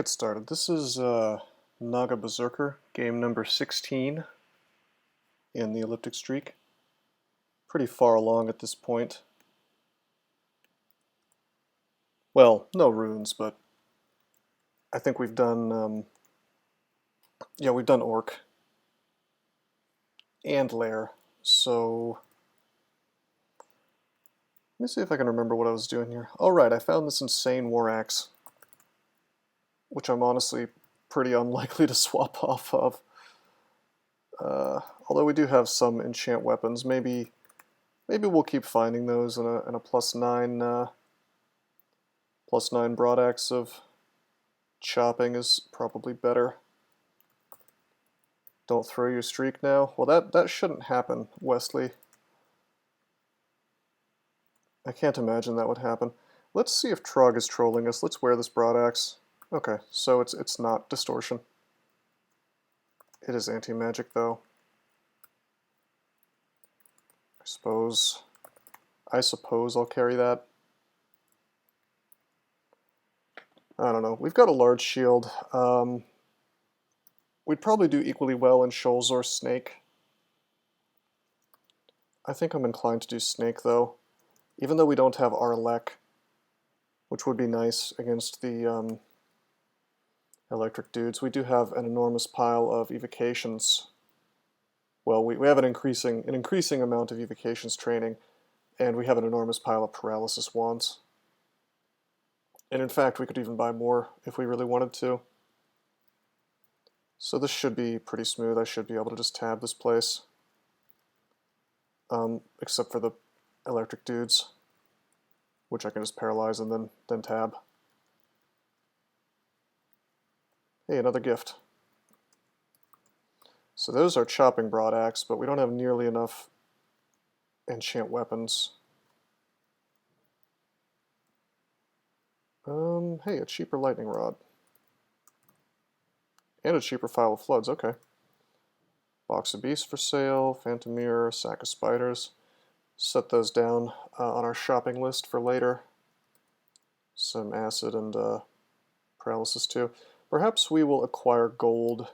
get started. This is Naga Berserker, game number 16 in the Elliptic Streak. Pretty far along at this point. Well, no runes, but I think we've done, we've done Orc and Lair, so let me see if I can remember what I was doing here. Oh right, I found this insane war axe, which I'm honestly pretty unlikely to swap off of. Although we do have some enchant weapons, maybe we'll keep finding those, and a +9 broad axe of chopping is probably better. Don't throw your streak now. Well, that shouldn't happen, Wesley. I can't imagine that would happen. Let's see if Trog is trolling us. Let's wear this broad axe. Okay, so it's not distortion. It is anti-magic though. I suppose I'll carry that. I don't know. We've got a large shield. We'd probably do equally well in Shoals or Snake. I think I'm inclined to do Snake though, even though we don't have our Lek, which would be nice against the electric dudes. We do have an enormous pile of evocations. Well, we have an increasing amount of evocations training, and we have an enormous pile of paralysis wands. And in fact, we could even buy more if we really wanted to. So this should be pretty smooth. I should be able to just tab this place. Except for the electric dudes, which I can just paralyze and then tab. Hey, another gift. So those are chopping broad axe, but we don't have nearly enough enchant weapons. Hey, a cheaper lightning rod. And a cheaper file of floods, okay. Box of beasts for sale, phantom mirror, sack of spiders. Set those down on our shopping list for later. Some acid and paralysis too. Perhaps we will acquire gold.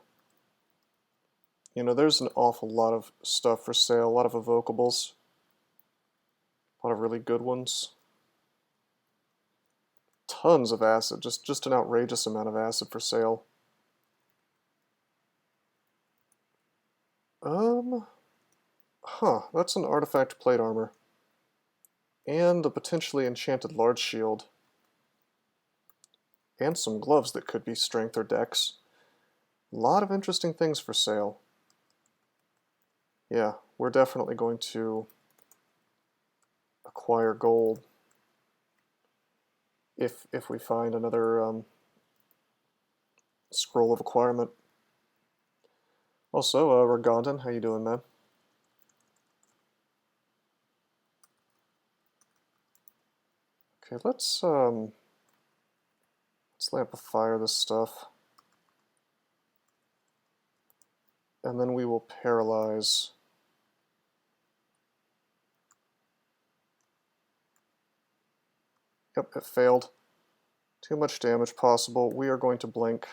You know, there's an awful lot of stuff for sale, a lot of evocables. A lot of really good ones. Tons of acid, just an outrageous amount of acid for sale. That's an artifact plate armor. And a potentially enchanted large shield. And some gloves that could be strength or dex. A lot of interesting things for sale. Yeah, we're definitely going to acquire gold if we find another scroll of acquirement. Also, Ragondan, how you doing, man? Okay, let's lamp of fire this stuff. And then we will paralyze. Yep, it failed. Too much damage possible. We are going to blink.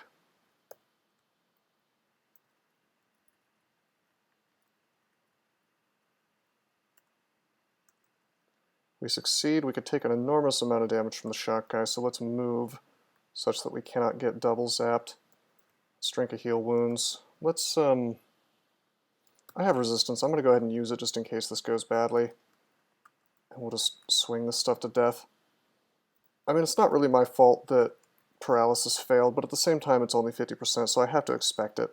We succeed. We could take an enormous amount of damage from the shock guy, so let's move such that we cannot get double zapped. Let's drink a heal wounds. Let's, I have resistance. I'm going to go ahead and use it just in case this goes badly. And we'll just swing this stuff to death. I mean, it's not really my fault that paralysis failed, but at the same time it's only 50%, so I have to expect it.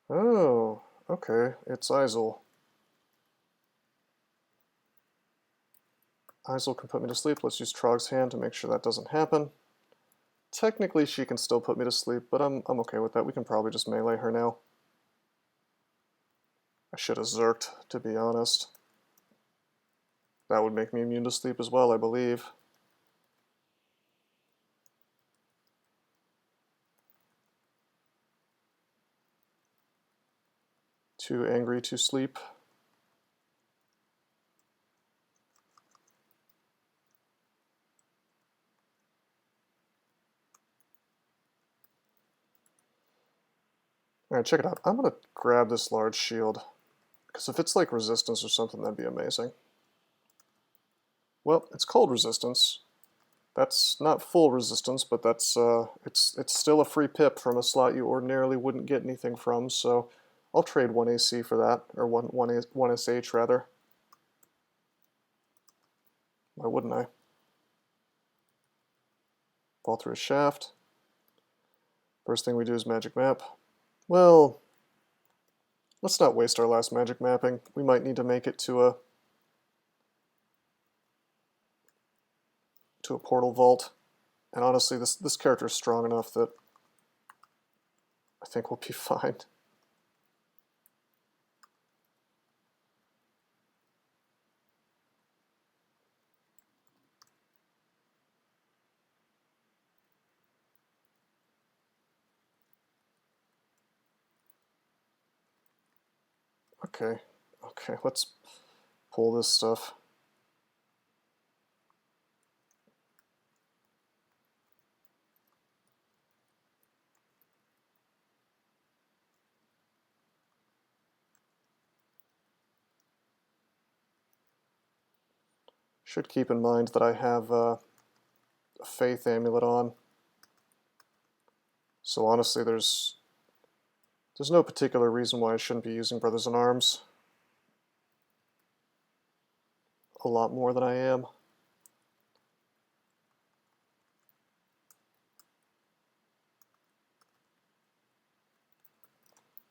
Oh, okay, it's Izel. Izel can put me to sleep. Let's use Trog's hand to make sure that doesn't happen. Technically, she can still put me to sleep, but I'm okay with that. We can probably just melee her now. I should have zerked, to be honest. That would make me immune to sleep as well, I believe. Too angry to sleep. Alright, check it out. I'm going to grab this large shield, because if it's like resistance or something, that'd be amazing. Well, it's called resistance. That's not full resistance, but that's it's still a free pip from a slot you ordinarily wouldn't get anything from, so I'll trade 1 AC for that, or 1 SH rather. Why wouldn't I? Fall through a shaft. First thing we do is magic map. Well, let's not waste our last magic mapping. We might need to make it to a portal vault. And honestly, this character is strong enough that I think we'll be fine. Okay, let's pull this stuff. Should keep in mind that I have a Faith Amulet on. So honestly, there's no particular reason why I shouldn't be using Brothers in Arms a lot more than I am.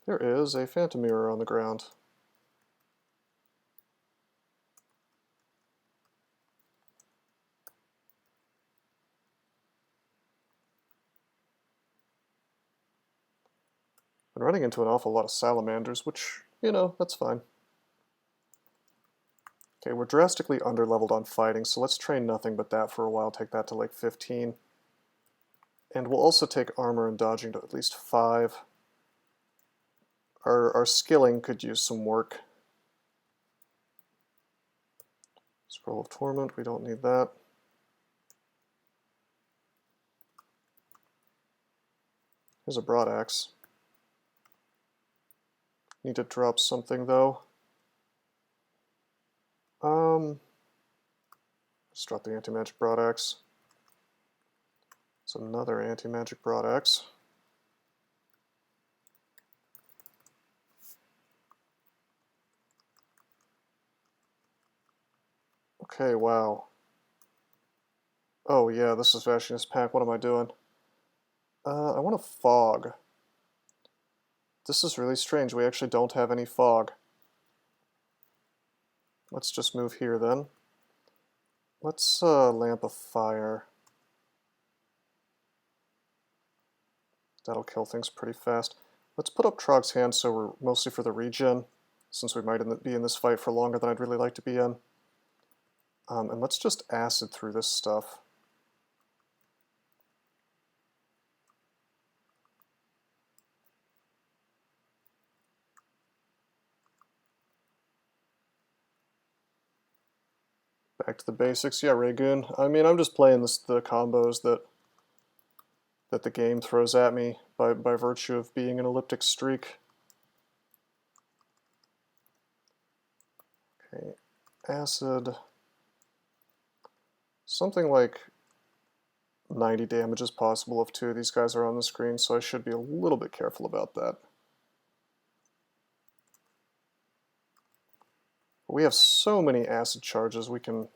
There is a Phantom Mirror on the ground. Been running into an awful lot of salamanders, which, you know, that's fine. Okay, we're drastically underleveled on fighting, so let's train nothing but that for a while, take that to like 15. And we'll also take armor and dodging to at least 5. Our skilling could use some work. Scroll of Torment, we don't need that. Here's a broadaxe. Need to drop something though. Just drop the anti-magic broadaxe. It's another anti-magic broadaxe. Okay, wow. Oh yeah, this is Vashian's pack. What am I doing? I want a fog. This is really strange. We actually don't have any fog. Let's just move here then. Let's Lamp of Fire. That'll kill things pretty fast. Let's put up Trog's Hand so we're mostly for the regen, since we might be in this fight for longer than I'd really like to be in. And let's just acid through this stuff. Back to the basics. Yeah, Raygoon. I mean, I'm just playing the combos that the game throws at me by virtue of being an elliptic streak. Okay, acid. Something like 90 damage is possible if 2 of these guys are on the screen, so I should be a little bit careful about that. But we have so many acid charges, we can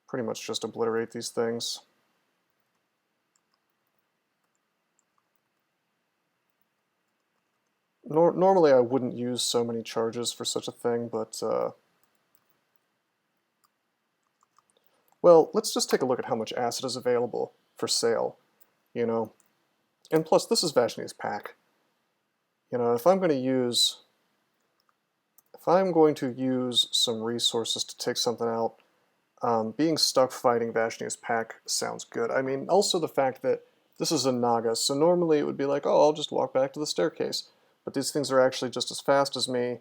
pretty much just obliterate these things. Normally I wouldn't use so many charges for such a thing, but well, let's just take a look at how much acid is available for sale, you know. And plus, this is Vashni's pack. You know, if I'm going to use some resources to take something out, being stuck fighting Vashni's pack sounds good. I mean, also the fact that this is a Naga, so normally it would be like, oh, I'll just walk back to the staircase. But these things are actually just as fast as me,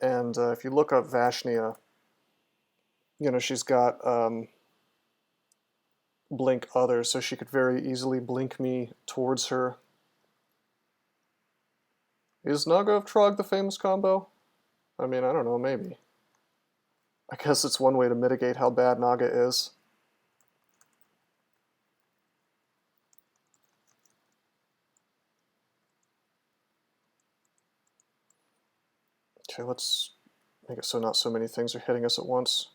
and if you look up Vashnia, you know, she's got blink other, so she could very easily blink me towards her. Is Naga of Trog the famous combo? I mean, I don't know, maybe. I guess it's one way to mitigate how bad Naga is. Okay, let's make it so not so many things are hitting us at once.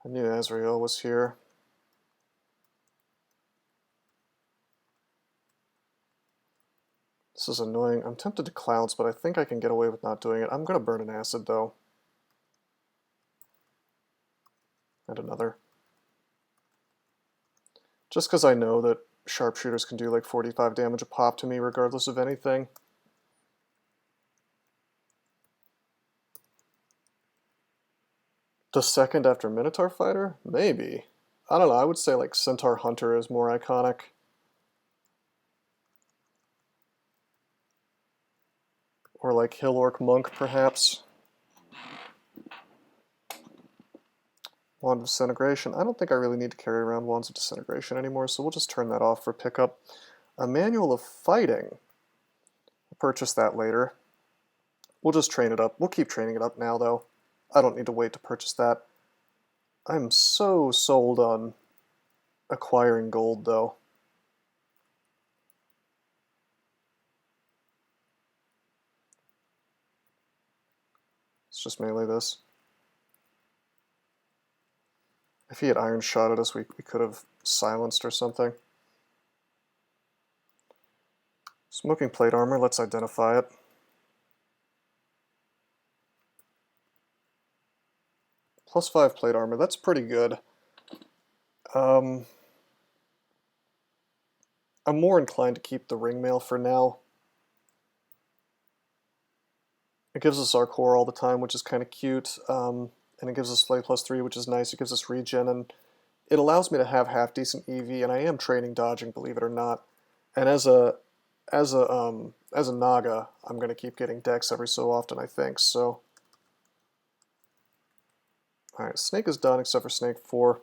I knew Azrael was here. This is annoying. I'm tempted to clouds, but I think I can get away with not doing it. I'm going to burn an acid, though. And another. Just because I know that sharpshooters can do like 45 damage a pop to me regardless of anything. The second after Minotaur Fighter? Maybe. I don't know, I would say like Centaur Hunter is more iconic. Or like Hill Orc Monk, perhaps. Wand of Disintegration. I don't think I really need to carry around Wands of Disintegration anymore, so we'll just turn that off for pickup. A Manual of Fighting. We'll purchase that later. We'll just train it up. We'll keep training it up now, though. I don't need to wait to purchase that. I'm so sold on acquiring gold, though. Let's just melee this. If he had iron shot at us, we could have silenced or something. Smoking plate armor, let's identify it. +5 plate armor, that's pretty good. I'm more inclined to keep the ring mail for now. It gives us our core all the time, which is kind of cute. And it gives us Flay +3, which is nice. It gives us regen, and it allows me to have half-decent EV, and I am training dodging, believe it or not. And as a Naga, I'm going to keep getting dex every so often, I think, so... Alright, Snake is done, except for Snake 4.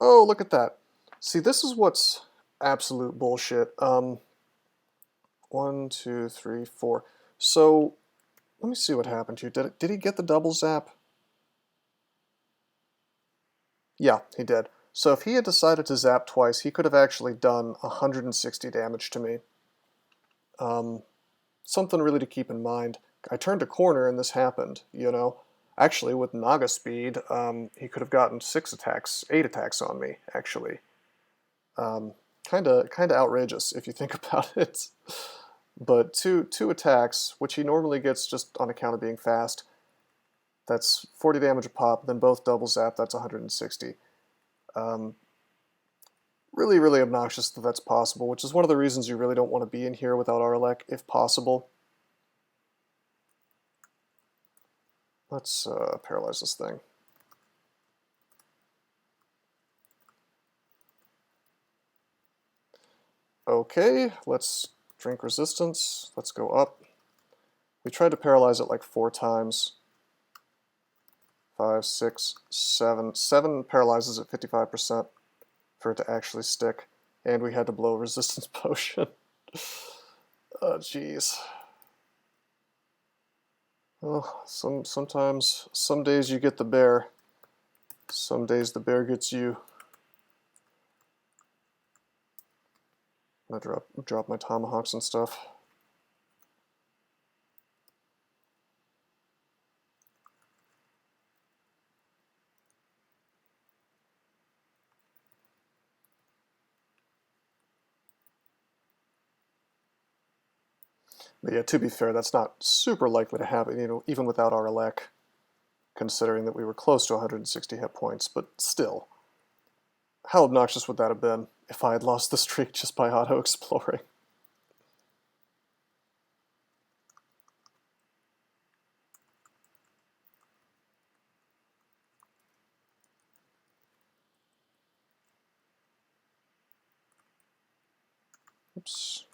Oh, look at that. See, this is what's absolute bullshit. 1, 2, 3, 4. So... let me see what happened here. Did he get the double zap? Yeah, he did. So if he had decided to zap twice, he could have actually done 160 damage to me. Something really to keep in mind. I turned a corner and this happened, you know. Actually, with Naga speed, he could have gotten 8 attacks on me, actually. Kinda outrageous if you think about it. But two attacks, which he normally gets just on account of being fast, that's 40 damage a pop, then both double zap, that's 160. Really, really obnoxious that that's possible, which is one of the reasons you really don't want to be in here without Arlek, if possible. Let's paralyze this thing. Okay, let's drink resistance. Let's go up. We tried to paralyze it like 4 times. 5, 6, 7. 7 paralyzes at 55% for it to actually stick. And we had to blow a resistance potion. Oh, jeez. Well, sometimes, some days you get the bear. Some days the bear gets you. I'm gonna drop my tomahawks and stuff. But yeah, to be fair, that's not super likely to happen, you know, even without our elect, considering that we were close to 160 hit points, but still. How obnoxious would that have been if I had lost the streak just by auto-exploring? Oops.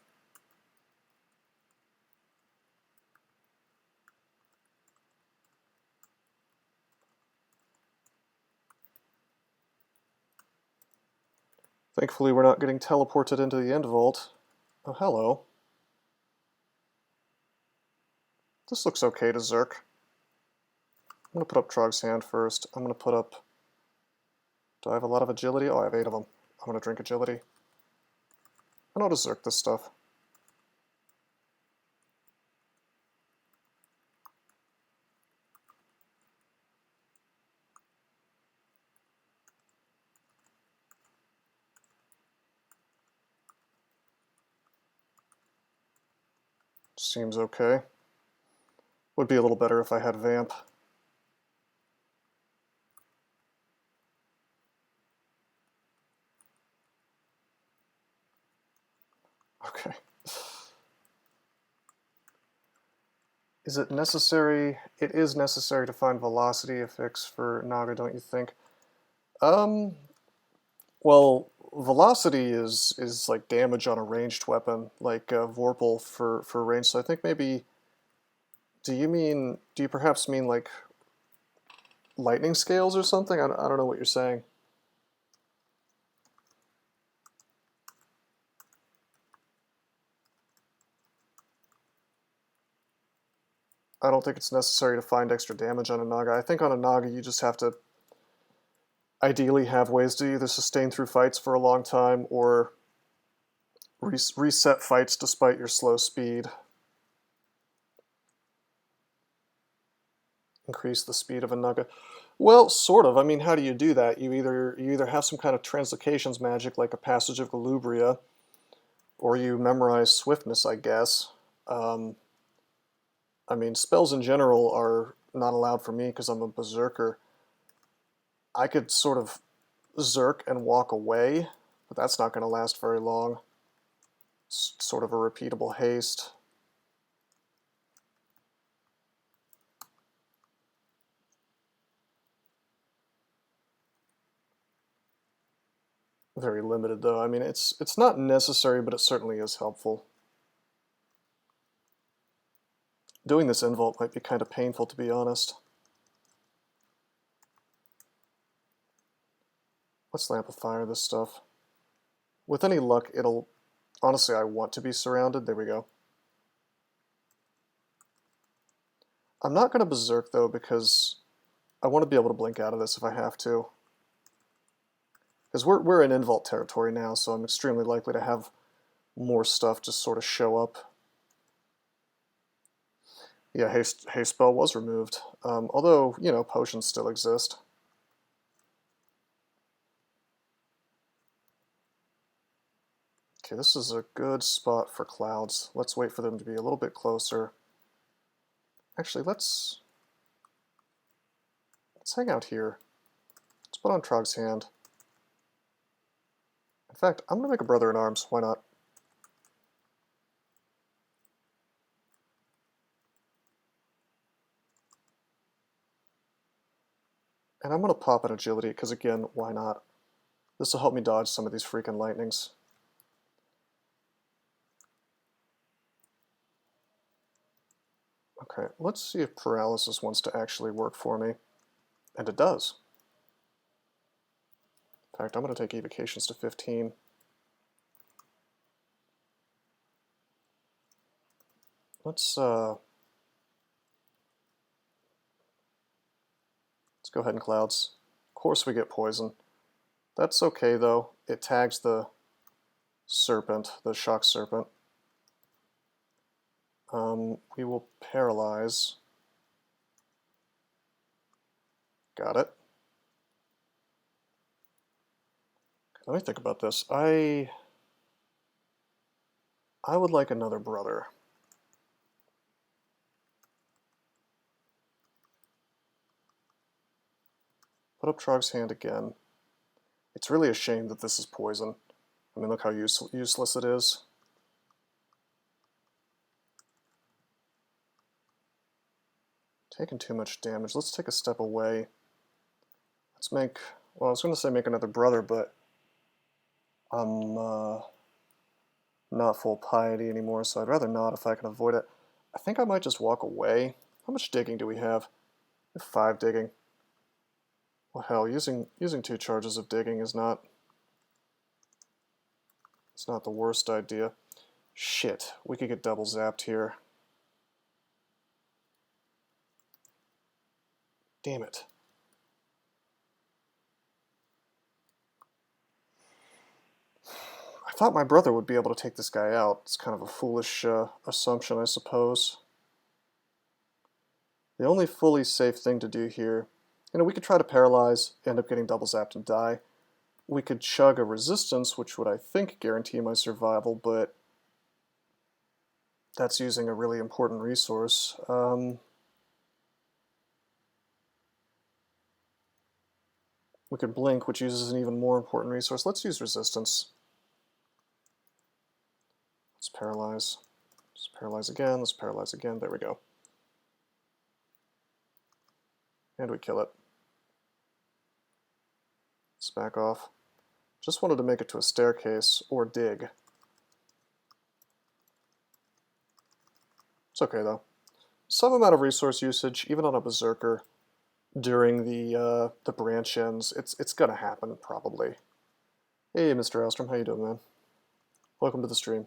Thankfully, we're not getting teleported into the end vault. Oh, hello. This looks okay to Zerk. I'm going to put up Trog's hand first. I'm going to put up... Do I have a lot of agility? Oh, I have 8 of them. I'm going to drink agility. I know how to Zerk this stuff. Seems okay. Would be a little better if I had Vamp. Okay. Is it necessary? It is necessary to find velocity affix for Naga, don't you think? Well, velocity is like damage on a ranged weapon, like Vorpal for range. So I think maybe. Do you perhaps mean like lightning scales or something? I don't know what you're saying. I don't think it's necessary to find extra damage on a Naga. I think on a Naga you just have to ideally have ways to either sustain through fights for a long time or reset fights despite your slow speed. Increase the speed of a Naga. Well, sort of. I mean, how do you do that? You either have some kind of translocations magic like a Passage of Galubria, or you memorize swiftness, I guess. I mean, spells in general are not allowed for me because I'm a berserker. I could sort of zerk and walk away, but that's not going to last very long. It's sort of a repeatable haste. Very limited though. I mean, it's not necessary, but it certainly is helpful. Doing this involt might be kind of painful, to be honest. Let's amplify this stuff. With any luck, it'll... Honestly, I want to be surrounded. There we go. I'm not going to berserk, though, because I want to be able to blink out of this if I have to. Because we're in involt territory now, so I'm extremely likely to have more stuff just sort of show up. Yeah, haste spell was removed. Although, you know, potions still exist. Okay, this is a good spot for clouds. Let's wait for them to be a little bit closer. Actually, let's hang out here. Let's put on Trog's hand. In fact, I'm going to make a Brother-in-Arms. Why not? And I'm going to pop an Agility, because again, why not? This will help me dodge some of these freaking lightnings. Okay, let's see if Paralysis wants to actually work for me. And it does. In fact, I'm going to take Evocations to 15. Let's go ahead and Clouds. Of course we get Poison. That's okay though. It tags the Serpent, the Shock Serpent. We will Paralyze. Got it. Let me think about this. I would like another brother. Put up Trog's hand again. It's really a shame that this is poison. I mean, look how useless it is. Taking too much damage. Let's take a step away. Let's make... Well, I was going to say make another brother, but I'm not full piety anymore, so I'd rather not if I can avoid it. I think I might just walk away. How much digging do we have? We have 5 digging. Well, hell, using 2 charges of digging is not... It's not the worst idea. Shit, we could get double zapped here. Damn it. I thought my brother would be able to take this guy out. It's kind of a foolish assumption, I suppose. The only fully safe thing to do here, we could try to paralyze, end up getting double zapped and die. We could chug a resistance, which would, I think, guarantee my survival, but that's using a really important resource. We could blink, which uses an even more important resource. Let's use resistance. Let's paralyze. Let's paralyze again. Let's paralyze again. There we go. And we kill it. Let's back off. Just wanted to make it to a staircase or dig. It's okay though. Some amount of resource usage, even on a berserker, during the branch ends, it's gonna happen probably. Hey, Mr. Alstrom, how you doing, man? Welcome to the stream.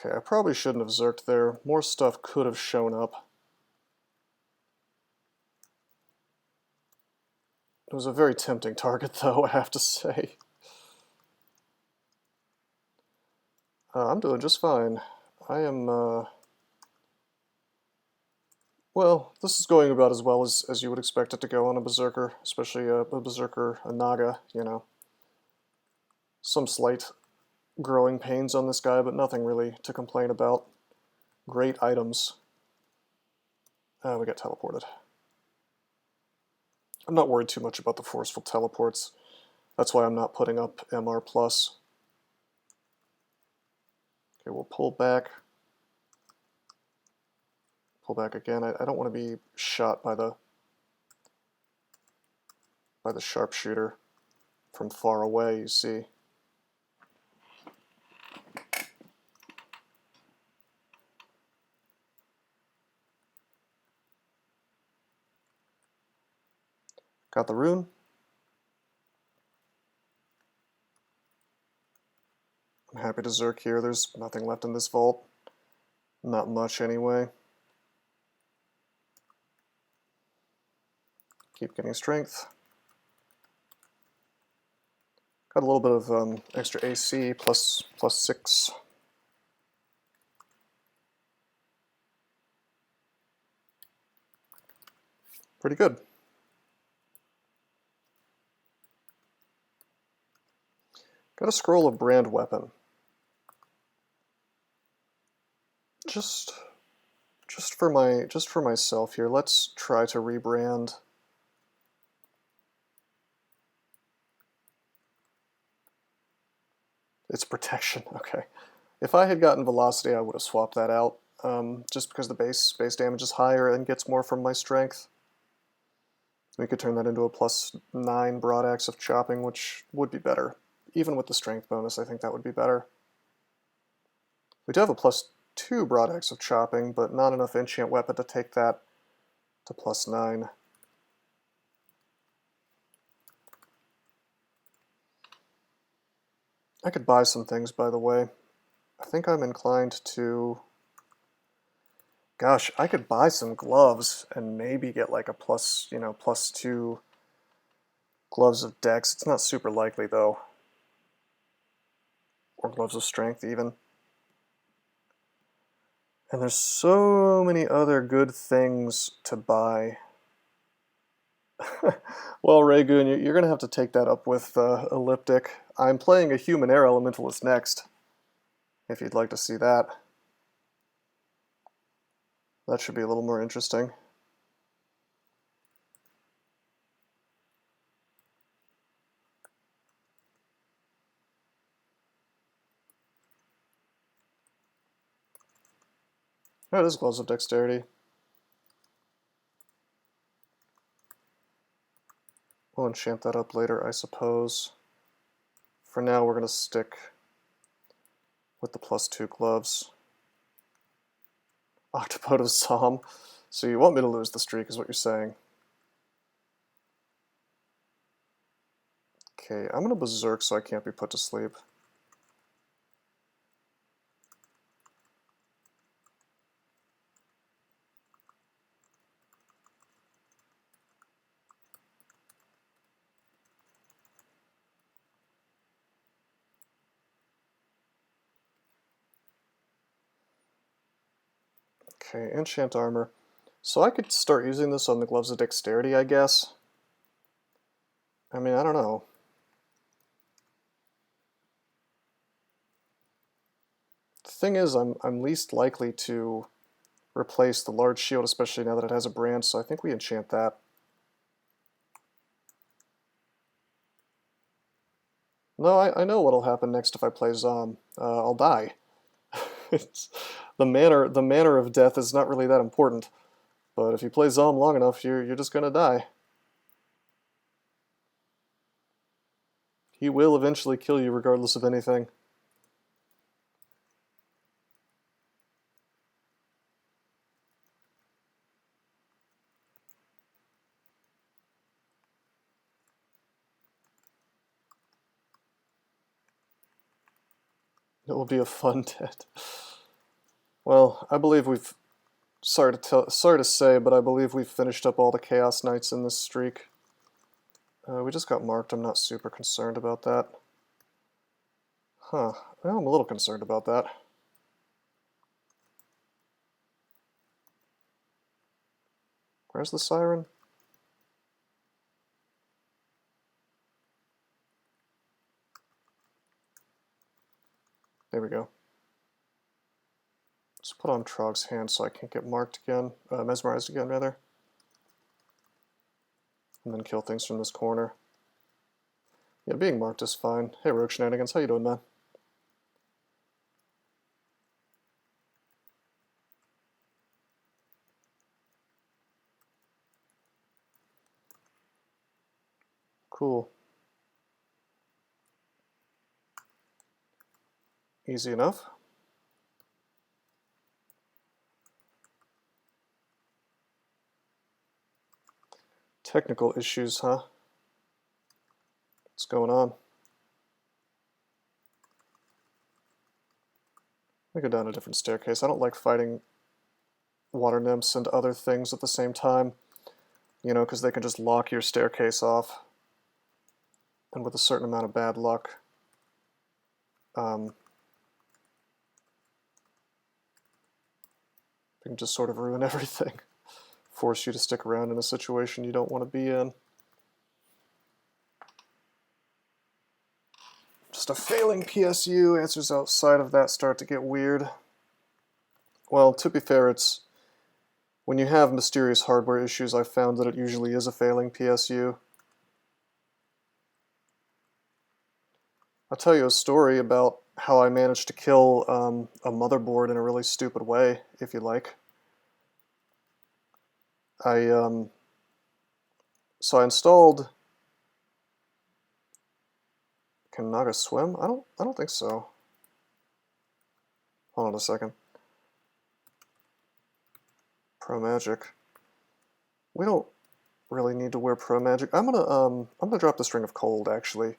Okay, I probably shouldn't have zerked there. More stuff could have shown up. It was a very tempting target, though, I have to say. I'm doing just fine. I am, well, this is going about as well as you would expect it to go on a berserker, especially a berserker, a Naga, Some slight growing pains on this guy, but nothing really to complain about. Great items. We got teleported. I'm not worried too much about the forceful teleports. That's why I'm not putting up MR+. Okay, we'll pull back. Pull back again. I don't want to be shot by the sharpshooter from far away, you see. Got the rune. I'm happy to zerk here. There's nothing left in this vault. Not much anyway. Keep getting strength. Got a little bit of extra AC, plus 6. Pretty good. Got a scroll of brand weapon. Just for myself here, let's try to rebrand. It's protection, okay. If I had gotten velocity, I would have swapped that out, just because the base damage is higher and gets more from my strength. We could turn that into a +9 broad axe of chopping, which would be better. Even with the strength bonus, I think that would be better. We do have a +2 broad axe of chopping, but not enough enchant weapon to take that to +9. I could buy some things, by the way. I think I'm inclined to... Gosh, I could buy some gloves and maybe get like a +2 gloves of dex. It's not super likely, though. Or gloves of strength, even. And there's so many other good things to buy. Well, Raygoon, you're going to have to take that up with Elliptic. I'm playing a human air elementalist next, if you'd like to see that. That should be a little more interesting. Oh, it is gloves of dexterity. We'll enchant that up later, I suppose. For now, we're going to stick with the +2 gloves. Octopode of Psalm. So you want me to lose the streak is what you're saying. Okay, I'm going to berserk so I can't be put to sleep. Okay, enchant armor. So I could start using this on the gloves of dexterity, I guess. I mean, I don't know. The thing is, I'm least likely to replace the large shield, especially now that it has a brand, so I think we enchant that. No, I know what'll happen next if I play Zom. I'll die. The manner of death is not really that important, but if you play Zom long enough, you're just gonna die. He will eventually kill you regardless of anything. It will be a fun death. Well, I believe we've... Sorry to say, but I believe we've finished up all the Chaos Knights in this streak. We just got marked. I'm not super concerned about that. Huh. Well, I'm a little concerned about that. Where's the siren? There we go. Let's put on Trog's hand so I can't get marked again, mesmerized again, rather. And then kill things from this corner. Yeah, being marked is fine. Hey, Rogue Shenanigans, how you doing, man? Cool. Easy enough. Technical issues, huh? What's going on? Let me go down a different staircase. I don't like fighting water nymphs and other things at the same time, you know, because they can just lock your staircase off. And with a certain amount of bad luck, they can just sort of ruin everything. Force you to stick around in a situation you don't want to be in. Just a failing PSU. Answers outside of that start to get weird. Well, to be fair, it's when you have mysterious hardware issues, I've found that it usually is a failing PSU. I'll tell you a story about how I managed to kill a motherboard in a really stupid way, if you like. So I installed. Can Naga swim? I don't think so. Hold on a second. Pro Magic. We don't really need to wear Pro Magic. I'm gonna drop the String of Cold actually,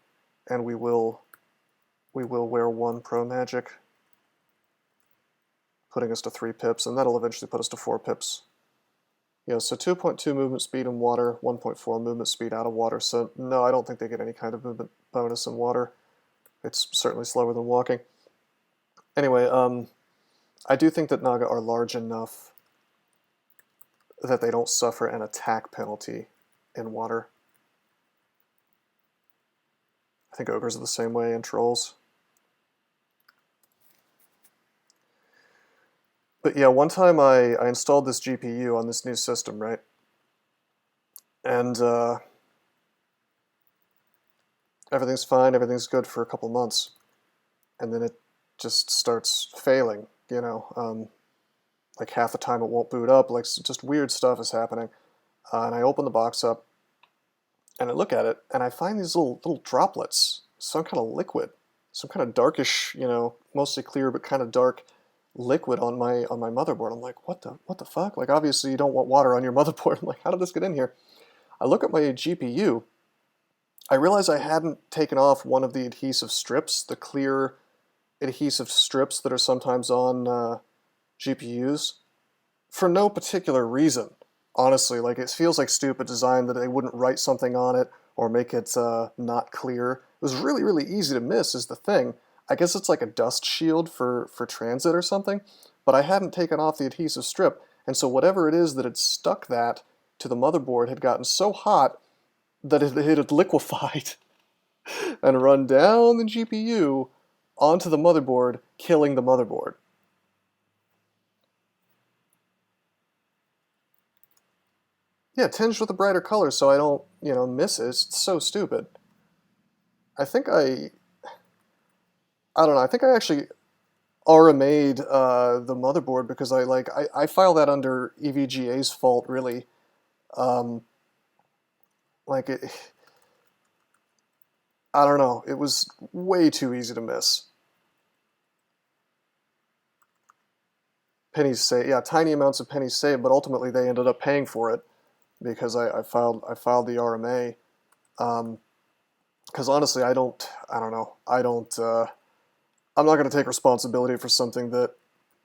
and we will wear 1 Pro Magic, putting us to 3 pips, and that'll eventually put us to 4 pips. Yeah, so 2.2 movement speed in water, 1.4 movement speed out of water, so no, I don't think they get any kind of movement bonus in water. It's certainly slower than walking. Anyway, I do think that Naga are large enough that they don't suffer an attack penalty in water. I think ogres are the same way, and trolls. But yeah, one time I installed this GPU on this new system, right? And everything's fine, everything's good for a couple months. And then it just starts failing, you know. Like half the time it won't boot up, like just weird stuff is happening. And I open the box up, and I look at it, and I find these little droplets, some kind of liquid, some kind of darkish, you know, mostly clear but kind of dark liquid on my motherboard. I'm like, what the fuck? Like, obviously you don't want water on your motherboard. I'm like, how did this get in here? I look at my GPU. I realize I hadn't taken off one of the adhesive strips, the clear adhesive strips that are sometimes on GPUs, for no particular reason. Honestly, like, it feels like stupid design that they wouldn't write something on it or make it not clear. It was really, really easy to miss is the thing. I guess it's like a dust shield for transit or something, but I hadn't taken off the adhesive strip, and so whatever it is that had stuck that to the motherboard had gotten so hot that it had liquefied and run down the GPU onto the motherboard, killing the motherboard. Yeah, tinged with a brighter color so I don't, you know, miss it. It's so stupid. I think I don't know, I think I actually RMA'd the motherboard because I file that under EVGA's fault, really. Um, like, I don't know, it was way too easy to miss. Pennies saved, yeah, tiny amounts of pennies saved, but ultimately they ended up paying for it because I filed the RMA. Because honestly, I don't know, I'm not going to take responsibility for something that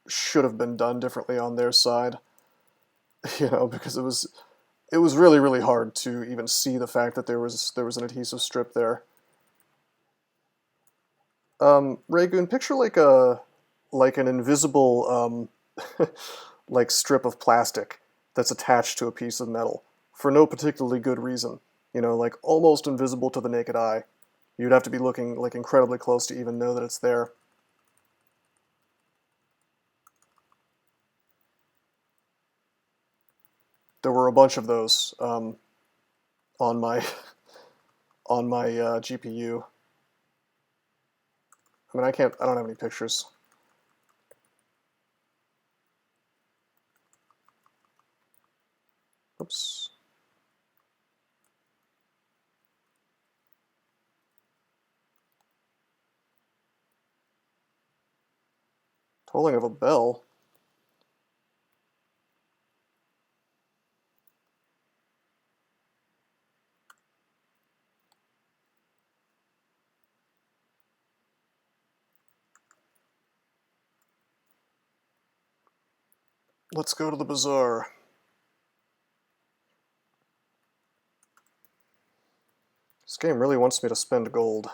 should have been done differently on their side, you know, because it was really, really hard to even see the fact that there was an adhesive strip there. Raygoon, picture like an invisible like strip of plastic that's attached to a piece of metal for no particularly good reason. You know, like almost invisible to the naked eye. You'd have to be looking like incredibly close to even know that it's there. There were a bunch of those on my GPU. I mean, I don't have any pictures. Oops. Tolling of a bell. Let's go to the bazaar. This game really wants me to spend gold.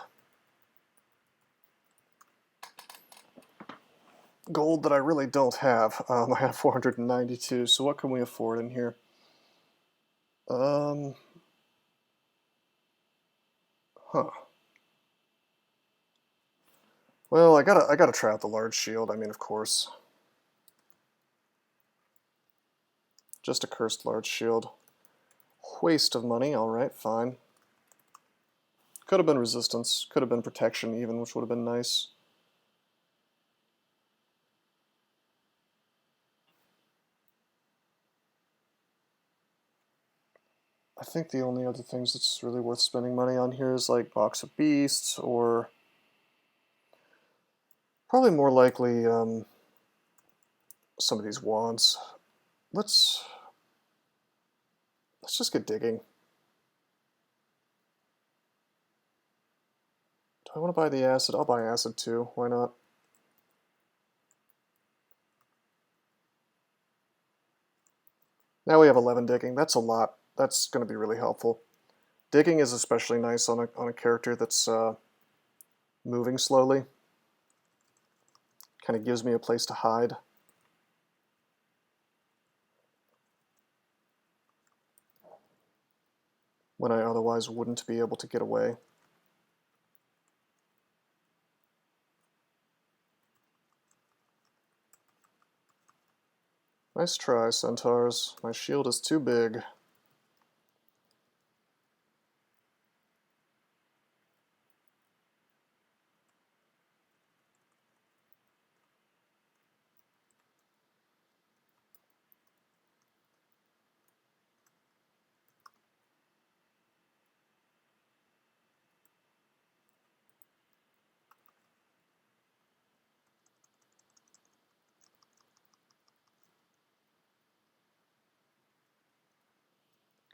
Gold that I really don't have. I have 492, so what can we afford in here? Huh. Well, I gotta try out the large shield, I mean, of course. Just a cursed large shield. Waste of money, alright, fine. Could have been resistance, could have been protection even, which would have been nice. I think the only other things that's really worth spending money on here is like Box of Beasts, or probably more likely some of these wands. Let's just get digging. Do I want to buy the acid? I'll buy acid too, why not? Now we have 11 digging, that's a lot. That's going to be really helpful. Digging is especially nice on a character that's moving slowly. Kind of gives me a place to hide. When I otherwise wouldn't be able to get away. Nice try, centaurs. My shield is too big.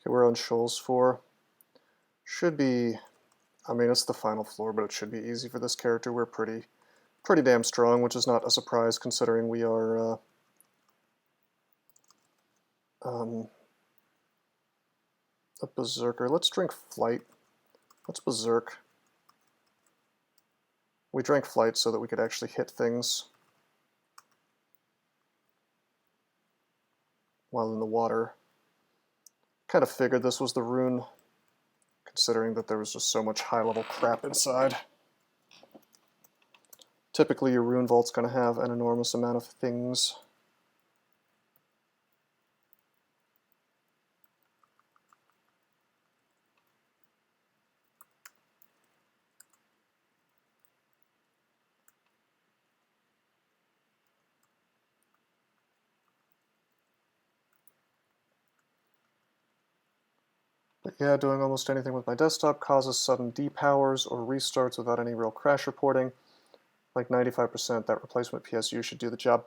Okay, we're on Shoals 4. Should be, I mean, it's the final floor, but it should be easy for this character. We're pretty damn strong, which is not a surprise considering we are a berserker. Let's drink Flight. Let's berserk. We drank Flight so that we could actually hit things while in the water. Kind of figured this was the rune, considering that there was just so much high-level crap inside. Typically, your rune vault's going to have an enormous amount of things. But yeah, doing almost anything with my desktop causes sudden depowers or restarts without any real crash reporting. Like 95%, that replacement PSU should do the job.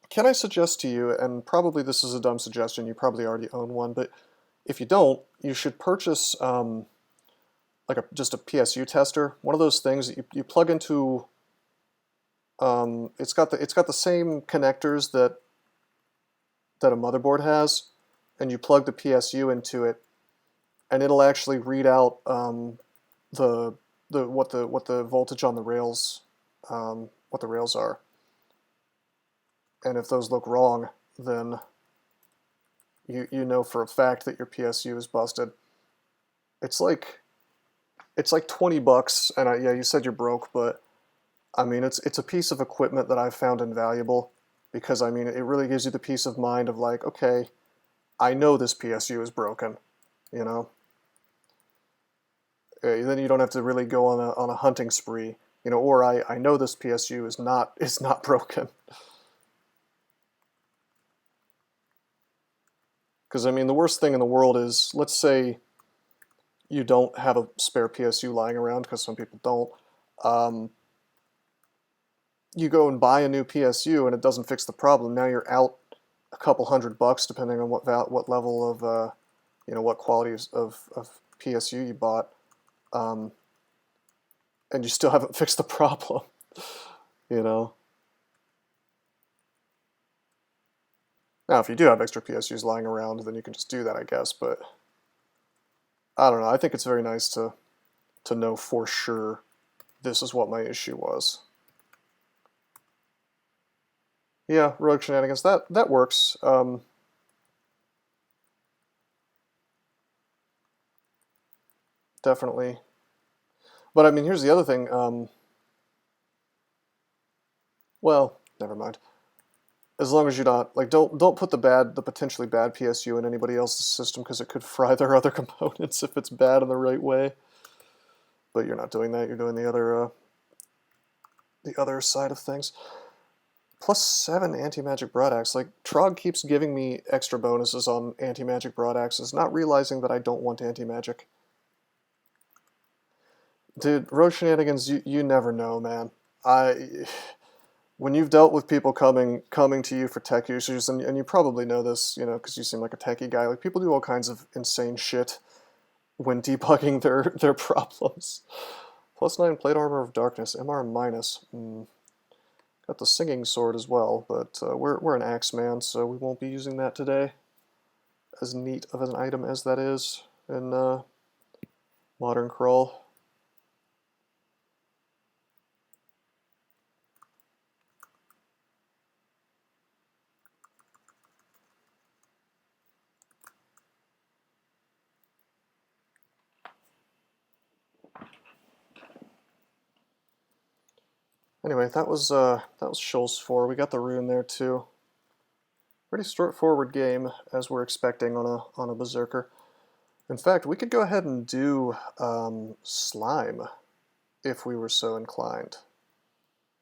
Can I suggest to you, and probably this is a dumb suggestion, you probably already own one, but if you don't, you should purchase just a PSU tester. One of those things that you plug into. It's got the same connectors that a motherboard has, and you plug the PSU into it, and it'll actually read out what the voltage on the rails, what the rails are. And if those look wrong, then you know for a fact that your PSU is busted. It's like $20, and yeah, you said you're broke, but I mean it's a piece of equipment that I've found invaluable, because I mean it really gives you the peace of mind of like, okay, I know this PSU is broken, you know. Then you don't have to really go on a hunting spree, you know, or I know this PSU is not broken. Because, I mean, the worst thing in the world is, let's say you don't have a spare PSU lying around, because some people don't. You go and buy a new PSU and it doesn't fix the problem. Now you're out a couple $100, depending on what level of, you know, what quality of PSU you bought. And you still haven't fixed the problem, you know. Now, if you do have extra PSUs lying around, then you can just do that, I guess, but I don't know. I think it's very nice to know for sure this is what my issue was. Yeah, rogue shenanigans, that works. Definitely. But I mean, here's the other thing. Well, never mind. As long as you're not, like, don't put the potentially bad PSU in anybody else's system, because it could fry their other components if it's bad in the right way. But you're not doing that. You're doing the other side of things. +7 anti-magic broadaxe. Like, Trog keeps giving me extra bonuses on anti-magic broadaxes, not realizing that I don't want anti-magic. Dude, rogue shenanigans, you never know, man. When you've dealt with people coming to you for tech issues, and you probably know this, you know, because you seem like a techie guy, like, people do all kinds of insane shit when debugging their problems. +9 plate armor of darkness, MR-. Got the singing sword as well, but we're an axe man, so we won't be using that today. As neat of an item as that is in modern crawl. Anyway, that was Shoals 4. We got the rune there too. Pretty straightforward game, as we're expecting on a berserker. In fact, we could go ahead and do slime if we were so inclined.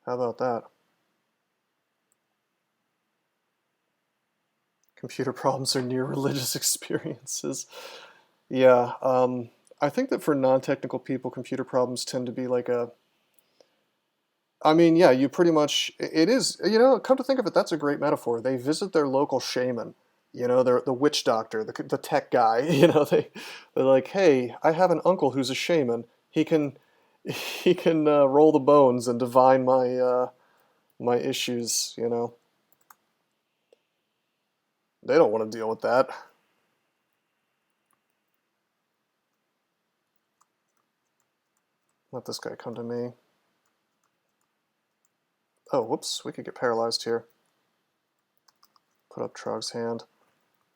How about that? Computer problems are near religious experiences. Yeah, I think that for non-technical people, computer problems tend to be like a... I mean, yeah, you pretty much... It is, you know, come to think of it, that's a great metaphor. They visit their local shaman, You know, they're the witch doctor, the tech guy. You know, they're like, hey, I have an uncle who's a shaman. He can roll the bones and divine my issues. You know, they don't want to deal with that. Let this guy come to me. Oh, whoops, we could get paralyzed here. Put up Trog's hand.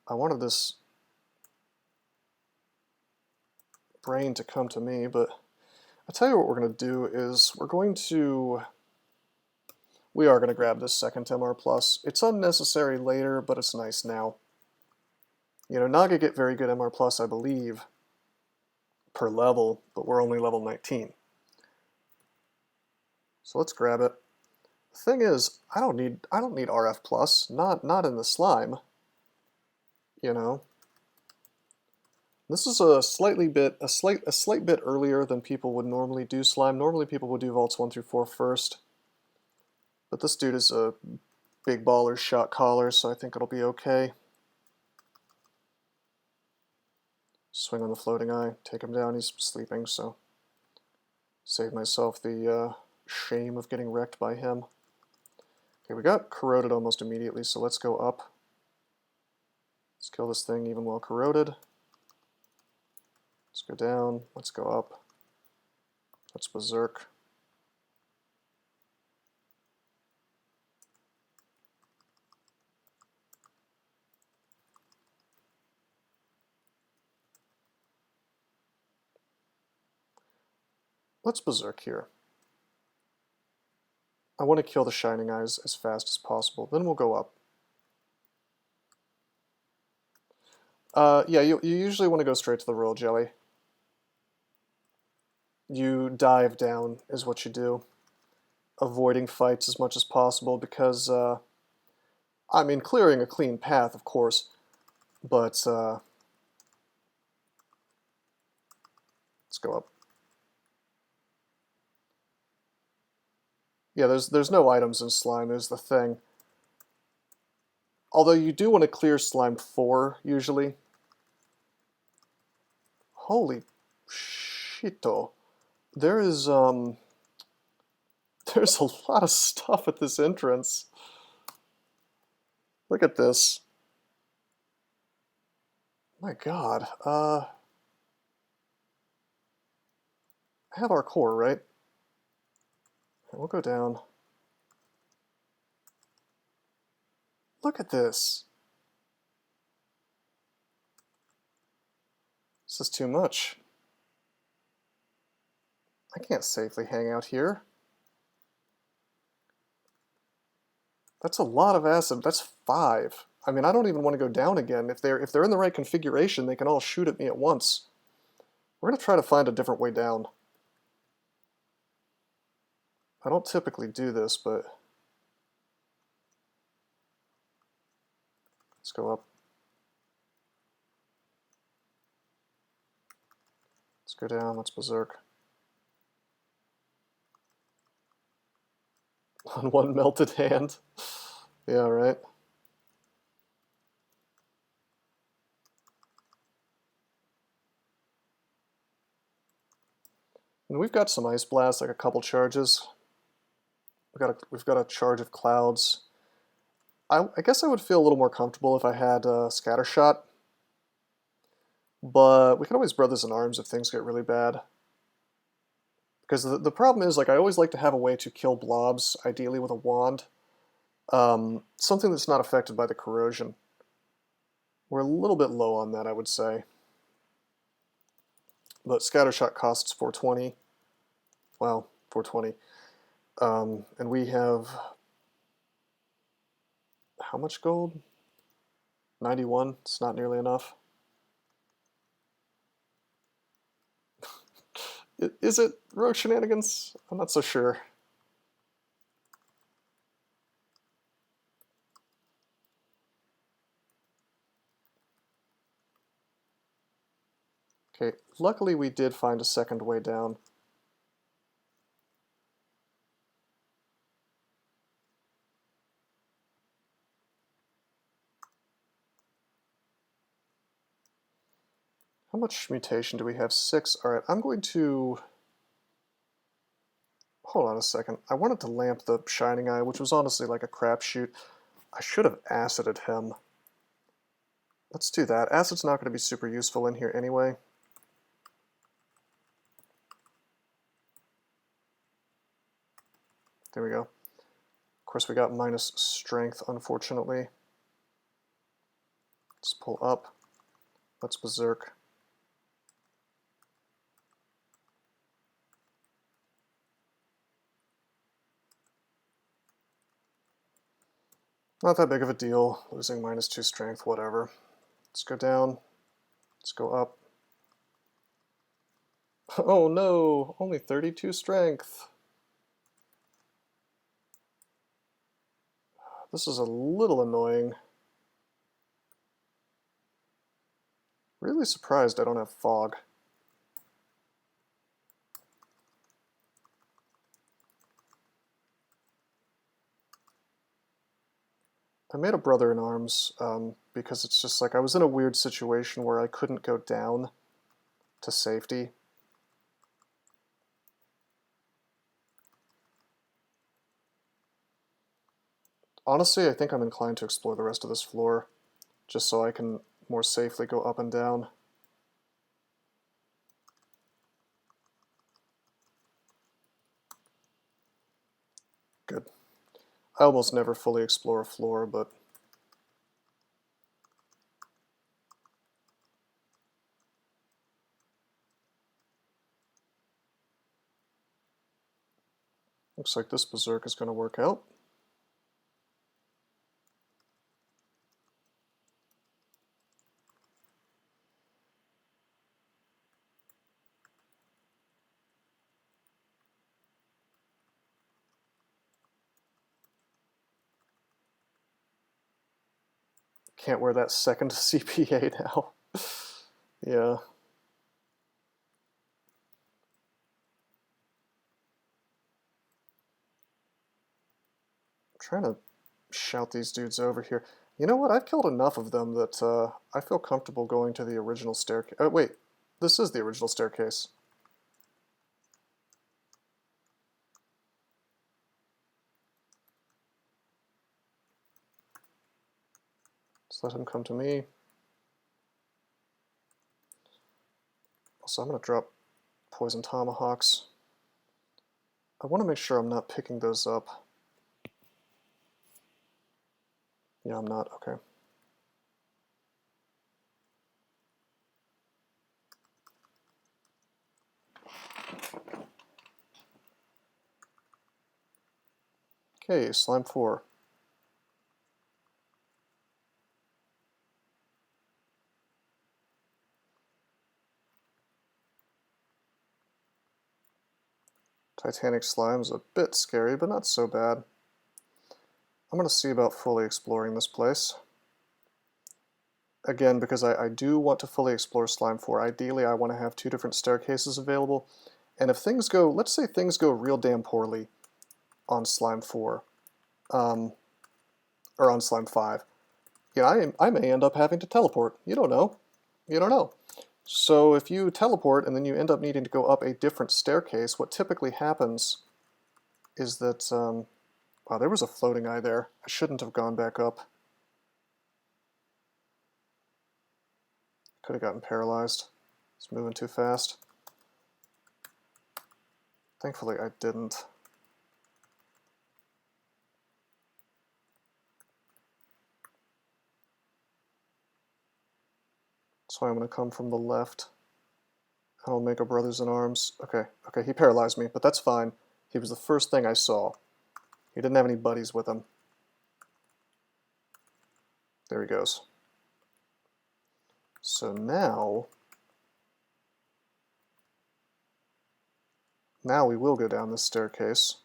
I wanted this brain to come to me, but I'll tell you what we're going to do is we are going to grab this second MR+. It's unnecessary later, but it's nice now. You know, NaGe get very good MR+, I believe, per level, but we're only level 19. So let's grab it. The thing is, I don't need RF+, not in the slime. You know. This is a slight bit earlier than people would normally do slime. Normally people would do vaults 1 through 4 first. But this dude is a big baller shot caller, so I think it'll be okay. Swing on the floating eye, take him down. He's sleeping, so save myself the shame of getting wrecked by him. Okay, we got corroded almost immediately, so let's go up. Let's kill this thing even while corroded. Let's go down, let's go up. Let's berserk. Let's berserk here. I want to kill the shining eyes as fast as possible, then we'll go up. Yeah, you usually want to go straight to the royal jelly. You dive down is what you do, avoiding fights as much as possible because, I mean, clearing a clean path, of course, but, let's go up. Yeah, there's no items in slime, is the thing. Although you do want to clear slime 4, usually. Holy shito. There's a lot of stuff at this entrance. Look at this. My god. I have our core, right? We'll go down. Look at this. This is too much. I can't safely hang out here. That's a lot of acid. That's 5. I mean, I don't even want to go down again. If they're in the right configuration, they can all shoot at me at once. We're going to try to find a different way down. I don't typically do this, but let's go up. Let's go down. Let's berserk. On one melted hand. Yeah, right. And we've got some ice blasts, like a couple charges. We've got a charge of clouds. I guess I would feel a little more comfortable if I had scatter shot, but we can always brothers in arms if things get really bad. Because the problem is, like, I always like to have a way to kill blobs, ideally with a wand. Something that's not affected by the corrosion. We're a little bit low on that, I would say. But scattershot costs 420. Well, 420. And we have... how much gold? 91. It's not nearly enough. Is it rogue shenanigans? I'm not so sure. Okay, luckily we did find a second way down. How much mutation do we have? 6. All right, I'm going to... Hold on a second. I wanted to lamp the Shining Eye, which was honestly like a crapshoot. I should have acided him. Let's do that. Acid's not going to be super useful in here anyway. There we go. Of course, we got minus strength, unfortunately. Let's pull up. Let's berserk. Not that big of a deal, losing minus 2 strength, whatever. Let's go down. Let's go up. Oh no, only 32 strength. This is a little annoying. Really surprised I don't have fog. I made a brother-in-arms because it's just like I was in a weird situation where I couldn't go down to safety. Honestly, I think I'm inclined to explore the rest of this floor just so I can more safely go up and down. Good. I almost never fully explore a floor, but looks like this berserk is going to work out. Can't wear that second CPA now. Yeah. I'm trying to shout these dudes over here. You know what? I've killed enough of them that I feel comfortable going to the original staircase. Oh, wait. This is the original staircase. Let's let him come to me. Also, I'm going to drop poison tomahawks. I want to make sure I'm not picking those up. Yeah, I'm not. Okay. Okay, slime 4. Titanic slime's a bit scary, but not so bad. I'm going to see about fully exploring this place. Again, because I do want to fully explore slime 4. Ideally, I want to have 2 different staircases available. And if things go, let's say things go real damn poorly on slime 4, or on slime 5, yeah, I may end up having to teleport. You don't know. You don't know. So if you teleport and then you end up needing to go up a different staircase, what typically happens is that, wow, there was a floating eye there. I shouldn't have gone back up. Could have gotten paralyzed. It's moving too fast. Thankfully I didn't. So I'm going to come from the left. I'll make a brothers in arms. Okay, okay, he paralyzed me, but that's fine. He was the first thing I saw. He didn't have any buddies with him. There he goes. So now we will go down this staircase.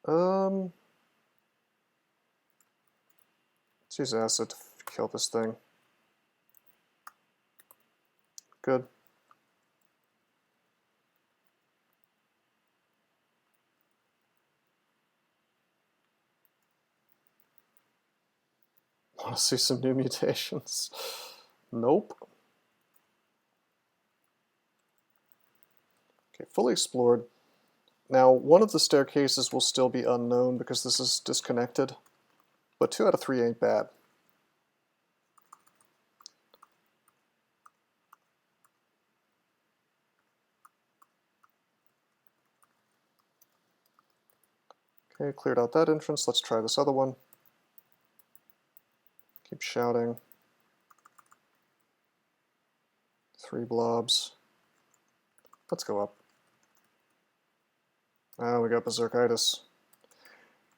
Let's use acid to kill this thing. Good. Want to see some new mutations? Nope. Okay, fully explored. Now, one of the staircases will still be unknown because this is disconnected, but 2 out of 3 ain't bad. Okay, cleared out that entrance. Let's try this other one. Keep shouting. 3 blobs. Let's go up. Ah, we got Berserkitis.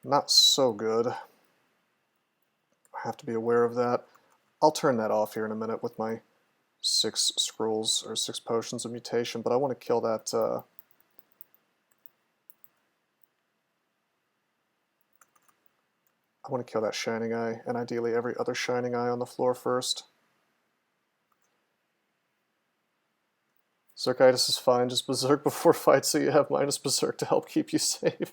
Not so good. I have to be aware of that. I'll turn that off here in a minute with my 6 scrolls or 6 potions of mutation, but I want to kill that. I want to kill that Shining Eye, and ideally every other Shining Eye on the floor first. Berserkitis is fine, just Berserk before fight so you have minus Berserk to help keep you safe.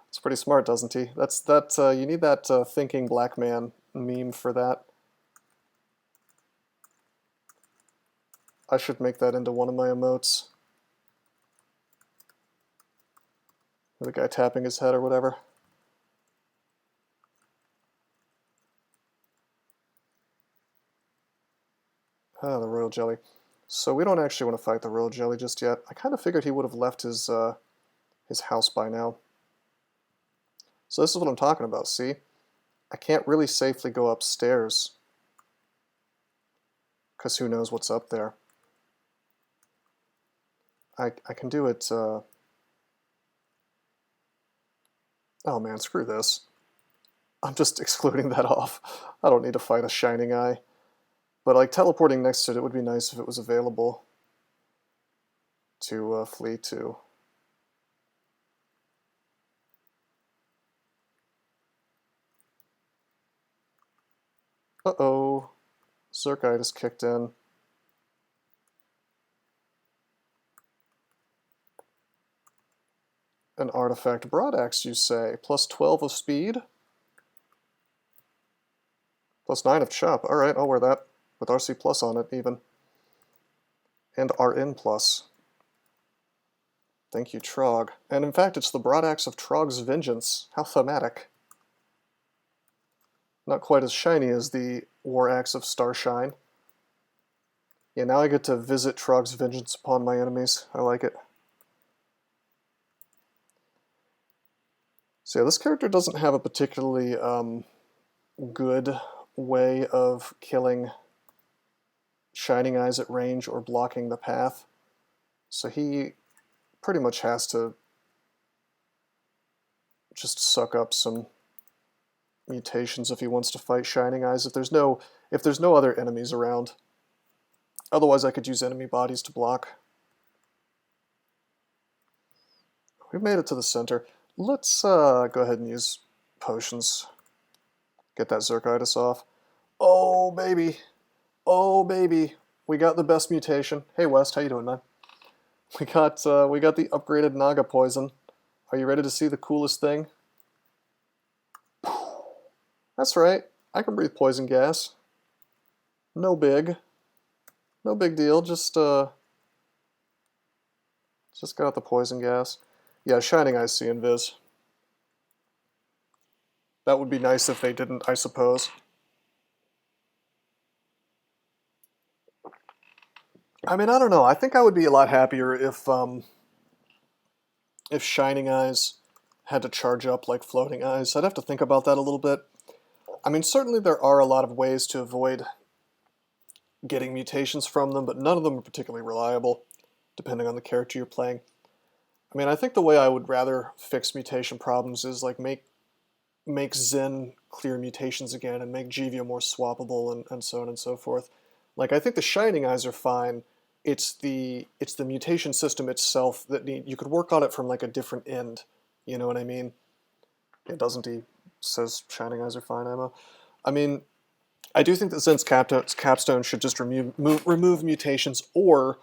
It's pretty smart, doesn't he? You need that thinking black man meme for that. I should make that into one of my emotes. The guy tapping his head or whatever. Ah, the Royal Jelly. So we don't actually want to fight the Royal Jelly just yet. I kind of figured he would have left his house by now. So this is what I'm talking about, see? I can't really safely go upstairs, because who knows what's up there. I can do it... Oh man, screw this. I'm just excluding that off. I don't need to fight a Shining Eye. But like teleporting next to it would be nice if it was available to flee to. Uh-oh. Berserkitis kicked in. An artifact broadaxe, you say? Plus 12 of speed? Plus 9 of chop. Alright, I'll wear that. With RC plus on it, even. And RN plus. Thank you, Trog. And in fact, it's the broadaxe of Trog's Vengeance. How thematic. Not quite as shiny as the war axe of Starshine. Yeah, now I get to visit Trog's Vengeance upon my enemies. I like it. So yeah, this character doesn't have a particularly good way of killing Shining Eyes at range or blocking the path. So he pretty much has to just suck up some mutations if he wants to fight Shining Eyes, if there's no other enemies around. Otherwise I could use enemy bodies to block. We've made it to the center. Let's go ahead and use potions. Get that Berserkitis off. Oh baby! Oh baby! We got the best mutation. Hey West, how you doing, man? We got the upgraded Naga poison. Are you ready to see the coolest thing? That's right. I can breathe poison gas. No big deal. Just got the poison gas. Yeah, Shining Eyes see invis. That would be nice if they didn't, I suppose. I mean, I don't know. I think I would be a lot happier if Shining Eyes had to charge up like Floating Eyes. I'd have to think about that a little bit. I mean, certainly there are a lot of ways to avoid getting mutations from them, but none of them are particularly reliable, depending on the character you're playing. I mean, I think the way I would rather fix mutation problems is like make Zen clear mutations again and make Jivia more swappable and so on and so forth. Like, I think the Shining Eyes are fine. It's the mutation system itself that you could work on it from like a different end. You know what I mean? It doesn't he says Shining Eyes are fine, ammo. I mean, I do think that Zen's capstone should just remove mutations, or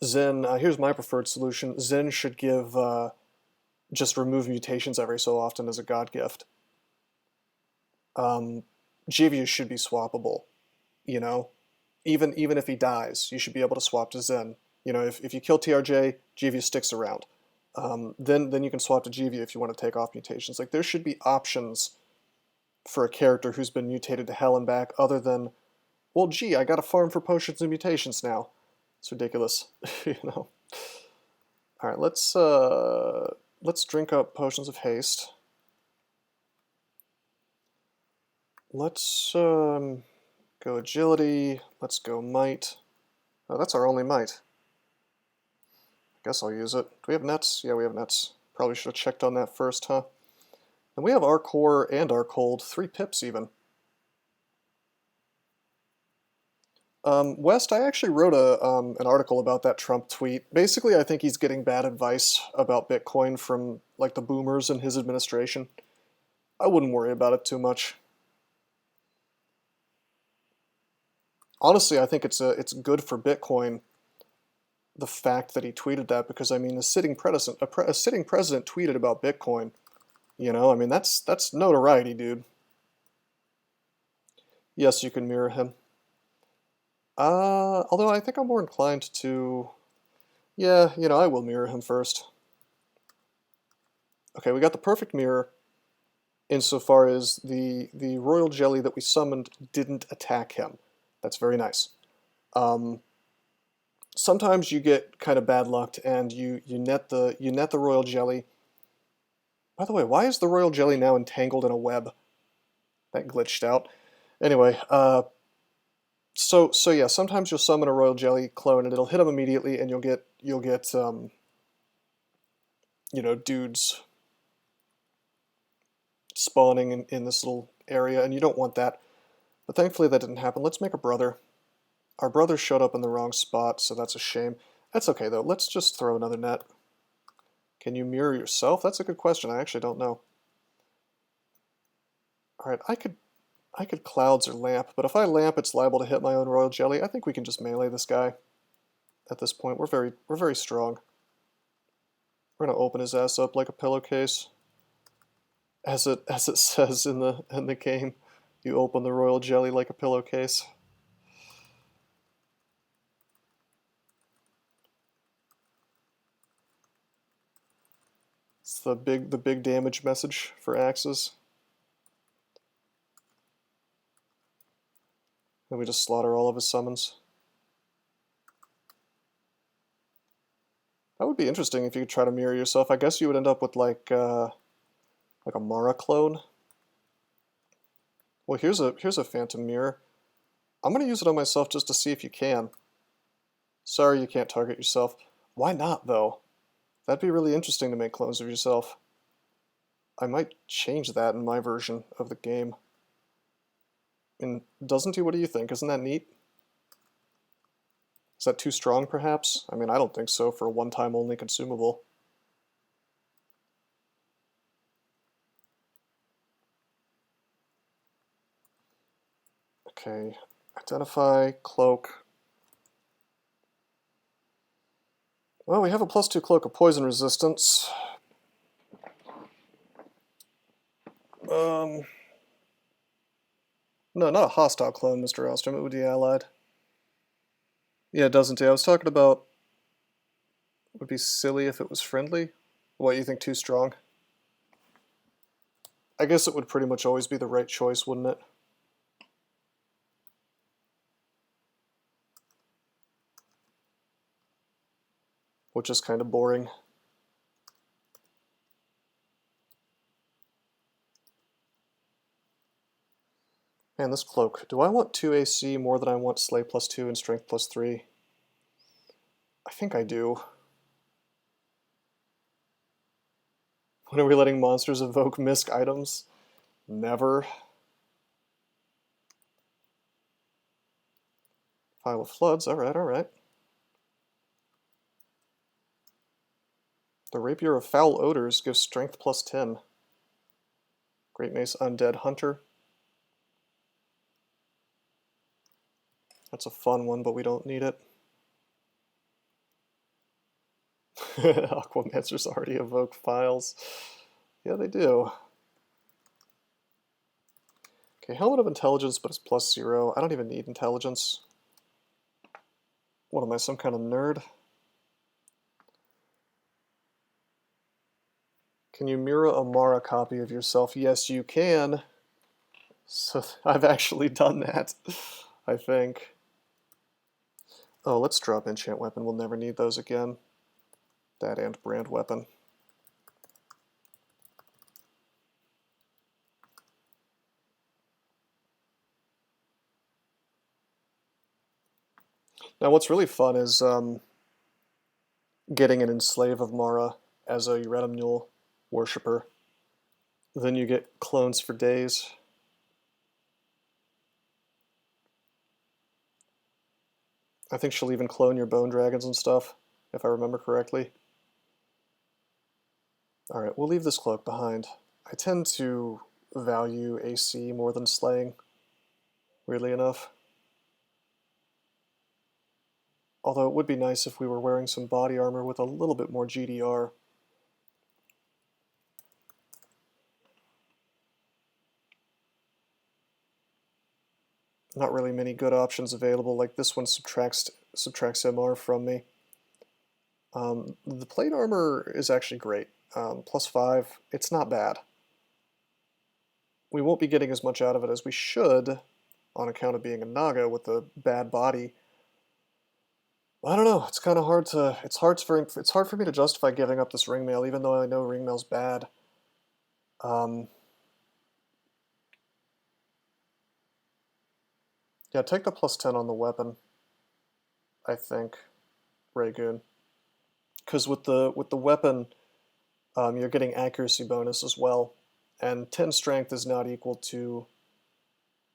Zen, here's my preferred solution, Zen should give, just remove mutations every so often as a god gift. Jivia should be swappable, you know? Even if he dies, you should be able to swap to Zen. You know, if you kill TRJ, GVU sticks around. Then you can swap to GVU if you want to take off mutations. Like, there should be options for a character who's been mutated to hell and back other than, well, gee, I got to farm for potions and mutations now. It's ridiculous, you know. All right, let's drink up potions of haste. Let's go agility. Let's go might. Oh, that's our only might. I guess I'll use it. Do we have nets? Yeah, we have nets. Probably should have checked on that first, huh? And we have our core and our cold, 3 pips even. West, I actually wrote an article about that Trump tweet. Basically, I think he's getting bad advice about Bitcoin from like the boomers in his administration. I wouldn't worry about it too much. Honestly, I think it's good for Bitcoin, the fact that he tweeted that, because I mean, a sitting president tweeted about Bitcoin. You know, I mean, that's notoriety, dude. Yes, you can mirror him. Although I think I'm more inclined to, yeah, you know, I will mirror him first. Okay, we got the perfect mirror insofar as the royal jelly that we summoned didn't attack him. That's very nice. Sometimes you get kind of bad lucked and you net the royal jelly. By the way, why is the royal jelly now entangled in a web? That glitched out. Anyway, so yeah, sometimes you'll summon a royal jelly clone and it'll hit them immediately, and you'll get you know, dudes spawning in this little area, and you don't want that. But thankfully that didn't happen. Let's make a brother. Our brother showed up in the wrong spot, so that's a shame. That's okay though. Let's just throw another net. Can you mirror yourself? That's a good question. I actually don't know. All right, I could clouds or lamp, but if I lamp, it's liable to hit my own royal jelly. I think we can just melee this guy. At this point, we're very strong. We're gonna open his ass up like a pillowcase, as it says in the game. You open the royal jelly like a pillowcase. It's the big damage message for axes. Then we just slaughter all of his summons. That would be interesting if you could try to mirror yourself. I guess you would end up with like a Mara clone. Well, here's a phantom mirror. I'm gonna use it on myself just to see if you can. Sorry, you can't target yourself. Why not though? That'd be really interesting to make clones of yourself. I might change that in my version of the game. And doesn't he? What do you think? Isn't that neat? Is that too strong, perhaps? I mean, I don't think so for a one-time only consumable. Okay, identify, cloak. Well, we have a +2 cloak of poison resistance. No, not a hostile clone, Mr. Ostrom. It would be allied. Yeah, it doesn't. I was talking about it would be silly if it was friendly. What, you think too strong? I guess it would pretty much always be the right choice, wouldn't it? Which is kind of boring. Man, this cloak. Do I want 2 AC more than I want Slay +2 and Strength +3? I think I do. When are we letting monsters evoke MiSK items? Never. Pile of Floods, alright, alright. The Rapier of Foul Odors gives Strength +10. Great Mace Undead Hunter. That's a fun one, but we don't need it. Aquamancers already evoke files. Yeah, they do. Okay, Helmet of Intelligence, but it's +0. I don't even need intelligence. What am I, some kind of nerd? Can you mirror a Mara copy of yourself? Yes, you can. So I've actually done that, I think. Oh, let's drop enchant weapon. We'll never need those again. That and brand weapon. Now what's really fun is getting an Enslave of Mara as a Retinule worshipper. Then you get clones for days. I think she'll even clone your bone dragons and stuff, if I remember correctly. Alright, we'll leave this cloak behind. I tend to value AC more than slaying, weirdly enough. Although it would be nice if we were wearing some body armor with a little bit more GDR. Not really many good options available, like this one subtracts MR from me. The plate armor is actually great. +5, it's not bad. We won't be getting as much out of it as we should on account of being a Naga with a bad body. I don't know, it's kind of hard to, it's hard for me to justify giving up this ringmail even though I know ringmail's bad. Yeah, take the +10 on the weapon, I think, Raygoon. Because with the weapon, you're getting accuracy bonus as well, and 10 strength is not equal to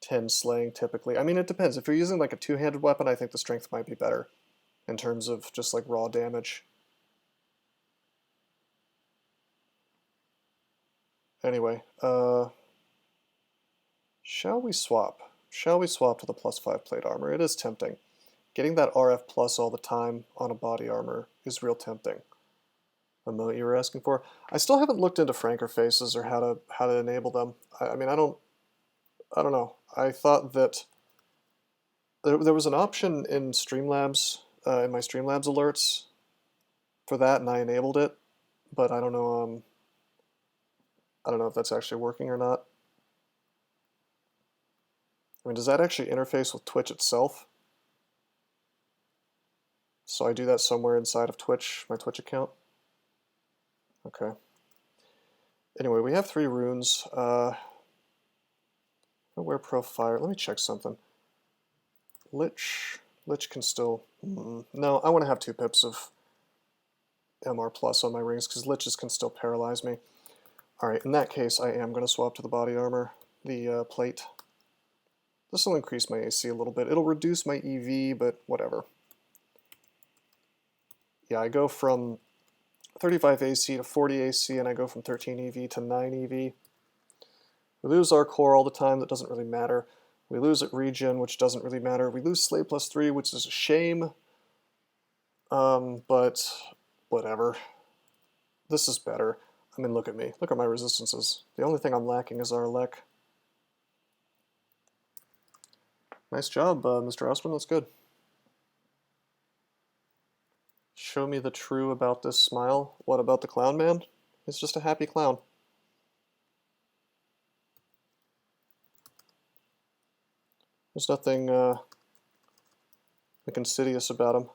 10 slaying typically. I mean, it depends. If you're using like a two-handed weapon, I think the strength might be better in terms of just like raw damage. Anyway, shall we swap? Shall we swap to the +5 plate armor? It is tempting. Getting that RF plus all the time on a body armor is real tempting. Emote you were asking for. I still haven't looked into franker faces or how to enable them. I mean, I don't know. I thought that there was an option in Streamlabs, in my Streamlabs alerts for that, and I enabled it, but I don't know. I don't know if that's actually working or not. I mean, does that actually interface with Twitch itself? So I do that somewhere inside of Twitch, my Twitch account. Okay. Anyway, we have 3 runes. Where Profire? Let me check something. Lich can still... No, I want to have 2 pips of MR plus on my rings because Liches can still paralyze me. Alright, in that case, I am going to swap to the body armor, the plate. This will increase my AC a little bit. It'll reduce my EV, but whatever. Yeah, I go from 35 AC to 40 AC, and I go from 13 EV to 9 EV. We lose our core all the time, that doesn't really matter. We lose at regen, which doesn't really matter. We lose Slay +3, which is a shame. But whatever. This is better. I mean, look at me. Look at my resistances. The only thing I'm lacking is our Lek. Nice job, Mr. Osman. That's good. Show me the true about this smile. What about the clown man? He's just a happy clown. There's nothing like insidious about him.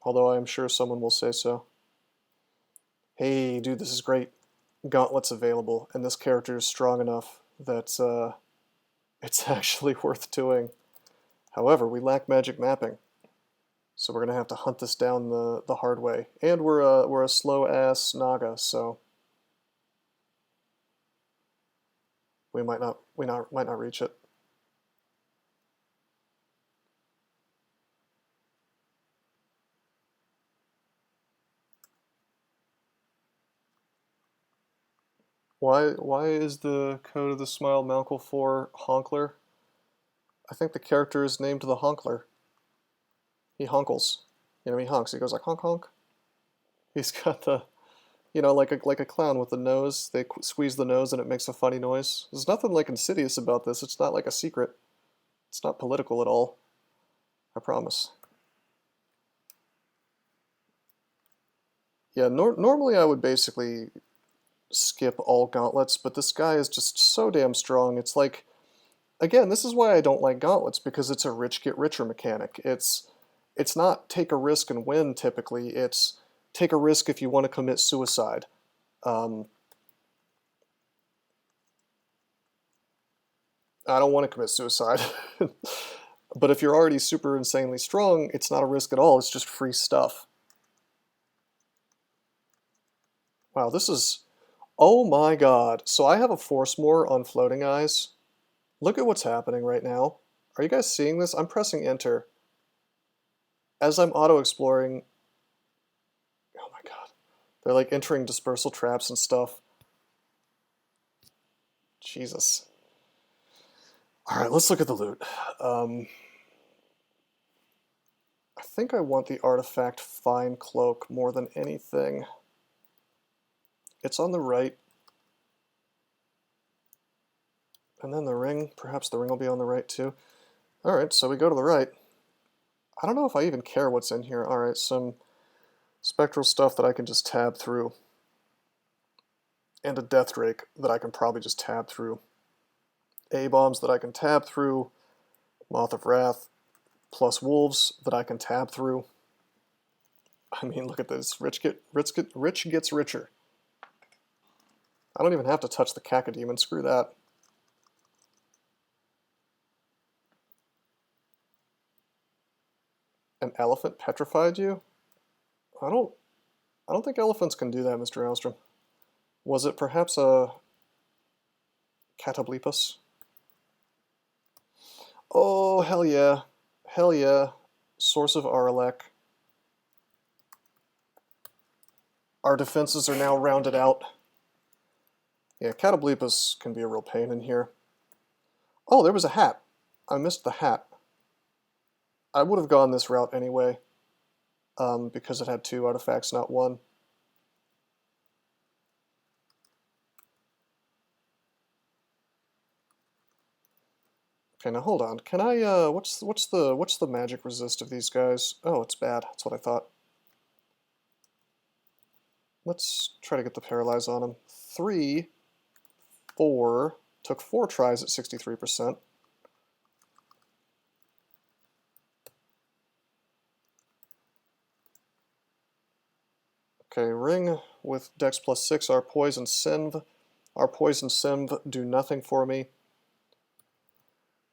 Although I'm sure someone will say so. Hey, dude, this is great. Gauntlets available, and this character is strong enough that it's actually worth doing. However, we lack magic mapping. So we're going to have to hunt this down the hard way. And we're a slow-ass Naga, so we might not reach it. Why is the code of the Smile Malkle 4 Honkler? I think the character is named the Honkler. He honkles. You know, he honks. He goes like honk honk. He's got the, you know, like a clown with the nose. They squeeze the nose and it makes a funny noise. There's nothing like insidious about this. It's not like a secret. It's not political at all. I promise. Yeah, normally I would basically skip all gauntlets, but this guy is just so damn strong. It's like, again, this is why I don't like gauntlets, because it's a rich get richer mechanic. It's not take a risk and win typically, it's take a risk if you want to commit suicide. I don't want to commit suicide. But if you're already super insanely strong, it's not a risk at all, it's just free stuff. Wow, this is... Oh my god. So I have a force more on floating eyes. Look at what's happening right now. Are you guys seeing this? I'm pressing enter. As I'm auto-exploring... Oh my god. They're like entering dispersal traps and stuff. Jesus. Alright, let's look at the loot. I think I want the artifact Fine Cloak more than anything. It's on the right. And then the ring, perhaps the ring will be on the right too. Alright, so we go to the right. I don't know if I even care what's in here. Alright, some spectral stuff that I can just tab through. And a Death Drake that I can probably just tab through. A-bombs that I can tab through. Moth of Wrath, plus wolves that I can tab through. I mean, look at this. Rich gets richer. I don't even have to touch the Cacodemon. Screw that. An elephant petrified you? I don't think elephants can do that, Mr. Alstrom. Was it perhaps a Catoblepus? Oh, hell yeah. Hell yeah. Source of Aralek. Our defenses are now rounded out. Yeah, Catoblepus can be a real pain in here. Oh, there was a hat. I missed the hat. I would have gone this route anyway, because it had 2 artifacts, not 1. Okay, now hold on. Can I? What's the magic resist of these guys? Oh, it's bad. That's what I thought. Let's try to get the paralyze on him. 3, 4. Took 4 tries at 63%. Okay, ring with Dex plus 6, our Poison Senv. Our Poison Senv do nothing for me.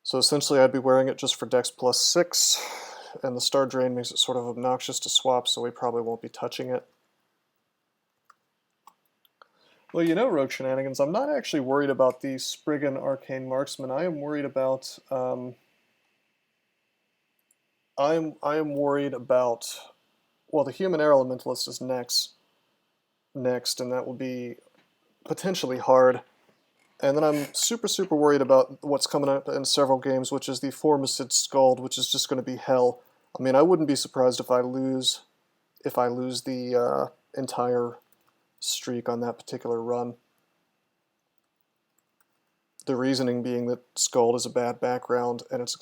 So essentially I'd be wearing it just for Dex plus 6, and the Star Drain makes it sort of obnoxious to swap, so we probably won't be touching it. Well, you know, Rogue Shenanigans, I'm not actually worried about the Spriggan Arcane Marksman. I am worried about... I am worried about... Well, the Human Air Elementalist is next, and that will be potentially hard. And then I'm super worried about what's coming up in several games, which is the Formicid Scald, which is just going to be hell. I mean, I wouldn't be surprised if I lose the entire streak on that particular run. The reasoning being that Scald is a bad background, and it's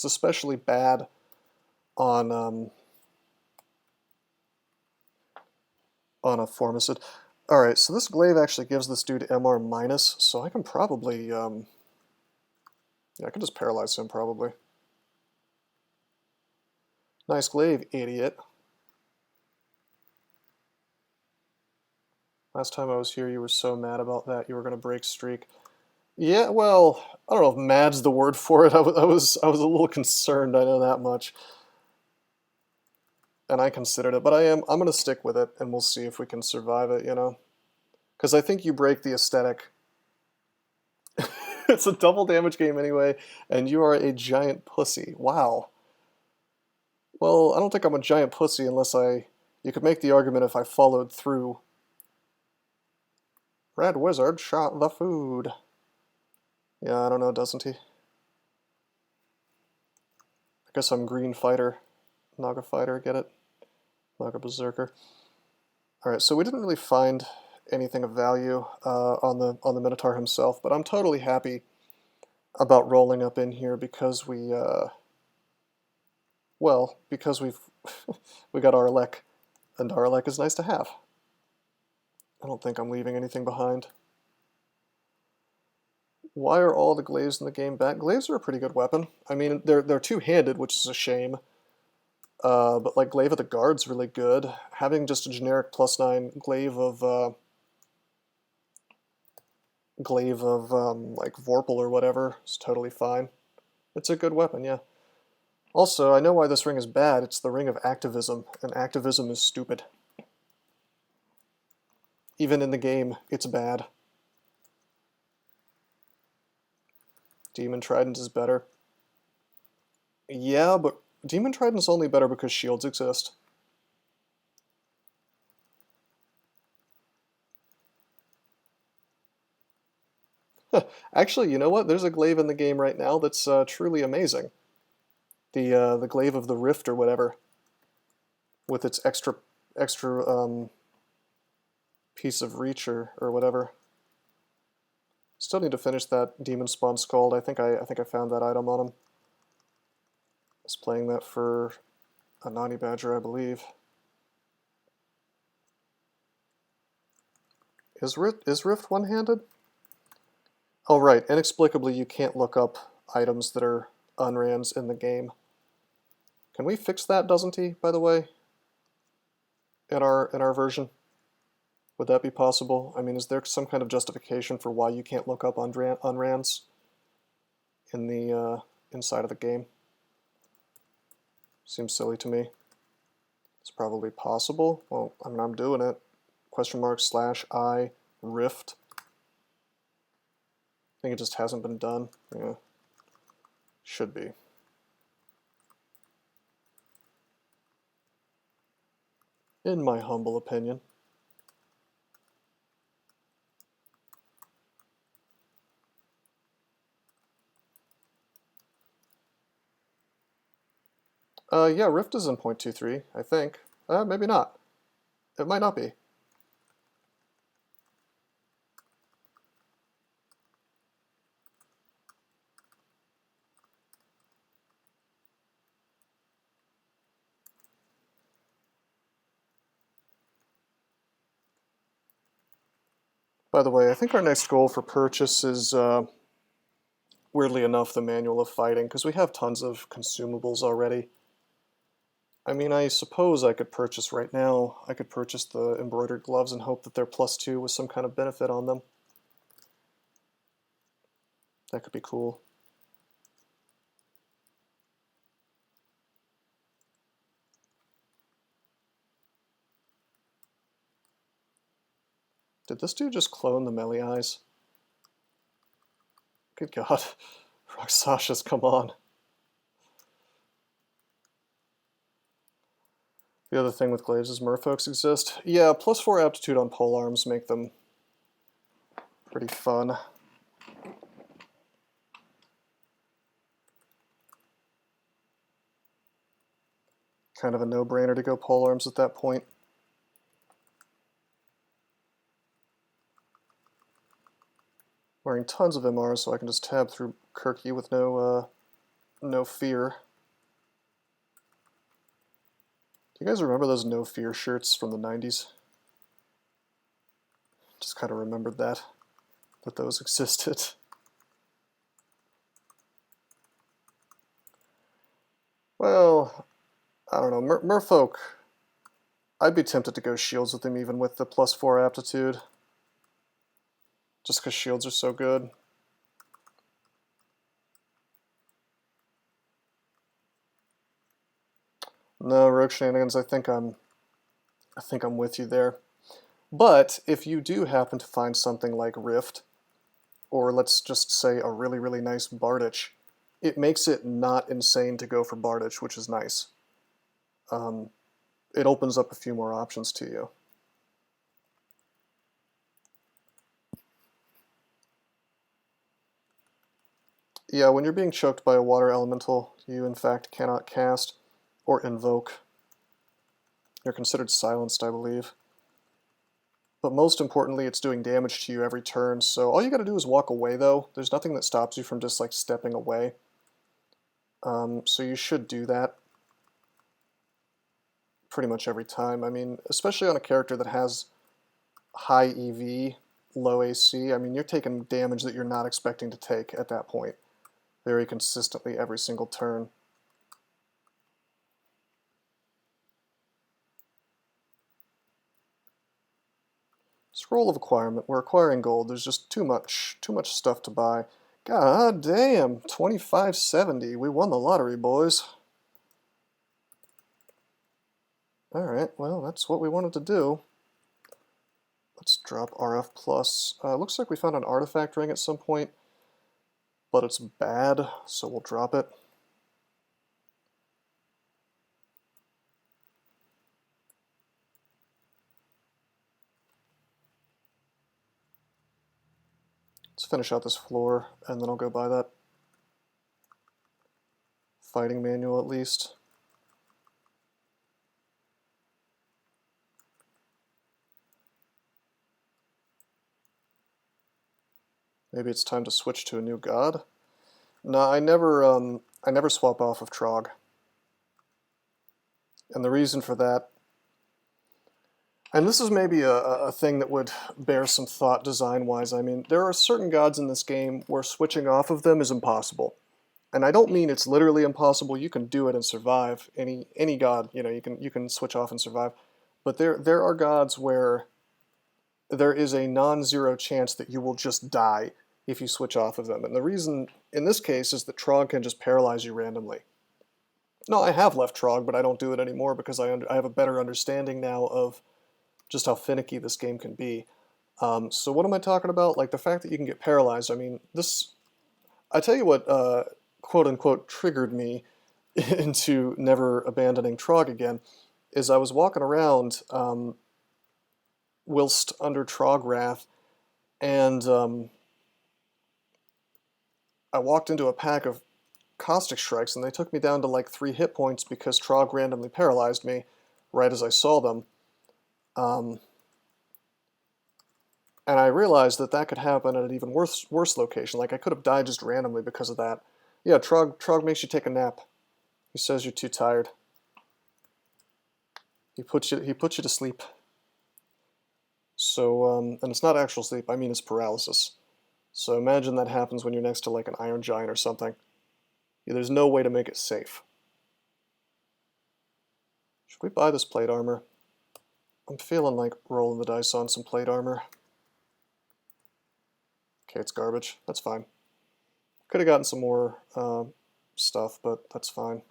especially bad on a Formicid. Alright, so this glaive actually gives this dude MR minus, so I can probably, yeah, I can just paralyze him probably. Nice glaive, idiot. Last time I was here, you were so mad about that, you were going to break streak. Yeah, well, I don't know if mad's the word for it. I was a little concerned, I know that much. And I considered it, but I'm going to stick with it, and we'll see if we can survive it, you know? Because I think you break the aesthetic. It's a double damage game anyway, and you are a giant pussy. Wow. Well, I don't think I'm a giant pussy unless you could make the argument if I followed through. Red Wizard shot the food. Yeah, I don't know, doesn't he? I guess I'm Green Fighter. Naga Fighter, get it? Naga Berserker. Alright, so we didn't really find anything of value on the Minotaur himself, but I'm totally happy about rolling up in here because we, well, because we got Arlek, and Arlek is nice to have. I don't think I'm leaving anything behind. Why are all the glaives in the game bad? Glaives are a pretty good weapon. I mean, they're two-handed, which is a shame. But like Glaive of the Guard's really good. Having just a generic +9 glaive of like Vorpal or whatever is totally fine. It's a good weapon, yeah. Also, I know why this ring is bad. It's the ring of activism, and activism is stupid. Even in the game, it's bad. Demon Trident is better. Yeah, but Demon Trident's only better because shields exist. Actually, you know what? There's a glaive in the game right now that's truly amazing. The glaive of the Rift or whatever, with its extra piece of reach or whatever. Still need to finish that Demon Spawn Scald. I think I found that item on him. I was playing that for a NaNe Badger, I believe. Is Rift one-handed? Oh right, inexplicably you can't look up items that are unrans in the game. Can we fix that, doesn't he, by the way? In our version? Would that be possible? I mean, is there some kind of justification for why you can't look up unrans in the inside of the game? Seems silly to me. It's probably possible. Well, I mean, I'm doing it. !/I Rift. I think it just hasn't been done. Yeah, should be. In my humble opinion. Yeah, Rift is in 0.23, I think. Maybe not. It might not be. By the way, I think our next goal for purchase is, weirdly enough, the Manual of Fighting, because we have tons of consumables already. I mean, I suppose I could purchase right now. I could purchase the embroidered gloves and hope that they're +2 with some kind of benefit on them. That could be cool. Did this dude just clone the melee eyes? Good god. Roxasha's, come on. The other thing with glaives is merfolks exist. Yeah, +4 aptitude on polearms make them pretty fun. Kind of a no-brainer to go polearms at that point. Wearing tons of MRs so I can just tab through KoEE with no fear. Do you guys remember those no fear shirts from the 90s? Just kind of remembered that those existed. Well, I don't know, Merfolk, I'd be tempted to go shields with him even with the +4 aptitude. Just because shields are so good. No, Rogue Shenanigans, I think I'm with you there. But if you do happen to find something like Rift, or let's just say a really, really nice Bardich, it makes it not insane to go for Bardich, which is nice. It opens up a few more options to you. Yeah, when you're being choked by a water elemental, you in fact cannot cast or invoke. You're considered silenced, I believe. But most importantly, it's doing damage to you every turn, so all you gotta do is walk away though. There's nothing that stops you from just like stepping away. So you should do that pretty much every time. I mean, especially on a character that has high EV, low AC, I mean, you're taking damage that you're not expecting to take at that point, very consistently every single turn. Scroll of acquirement. We're acquiring gold. There's just too much stuff to buy. God damn, 2570. We won the lottery, boys. Alright, well, that's what we wanted to do. Let's drop RF plus. Looks like we found an artifact ring at some point, but it's bad, so we'll drop it. Let's finish out this floor, and then I'll go buy that fighting manual at least. Maybe it's time to switch to a new god. No, I never swap off of Trog. And the reason for that, and this is maybe a thing that would bear some thought design-wise. I mean, there are certain gods in this game where switching off of them is impossible. And I don't mean it's literally impossible. You can do it and survive. Any god, you know, you can switch off and survive. But there are gods where there is a non-zero chance that you will just die if you switch off of them. And the reason in this case is that Trog can just paralyze you randomly. No, I have left Trog, but I don't do it anymore because I have a better understanding now of just how finicky this game can be. So what am I talking about? Like the fact that you can get paralyzed. I mean, this, I tell you what, quote-unquote, triggered me into never abandoning Trog again, is I was walking around whilst under Trog Wrath, and I walked into a pack of caustic strikes, and they took me down to like 3 hit points because Trog randomly paralyzed me right as I saw them. And I realized that that could happen at an even worse location. Like I could have died just randomly because of that. Yeah, Trog makes you take a nap. He says you're too tired. He puts you to sleep. So, and it's not actual sleep. I mean, it's paralysis. So imagine that happens when you're next to like an Iron Giant or something. Yeah, there's no way to make it safe. Should we buy this plate armor? I'm feeling like rolling the dice on some plate armor. Okay, it's garbage. That's fine. Could have gotten some more stuff, but that's fine.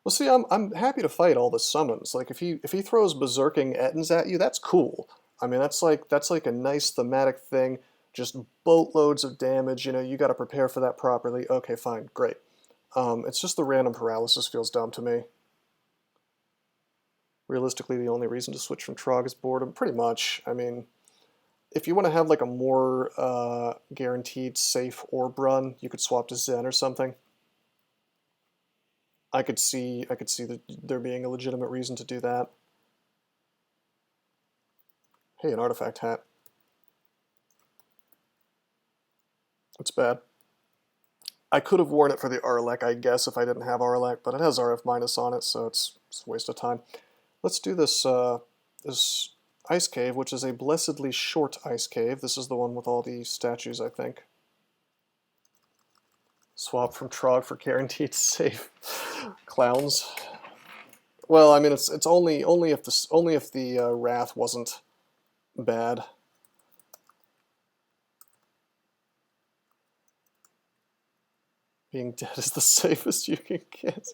Well, see, I'm happy to fight all the summons. Like if he throws berserking Ettins at you, that's cool. I mean, that's like a nice thematic thing. Just boatloads of damage. You know, you got to prepare for that properly. Okay, fine, great. It's just the random paralysis feels dumb to me. Realistically, the only reason to switch from Trog is boredom. Pretty much. I mean, if you want to have like a more guaranteed safe orb run, you could swap to Zen or something. I could see there being a legitimate reason to do that. Hey, an artifact hat. It's bad. I could have worn it for the Arlec, I guess, if I didn't have Arlec, but it has RF minus on it, so it's a waste of time. Let's do this this ice cave, which is a blessedly short ice cave. This is the one with all the statues, I think. Swap from Trog for guaranteed safe. Clowns. Well, I mean, it's only if the Wrath wasn't bad. Being dead is the safest you can get.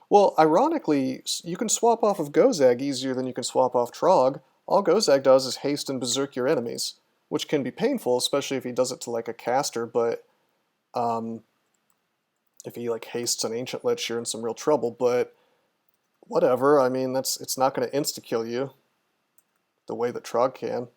Well, ironically, you can swap off of Gozag easier than you can swap off Trog. All Gozag does is haste and berserk your enemies, which can be painful, especially if he does it to like a caster, but if he like hastes an Ancient Lich, you're in some real trouble, but whatever. I mean, it's not going to insta-kill you the way that Trog can.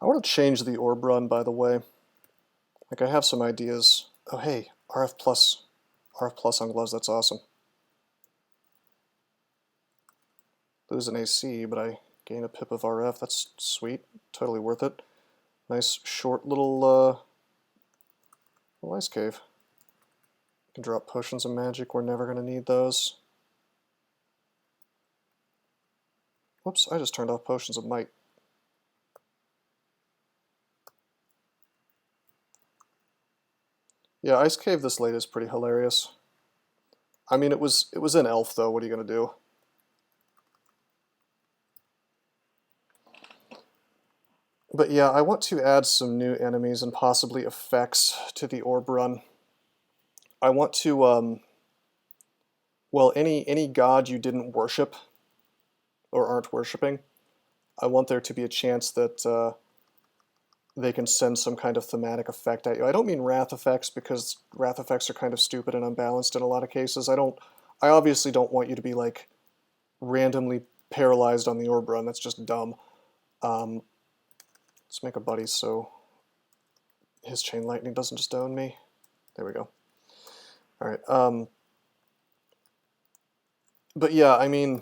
I want to change the orb run, by the way. Like, I have some ideas. Oh, hey, RF plus on gloves, that's awesome. Lose an AC, but I gain a pip of RF, that's sweet, totally worth it. Nice short little ice cave. I can drop potions of magic, we're never going to need those. Whoops, I just turned off potions of might. Yeah, ice cave this late is pretty hilarious. I mean, it was in Elf though, what are you going to do? But yeah, I want to add some new enemies and possibly effects to the orb run. I want to, well, any god you didn't worship or aren't worshipping, I want there to be a chance that they can send some kind of thematic effect at you. I don't mean wrath effects, because wrath effects are kind of stupid and unbalanced in a lot of cases. I obviously don't want you to be like randomly paralyzed on the orb run. That's just dumb. Let's make a buddy so his chain lightning doesn't just own me. There we go. Alright, but yeah, I mean,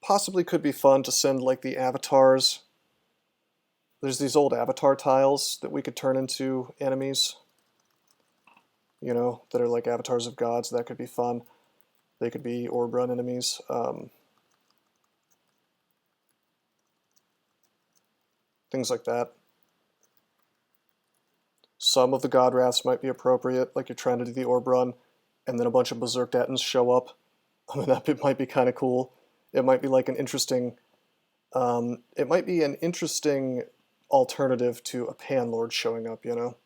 possibly could be fun to send like the avatars. There's these old avatar tiles that we could turn into enemies, you know, that are like avatars of gods. That could be fun. They could be orb run enemies. Things like that. Some of the god wraths might be appropriate, like you're trying to do the orb run, and then a bunch of berserk Datans show up. I mean, that might be kind of cool. It might be like an interesting, it might be an interesting alternative to a Panlord showing up, you know.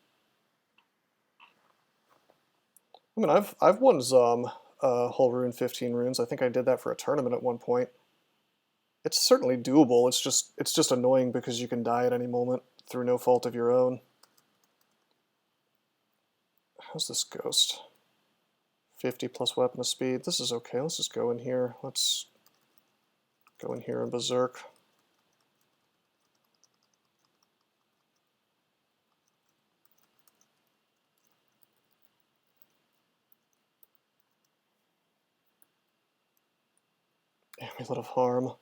I mean, I've won Zom whole rune 15 runes. I think I did that for a tournament at one point. It's certainly doable. It's just annoying because you can die at any moment through no fault of your own. How's this ghost? 50 plus weapon of speed. This is okay. Let's just go in here. Let's go in here and berserk. Amulet of Harm.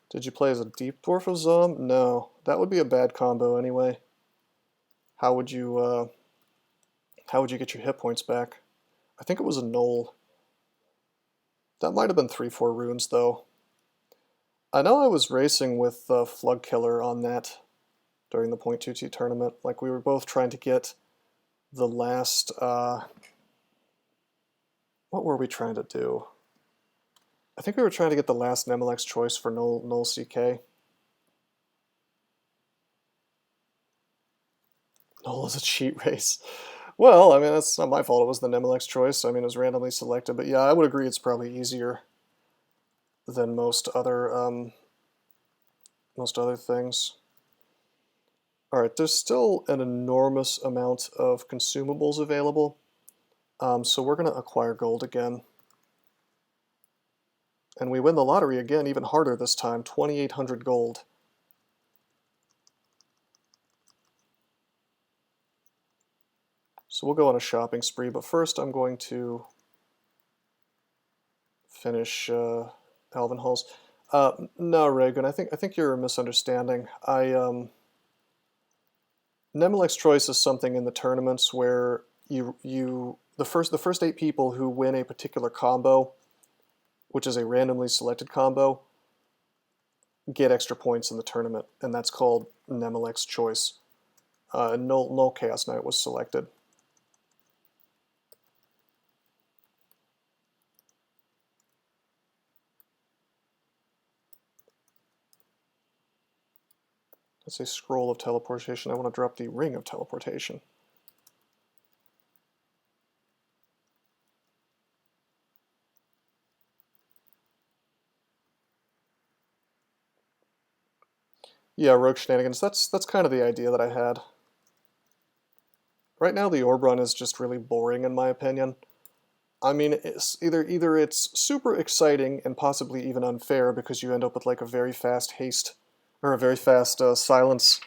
Did you play as a deep dwarf of Zom? No, that would be a bad combo anyway. How would you get your hit points back? I think it was a Knoll. That might have been 3-4 runes though. I know I was racing with Flug Killer on that during the .22 tournament. Like, we were both trying to get the last, what were we trying to do? I think we were trying to get the last Nemelix choice for Null CeCK. Null is a cheat race. Well, I mean, that's not my fault. It was the Nemelix choice. I mean, it was randomly selected. But yeah, I would agree it's probably easier than most other things. Alright, there's still an enormous amount of consumables available. So we're going to acquire gold again. And we win the lottery again, even harder this time, 2,800 gold. So we'll go on a shopping spree, but first I'm going to finish Alvin Halls. No, Reagan, I think you're misunderstanding. Nemelix choice is something in the tournaments where the first 8 people who win a particular combo, which is a randomly selected combo, get extra points in the tournament, and that's called Nemelix choice. Null Chaos Knight was selected. That's a scroll of teleportation. I want to drop the ring of teleportation. Yeah, rogue shenanigans. That's kind of the idea that I had. Right now the orb run is just really boring in my opinion. I mean, it's either it's super exciting and possibly even unfair because you end up with like a very fast haste or a very fast silence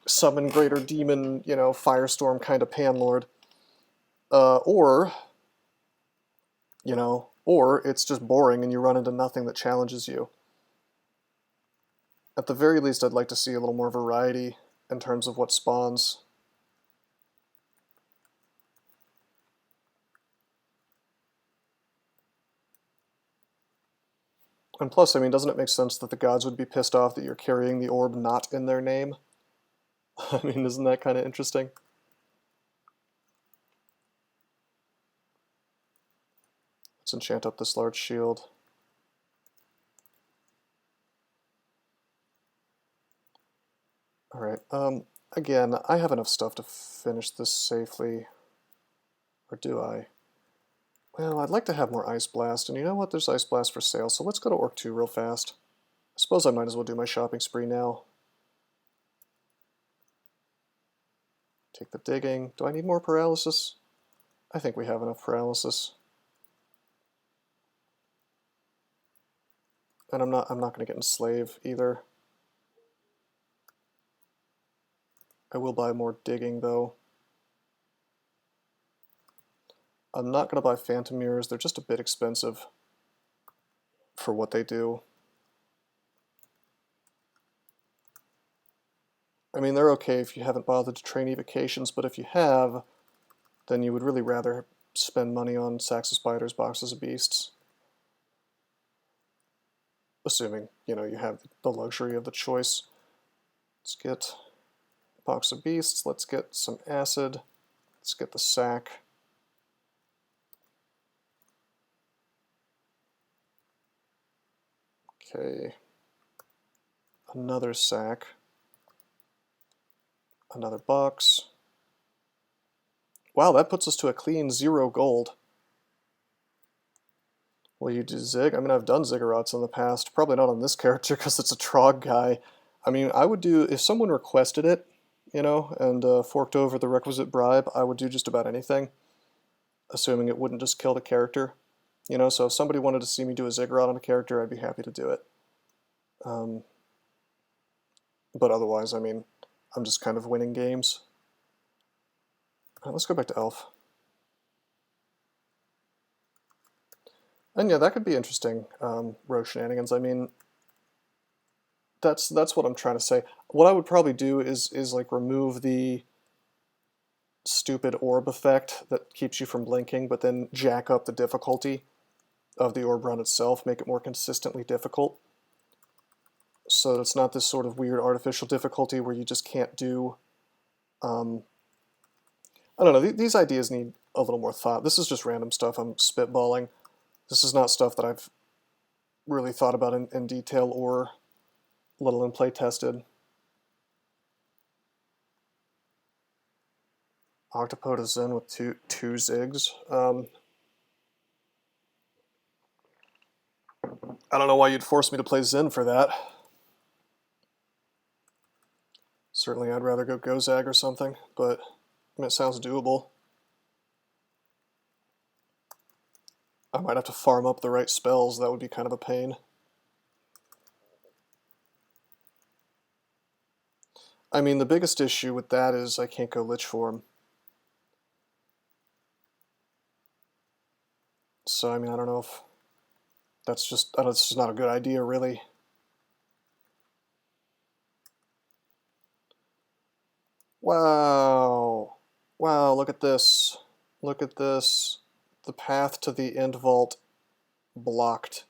summon greater demon, you know, firestorm kind of panlord, or you know, or it's just boring and you run into nothing that challenges you. At the very least, I'd like to see a little more variety in terms of what spawns. And plus, I mean, doesn't it make sense that the gods would be pissed off that you're carrying the orb not in their name? I mean, isn't that kind of interesting? Let's enchant up this large shield. Alright, again, I have enough stuff to finish this safely. Or do I? Well, I'd like to have more Ice Blast, and you know what? There's Ice Blast for sale, so let's go to Orc 2 real fast. I suppose I might as well do my shopping spree now. Take the digging. Do I need more paralysis? I think we have enough paralysis. And I'm not going to get Enslave either. I will buy more digging though. I'm not going to buy Phantom Mirrors, they're just a bit expensive for what they do. I mean, they're okay if you haven't bothered to train evocations, but if you have, then you would really rather spend money on Sacks of Spiders, Boxes of Beasts. Assuming, you know, you have the luxury of the choice. Let's get Box of Beasts, let's get some Acid, let's get the Sack. Okay, another Sack, another box. Wow, that puts us to a clean 0 gold. Will you do Zig? I mean, I've done Ziggurats in the past, probably not on this character because it's a Trog guy. I mean, I would do, if someone requested it, you know, and forked over the requisite bribe, I would do just about anything, assuming it wouldn't just kill the character. You know, so if somebody wanted to see me do a Ziggurat on a character, I'd be happy to do it. But otherwise, I mean, I'm just kind of winning games. Let's go back to Elf. And yeah, that could be interesting, rogue shenanigans. I mean, that's what I'm trying to say. What I would probably do is like remove the stupid orb effect that keeps you from blinking, but then jack up the difficulty of the orb run itself, make it more consistently difficult. So that it's not this sort of weird artificial difficulty where you just can't do... I don't know, these ideas need a little more thought. This is just random stuff I'm spitballing. This is not stuff that I've really thought about in detail or let alone play tested. Octopode is in with two Ziggs. I don't know why you'd force me to play Zen for that. Certainly I'd rather go Gozag or something, but I mean, it sounds doable. I might have to farm up the right spells, that would be kind of a pain. I mean, the biggest issue with that is I can't go Lich Form. So, I mean, I don't know if that's just, it's just not a good idea, really. Wow. Wow, look at this. Look at this. The path to the end vault blocked.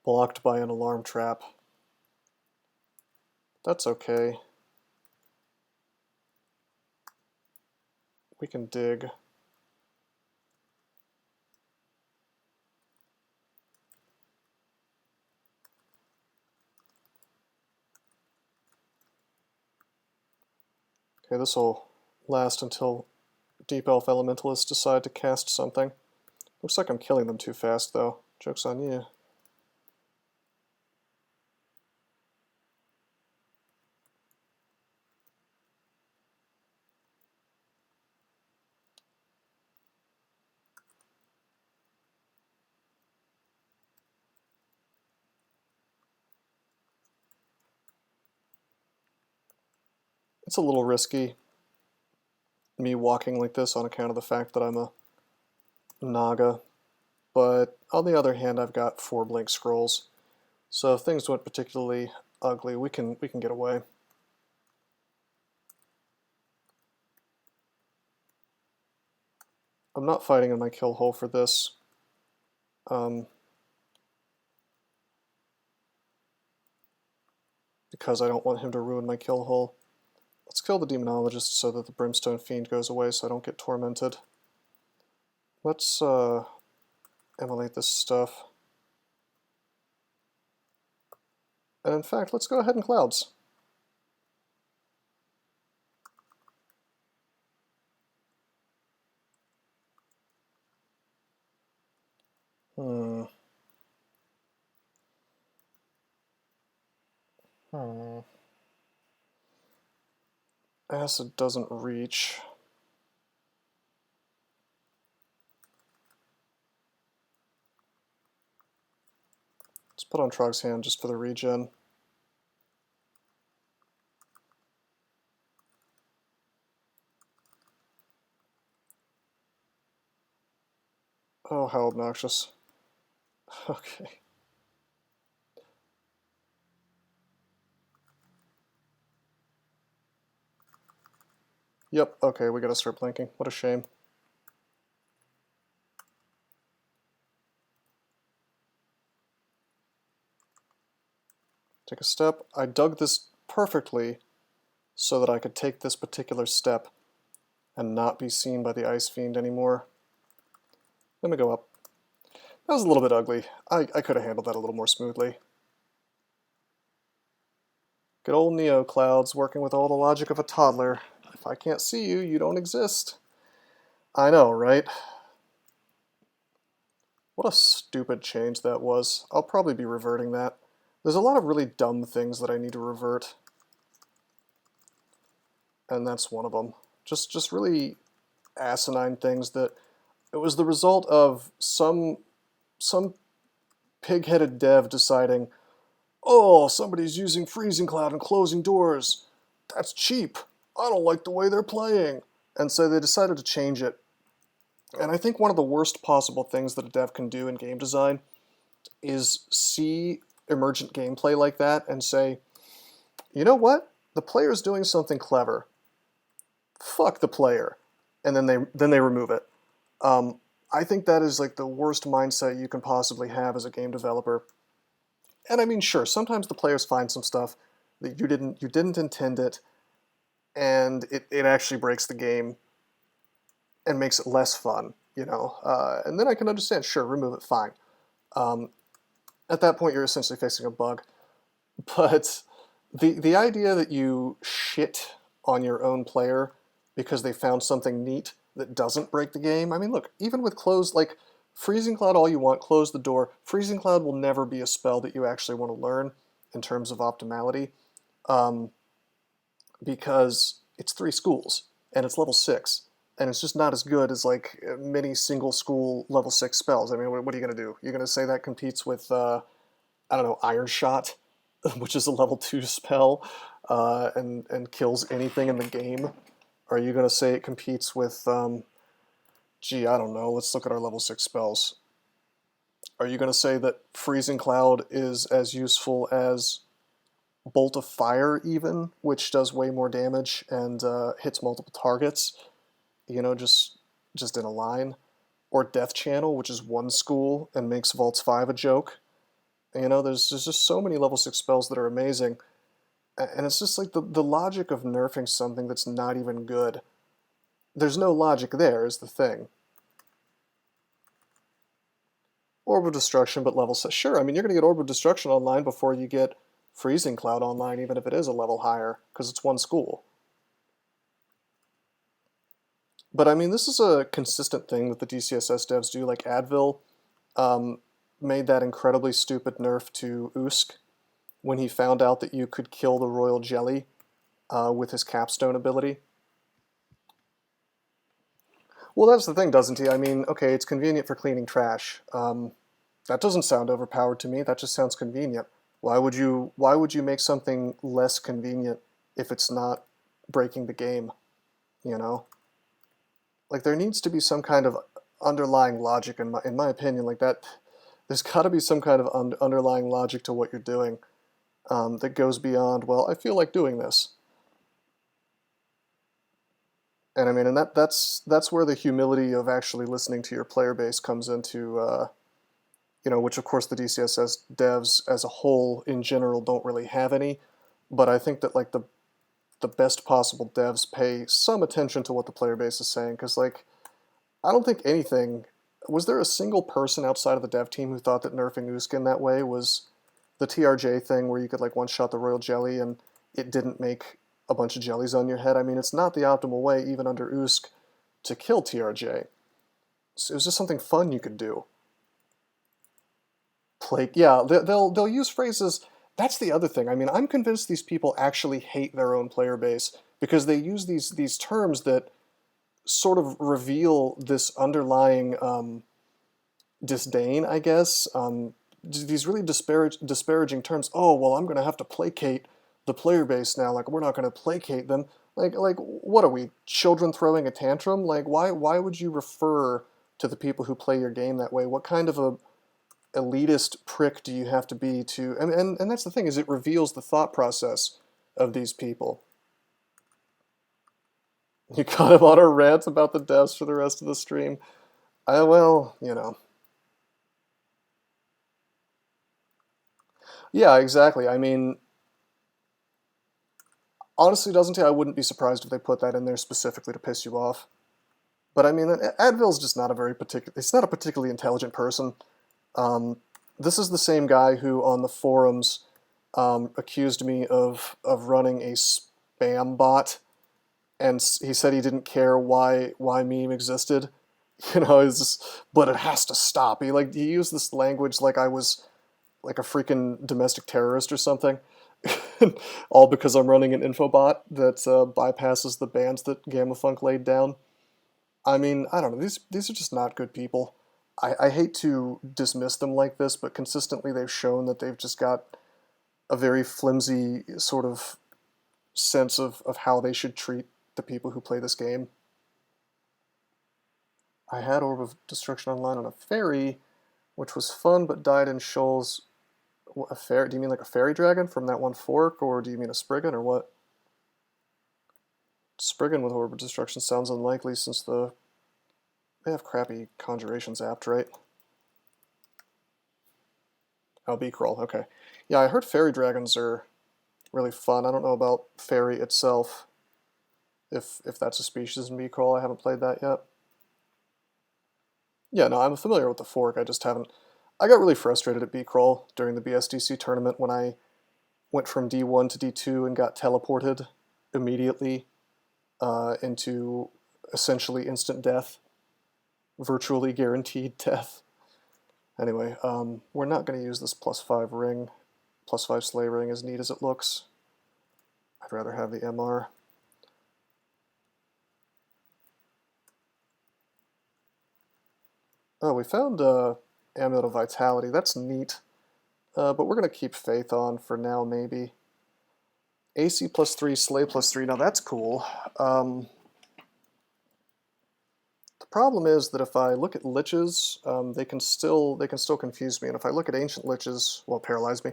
Blocked by an alarm trap. That's okay. We can dig. Okay, this will last until Deep Elf Elementalists decide to cast something. Looks like I'm killing them too fast, though. Joke's on you. It's a little risky, me walking like this on account of the fact that I'm a Naga, but on the other hand, I've got 4 blink scrolls, so if things went particularly ugly, we can get away. I'm not fighting in my kill hole for this. Because I don't want him to ruin my kill hole. Let's kill the Demonologist so that the Brimstone Fiend goes away so I don't get tormented. Let's emulate this stuff. And in fact, let's go ahead and Clouds. Acid doesn't reach. Let's put on Trog's hand just for the regen. Oh, how obnoxious. Okay. Yep, okay, we gotta start blinking. What a shame. Take a step. I dug this perfectly so that I could take this particular step and not be seen by the Ice Fiend anymore. Let me go up. That was a little bit ugly. I could have handled that a little more smoothly. Good old Neo Clouds working with all the logic of a toddler. If I can't see you, you don't exist. I know, right? What a stupid change that was. I'll probably be reverting that. There's a lot of really dumb things that I need to revert. And that's one of them. Just really asinine things that it was the result of some pig-headed dev deciding, oh, somebody's using Freezing Cloud and closing doors. That's cheap. I don't like the way they're playing. And so they decided to change it. And I think one of the worst possible things that a dev can do in game design is see emergent gameplay like that and say, you know what? The player's doing something clever. Fuck the player. And then they remove it. I think that is like the worst mindset you can possibly have as a game developer. And I mean, sure, sometimes the players find some stuff that you didn't intend it, and it actually breaks the game and makes it less fun, you know. And then I can understand, sure, remove it, fine. At that point, you're essentially fixing a bug. But the idea that you shit on your own player because they found something neat that doesn't break the game, I mean, look, even with closed, like, Freezing Cloud all you want, close the door. Freezing Cloud will never be a spell that you actually want to learn in terms of optimality, because it's 3 schools, and it's level 6. And it's just not as good as like many single school level 6 spells. I mean, what are you going to do? You're going to say that competes with, I don't know, Iron Shot, which is a level 2 spell, and kills anything in the game? Are you going to say it competes with, gee, I don't know, let's look at our level 6 spells. Are you going to say that Freezing Cloud is as useful as Bolt of Fire even, which does way more damage and hits multiple targets? You know, just in a line, or Death Channel, which is 1 school and makes Vaults 5 a joke. You know, there's just so many level 6 spells that are amazing, and it's just like the logic of nerfing something that's not even good. There's no logic there, is the thing. Orb of Destruction, but level 6. Sure, I mean, you're going to get Orb of Destruction online before you get Freezing Cloud online, even if it is a level higher, because it's 1 school. But I mean, this is a consistent thing that the DCSS devs do. Like Advil made that incredibly stupid nerf to HOSk when he found out that you could kill the Royal Jelly with his Capstone ability. Well, that's the thing, doesn't he? I mean, okay, it's convenient for cleaning trash. That doesn't sound overpowered to me. That just sounds convenient. Why would you make something less convenient if it's not breaking the game, you know? Like, there needs to be some kind of underlying logic, in my opinion, like that. There's got to be some kind of underlying logic to what you're doing that goes beyond, well, I feel like doing this. And I mean, and that's where the humility of actually listening to your player base comes into, you know, which of course the DCSS devs as a whole in general don't really have any, but I think that like the best possible devs pay some attention to what the player base is saying, because like, I don't think anything, was there a single person outside of the dev team who thought that nerfing HUAK in that way was the TRJ thing where you could like one-shot the royal jelly and it didn't make a bunch of jellies on your head? I mean, it's not the optimal way, even under HUAK, to kill TRJ. So it was just something fun you could do. Like, yeah, they'll use phrases. That's the other thing. I mean, I'm convinced these people actually hate their own player base because they use these terms that sort of reveal this underlying disdain, I guess. These really disparaging terms. Oh, well, I'm going to have to placate the player base now. Like, we're not going to placate them. Like, what are we, children throwing a tantrum? Like, why would you refer to the people who play your game that way? What kind of a elitist prick do you have to be to... And that's the thing, is it reveals the thought process of these people. You got him on a rant about the devs for the rest of the stream. Well, you know. Yeah, exactly. I mean, honestly, doesn't he? I wouldn't be surprised if they put that in there specifically to piss you off. But I mean, Advil's just not a very particular... He's not a particularly intelligent person. This is the same guy who, on the forums, accused me of running a spam bot, and he said he didn't care why meme existed. You know, it's just, but it has to stop. He used this language like I was like a freaking domestic terrorist or something. All because I'm running an infobot that bypasses the bans that GammaFunk laid down. I mean, I don't know. These are just not good people. I hate to dismiss them like this, but consistently they've shown that they've just got a very flimsy sort of sense of how they should treat the people who play this game. I had Orb of Destruction online on a ferry, which was fun but died in shoals. A fairy? Do you mean like a fairy dragon from that one fork, or do you mean a Spriggan, or what? Spriggan with Orb of Destruction sounds unlikely since they have crappy conjurations apt, right? Oh, B-Crawl, okay. Yeah, I heard fairy dragons are really fun. I don't know about fairy itself, if that's a species in B-Crawl. I haven't played that yet. Yeah, no, I'm familiar with the fork, I just haven't... I got really frustrated at B-Crawl during the BSDC tournament when I went from D1 to D2 and got teleported immediately into essentially instant death. Virtually guaranteed death. Anyway, we're not going to use this +5 ring, +5 slay ring, as neat as it looks. I'd rather have the MR. Oh, we found Amulet of Vitality. That's neat. But we're going to keep Faith on for now, maybe. AC +3, Slay +3. Now that's cool. The problem is that if I look at liches, they can still confuse me. And if I look at ancient liches, well, paralyze me.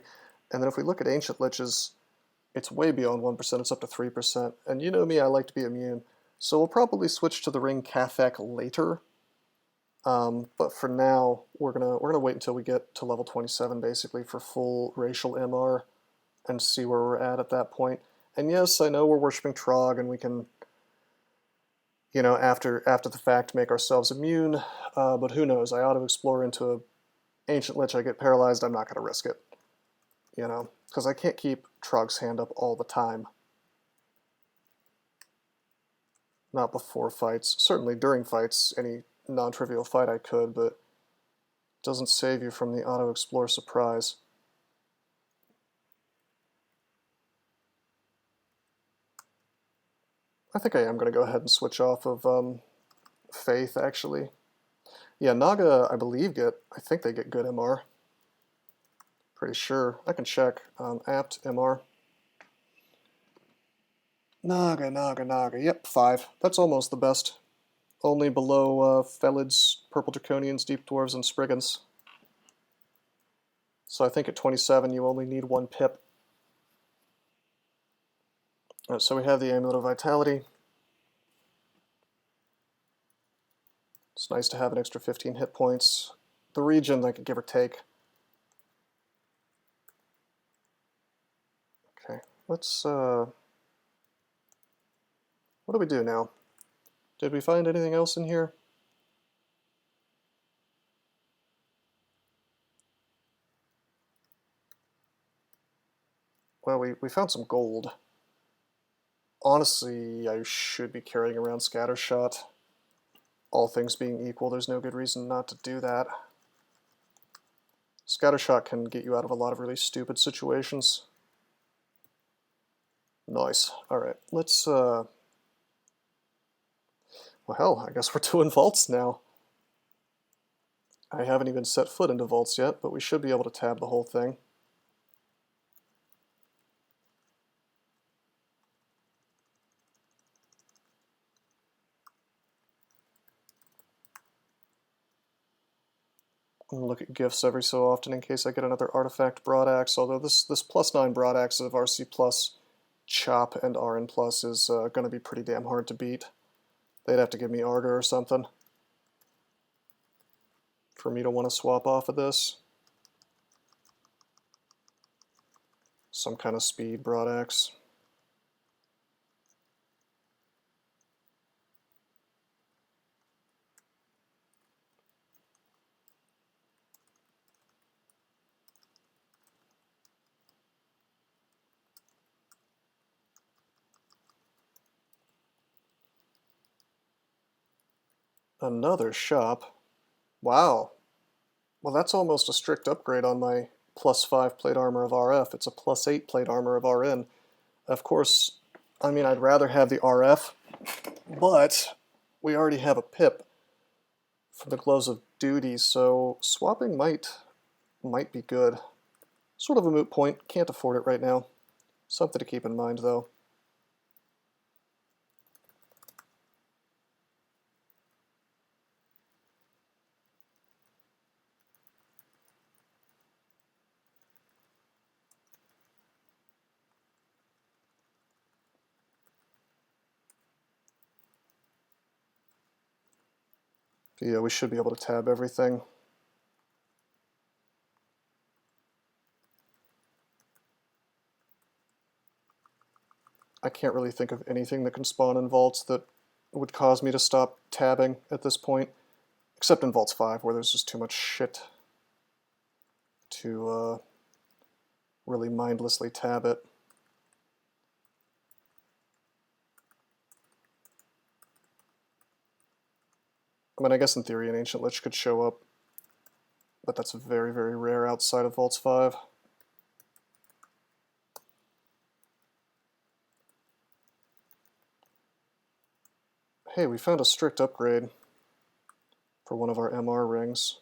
And then if we look at ancient liches, it's way beyond 1%. It's up to 3%. And you know me, I like to be immune. So we'll probably switch to the ring Cathek later. But for now, we're gonna wait until we get to level 27, basically, for full racial MR, and see where we're at that point. And yes, I know we're worshipping Trog, and we can, you know, after the fact, make ourselves immune. But who knows? I ought to explore into a ancient lich. I get paralyzed. I'm not gonna risk it, you know, because I can't keep Trog's hand up all the time. Not before fights. Certainly during fights, any non-trivial fight I could, but it doesn't save you from the auto-explore surprise. I think I am going to go ahead and switch off of Faith, actually. Yeah, Naga, I believe, I think they get good MR. Pretty sure. I can check. Apt MR. Naga. Yep, 5. That's almost the best. Only below Felids, Purple Draconians, Deep Dwarves, and Spriggans. So I think at 27 you only need 1 pip. Alright, so we have the Amulet of Vitality. It's nice to have an extra 15 hit points. The regen I could give or take. Okay, let's what do we do now? Did we find anything else in here? Well, we found some gold. Honestly, I should be carrying around Scattershot. All things being equal, there's no good reason not to do that. Scattershot can get you out of a lot of really stupid situations. Nice. Alright, let's, well, hell, I guess we're doing vaults now. I haven't even set foot into vaults yet, but we should be able to tab the whole thing. Look at gifts every so often in case I get another artifact broadaxe, although this +9 broadaxe of RC plus, chop, and RN plus is going to be pretty damn hard to beat. They'd have to give me Arger or something for me to want to swap off of this. Some kind of speed broadaxe. Another shop. Wow. Well, that's almost a strict upgrade on my +5 plate armor of RF. It's a +8 plate armor of RN. Of course, I mean, I'd rather have the RF, but we already have a pip from the Gloves of Duty, so swapping might be good. Sort of a moot point. Can't afford it right now. Something to keep in mind, though. Yeah, we should be able to tab everything. I can't really think of anything that can spawn in vaults that would cause me to stop tabbing at this point, except in Vaults 5, where there's just too much shit to really mindlessly tab it. I mean, I guess in theory an Ancient Lich could show up, but that's very, very rare outside of Vaults 5. Hey, we found a strict upgrade for one of our MR rings.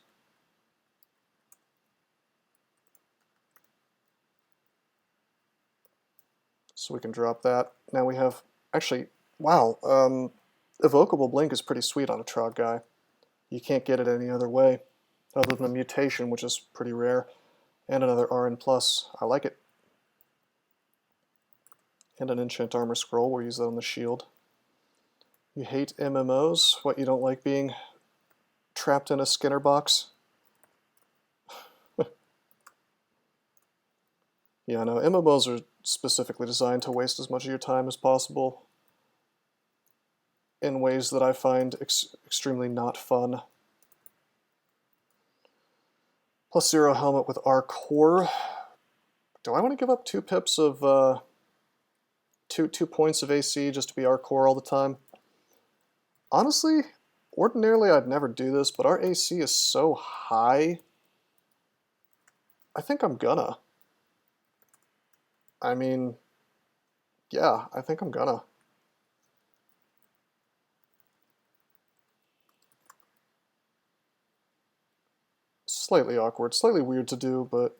So we can drop that. Now we have, actually, wow, Evocable Blink is pretty sweet on a Trog guy. You can't get it any other way, other than a mutation, which is pretty rare, and another RN+. I like it. And an Enchant Armor Scroll, we'll use that on the shield. You hate MMOs? What, you don't like being trapped in a Skinner box? Yeah, no, MMOs are specifically designed to waste as much of your time as possible in ways that I find extremely not fun. +0 helmet with R core. Do I want to give up 2 pips of 2 points of AC just to be R core all the time? Honestly, ordinarily I'd never do this, but our AC is so high, I think I'm gonna. I mean, yeah, I think I'm gonna. Slightly awkward, slightly weird to do, but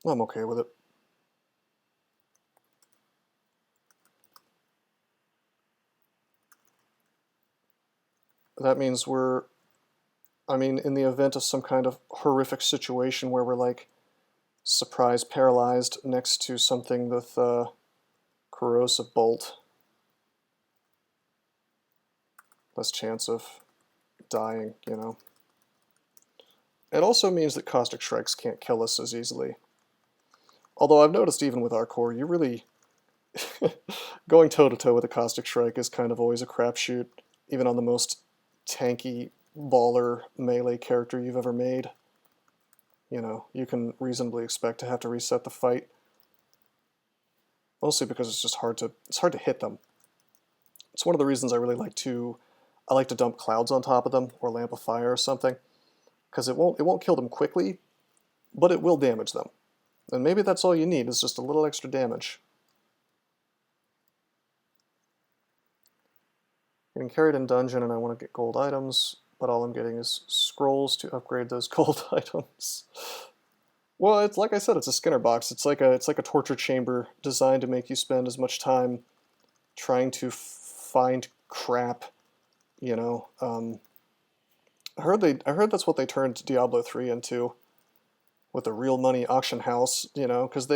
I'm okay with it. That means we're, I mean, in the event of some kind of horrific situation where we're like surprise paralyzed next to something with corrosive bolt, less chance of dying, you know. It also means that caustic strikes can't kill us as easily. Although I've noticed even with our core, you really going toe-to-toe with a caustic strike is kind of always a crapshoot, even on the most tanky baller melee character you've ever made. You know, you can reasonably expect to have to reset the fight. Mostly because it's just hard to hit them. It's one of the reasons I really like to dump clouds on top of them, or lamp of fire or something, because it won't kill them quickly, but it will damage them. And maybe that's all you need, is just a little extra damage. Getting carried in dungeon and I want to get gold items, but all I'm getting is scrolls to upgrade those gold items. Well, it's like I said, it's a Skinner box. It's like a torture chamber designed to make you spend as much time trying to find crap, you know. I heard that's what they turned Diablo 3 into, with the real money auction house, you know, because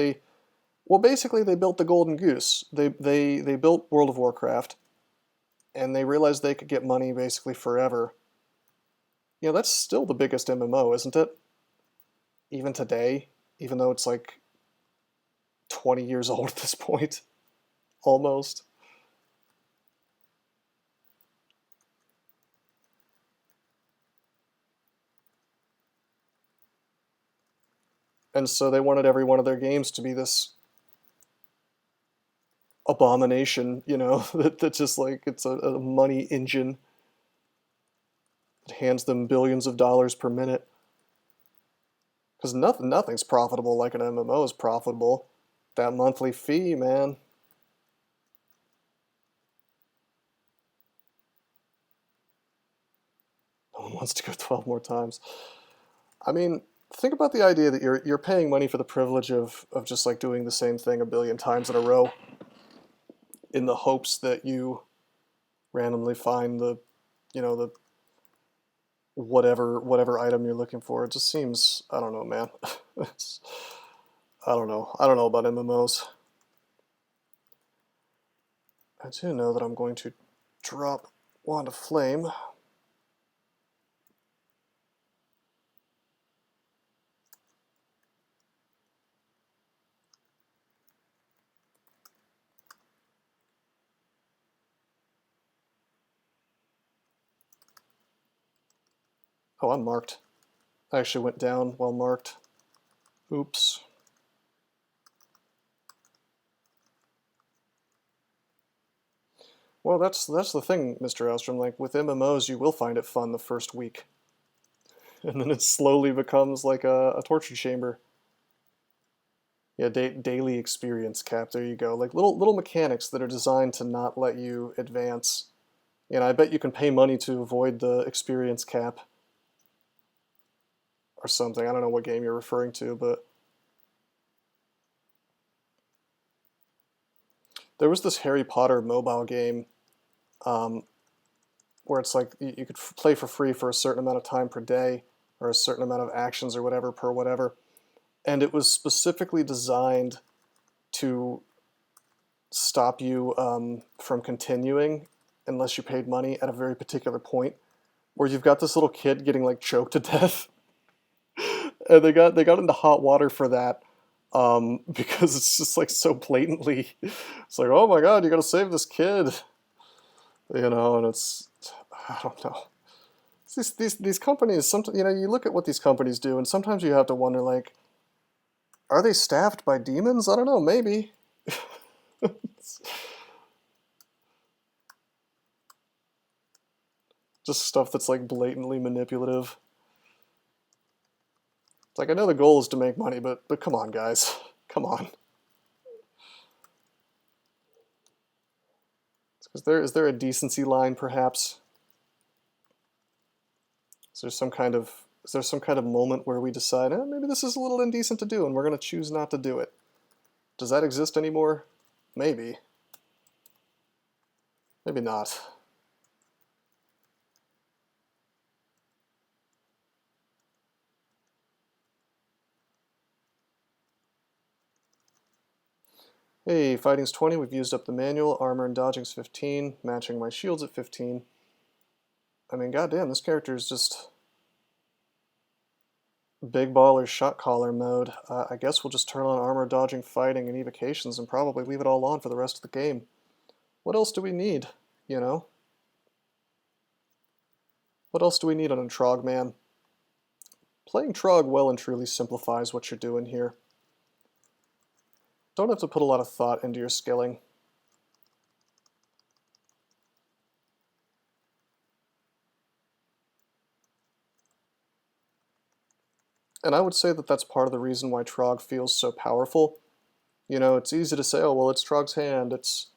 basically they built the Golden Goose. They built World of Warcraft, and they realized they could get money basically forever. You know, that's still the biggest MMO, isn't it? Even today, even though it's like 20 years old at this point, almost. And so they wanted every one of their games to be this abomination, you know, that just like, it's a money engine. It hands them billions of dollars per minute. Because nothing's profitable like an MMO is profitable. That monthly fee, man. No one wants to go 12 more times. I mean, think about the idea that you're paying money for the privilege of just like doing the same thing a billion times in a row, in the hopes that you randomly find the, you know, the whatever item you're looking for. It just seems, I don't know, man. I don't know about MMOs. I do know that I'm going to drop Wand of Flame. Oh, I'm marked. I actually went down while marked. Oops. Well, that's the thing, Mr. Ostrom. Like, with MMOs, you will find it fun the first week. And then it slowly becomes like a torture chamber. Yeah, daily experience cap, there you go. Like little mechanics that are designed to not let you advance. And I bet you can pay money to avoid the experience cap. Or something. I don't know what game you're referring to, but there was this Harry Potter mobile game where it's like you could play for free for a certain amount of time per day, or a certain amount of actions or whatever per whatever. And it was specifically designed to stop you from continuing unless you paid money at a very particular point, where you've got this little kid getting like choked to death. And they got into hot water for that, because it's just like so blatantly, it's like, oh my god, you gotta save this kid, you know. And it's, I don't know, these companies, sometimes, you know, you look at what these companies do, and sometimes you have to wonder, like, are they staffed by demons? I don't know, maybe. Just stuff that's like blatantly manipulative. It's like, I know the goal is to make money, but come on, guys. Come on. Is there a decency line, perhaps? Is there some kind of Is there some kind of moment where we decide, maybe this is a little indecent to do, and we're going to choose not to do it? Does that exist anymore? Maybe. Maybe not. Hey, fighting's 20, we've used up the manual, armor and dodging's 15, matching my shields at 15. I mean, goddamn, this character is just big baller shot caller mode. I guess we'll just turn on armor, dodging, fighting, and evocations and probably leave it all on for the rest of the game. What else do we need, you know? What else do we need on a Trog, man? Playing Trog well and truly simplifies what you're doing here. Don't have to put a lot of thought into your skilling. And I would say that that's part of the reason why Trog feels so powerful. You know, it's easy to say, oh, well, it's Trog's hand, it's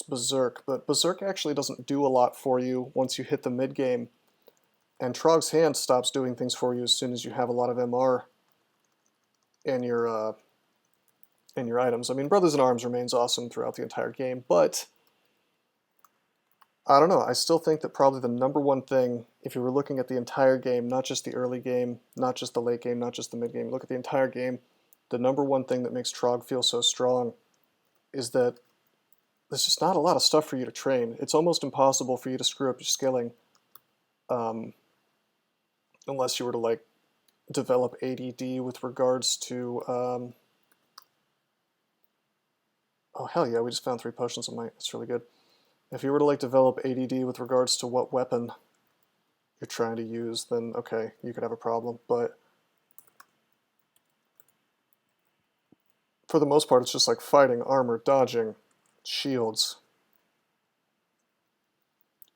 Berserk, but Berserk actually doesn't do a lot for you once you hit the mid-game. And Trog's hand stops doing things for you as soon as you have a lot of MR in your items. I mean, Brothers in Arms remains awesome throughout the entire game, but I don't know. I still think that probably the number one thing, if you were looking at the entire game, not just the early game, not just the late game, not just the mid game, look at the entire game, the number one thing that makes Trog feel so strong is that there's just not a lot of stuff for you to train. It's almost impossible for you to screw up your skilling, unless you were to like develop ADD with regards to oh hell yeah, we just found 3 potions of might. That's really good. If you were to like develop ADD with regards to what weapon you're trying to use, then okay, you could have a problem. But for the most part, it's just like fighting, armor, dodging, shields,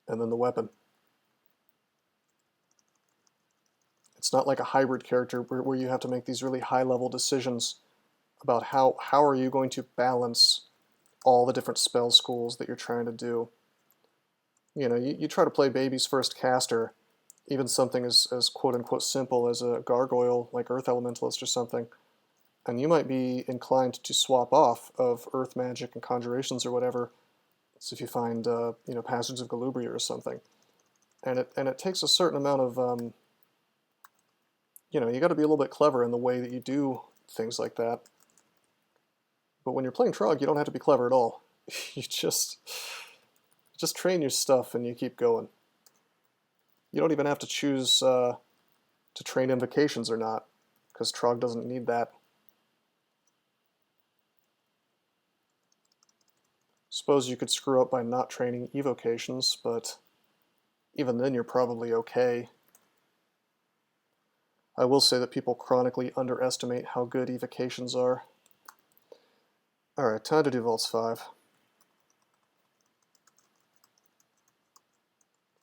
and then the weapon. It's not like a hybrid character where you have to make these really high-level decisions about how are you going to balance all the different spell schools that you're trying to do. You know, you try to play baby's first caster, even something as quote-unquote simple as a gargoyle, like Earth Elementalist or something, and you might be inclined to swap off of Earth Magic and Conjurations or whatever, so if you find, you know, Passages of Galubria or something. And it takes a certain amount of, you know, you got to be a little bit clever in the way that you do things like that. But when you're playing Trog, you don't have to be clever at all. You just train your stuff and you keep going. You don't even have to choose to train invocations or not, because Trog doesn't need that. Suppose you could screw up by not training evocations, but even then you're probably okay. I will say that people chronically underestimate how good evocations are. Alright, time to do Vaults 5. I'm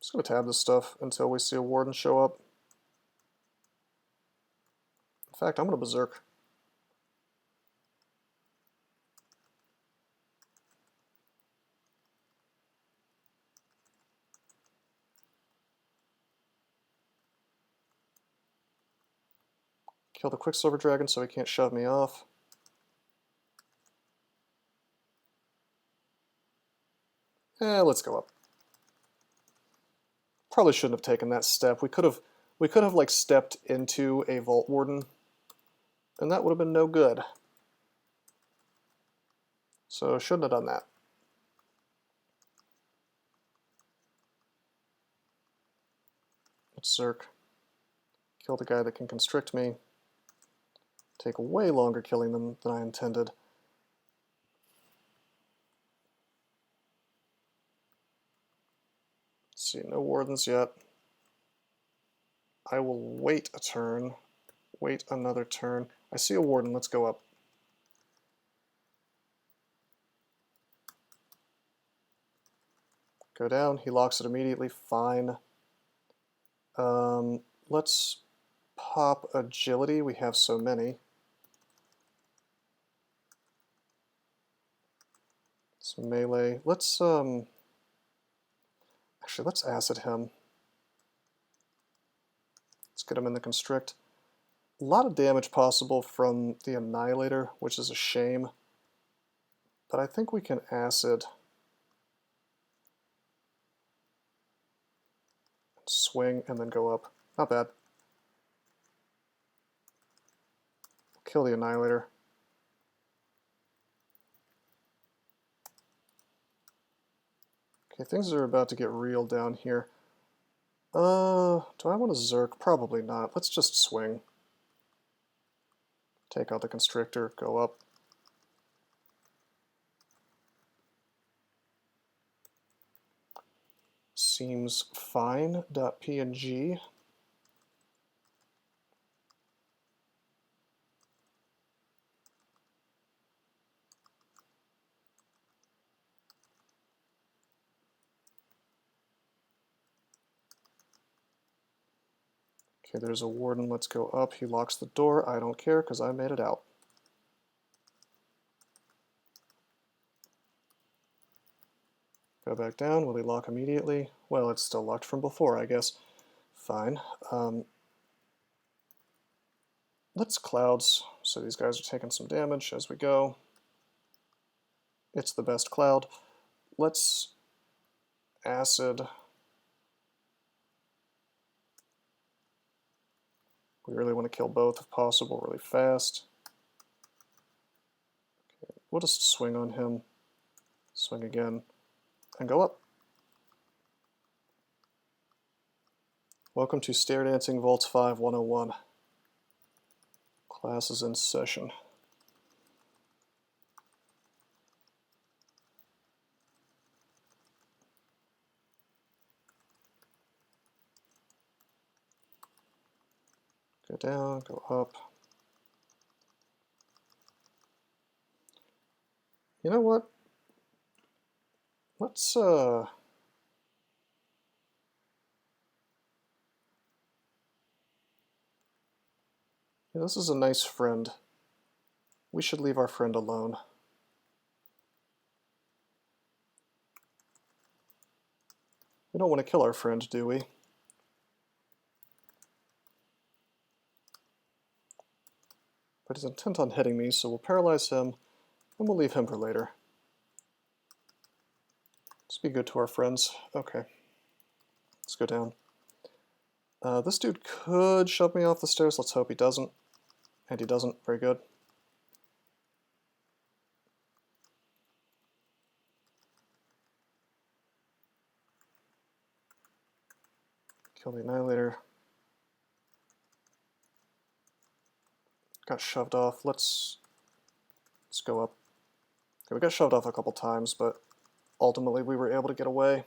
just going to tab this stuff until we see a Warden show up. In fact, I'm going to Berserk. Kill the Quicksilver Dragon so he can't shove me off. Let's go up. Probably shouldn't have taken that step. We could have like stepped into a Vault Warden, and that would have been no good. So shouldn't have done that. Let's Zerk. Kill the guy that can constrict me. Take way longer killing them than I intended. Let's see, no Wardens yet. I will wait a turn. Wait another turn. I see a Warden, let's go up. Go down, he locks it immediately, fine. Let's pop Agility, we have so many. Some melee. Let's, actually, let's Acid him. Let's get him in the constrict. A lot of damage possible from the Annihilator, which is a shame. But I think we can acid. Swing and then go up. Not bad. Kill the Annihilator. Okay, things are about to get real down here. Do I want to Zerk? Probably not. Let's just swing. Take out the Constrictor, go up. Seems fine. .png. Okay, there's a warden. Let's go up. He locks the door. I don't care because I made it out. Go back down. Will he lock immediately? Well, it's still locked from before, I guess. Fine. Let's clouds. So these guys are taking some damage as we go. It's the best cloud. Let's acid. We really want to kill both if possible really fast. Okay, we'll just swing on him. Swing again. And go up. Welcome to Stair Dancing Vaults 5 101. Class is in session. Go down, go up. You know what? Let's yeah, this is a nice friend. We should leave our friend alone. We don't want to kill our friend, do we? But he's intent on hitting me, so we'll paralyze him, and we'll leave him for later. Let's be good to our friends. Okay. Let's go down. This dude could shove me off the stairs. Let's hope he doesn't. And he doesn't. Very good. Kill the Annihilator. Got shoved off. Let's go up. Okay, we got shoved off a couple times, but ultimately we were able to get away.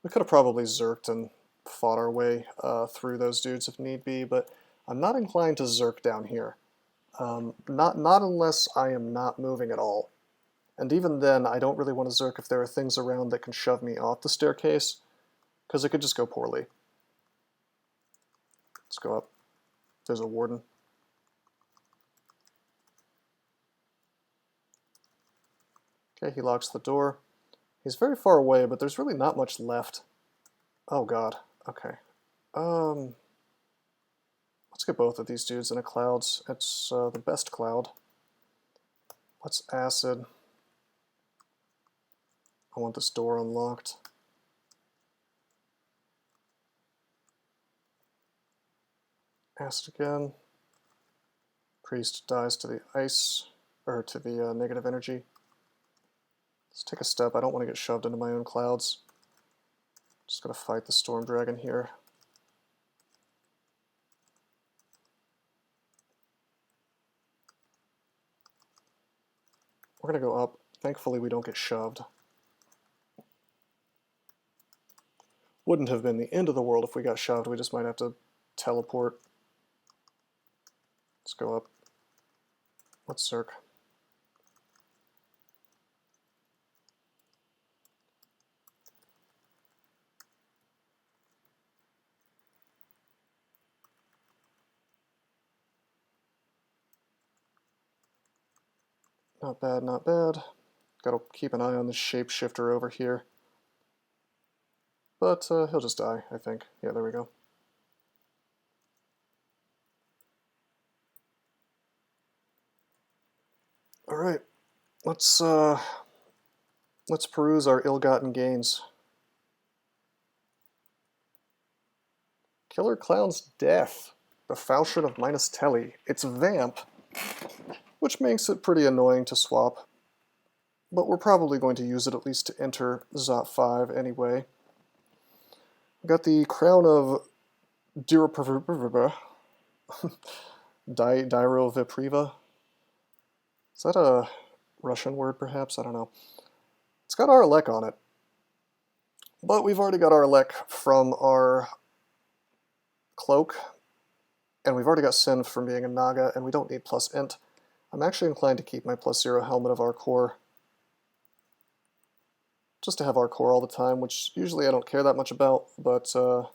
We could have probably Zerked and fought our way through those dudes if need be, but I'm not inclined to Zerk down here. Not unless I am not moving at all. And even then, I don't really want to Zerk if there are things around that can shove me off the staircase, because it could just go poorly. Let's go up. There's a warden. Okay, he locks the door. He's very far away, but there's really not much left. Oh god. Okay. Let's get both of these dudes in a clouds. It's the best cloud. Let's acid. I want this door unlocked. Acid again. Priest dies to the ice, or to the negative energy. Let's take a step. I don't want to get shoved into my own clouds. Just gonna fight the Storm Dragon here. We're gonna go up. Thankfully we don't get shoved. Wouldn't have been the end of the world if we got shoved. We just might have to teleport. Let's go up. Let's Zerk. Not bad, not bad. Gotta keep an eye on the shapeshifter over here. But he'll just die, I think. Yeah, there we go. All right, let's peruse our ill-gotten gains. Killer Clown's Death, the Falchion of minus Telly. It's Vamp, which makes it pretty annoying to swap, but we're probably going to use it at least to enter Zot 5 anyway. We've got the Crown of Dyrovipriva. Is that a Russian word, perhaps? I don't know. It's got our on it, but we've already got our from our cloak, and we've already got Synth from being a Naga, and we don't need plus int. I'm actually inclined to keep my +0 helmet of our core, just to have our core all the time, which usually I don't care that much about, but you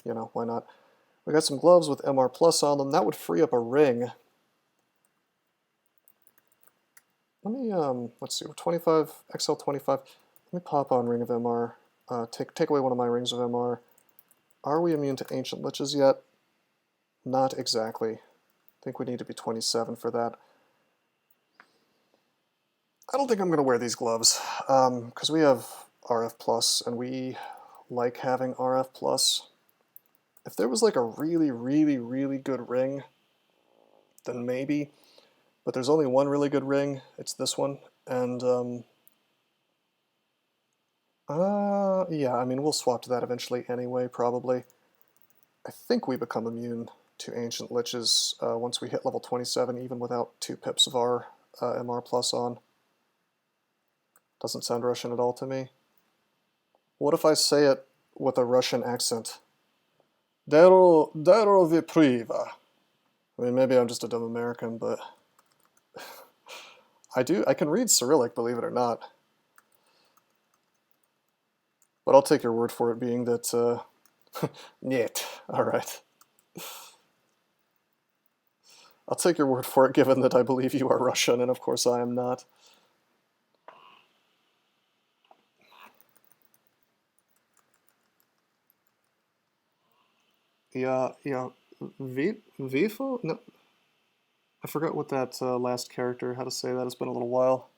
know, why not? We got some gloves with MR plus on them. That would free up a ring. Let me let's see, we're 25 XL 25. Let me pop on Ring of MR. Take away one of my rings of MR. Are we immune to Ancient Liches yet? Not exactly. I think we need to be 27 for that. I don't think I'm going to wear these gloves, because we have RF plus, and we like having RF plus. If there was like a really, really, really good ring, then maybe. But there's only one really good ring. It's this one, and yeah, I mean, we'll swap to that eventually anyway, probably. I think we become immune to Ancient Liches once we hit level 27, even without 2 pips of our MR plus on. Doesn't sound Russian at all to me. What if I say it with a Russian accent? Dyrovipriva. I mean, maybe I'm just a dumb American, but I can read Cyrillic, believe it or not. But I'll take your word for it, being that, Niet, alright. I'll take your word for it, given that I believe you are Russian, and of course I am not. Yeah, Vifo? No, I forgot what that last character, how to say that, it's been a little while.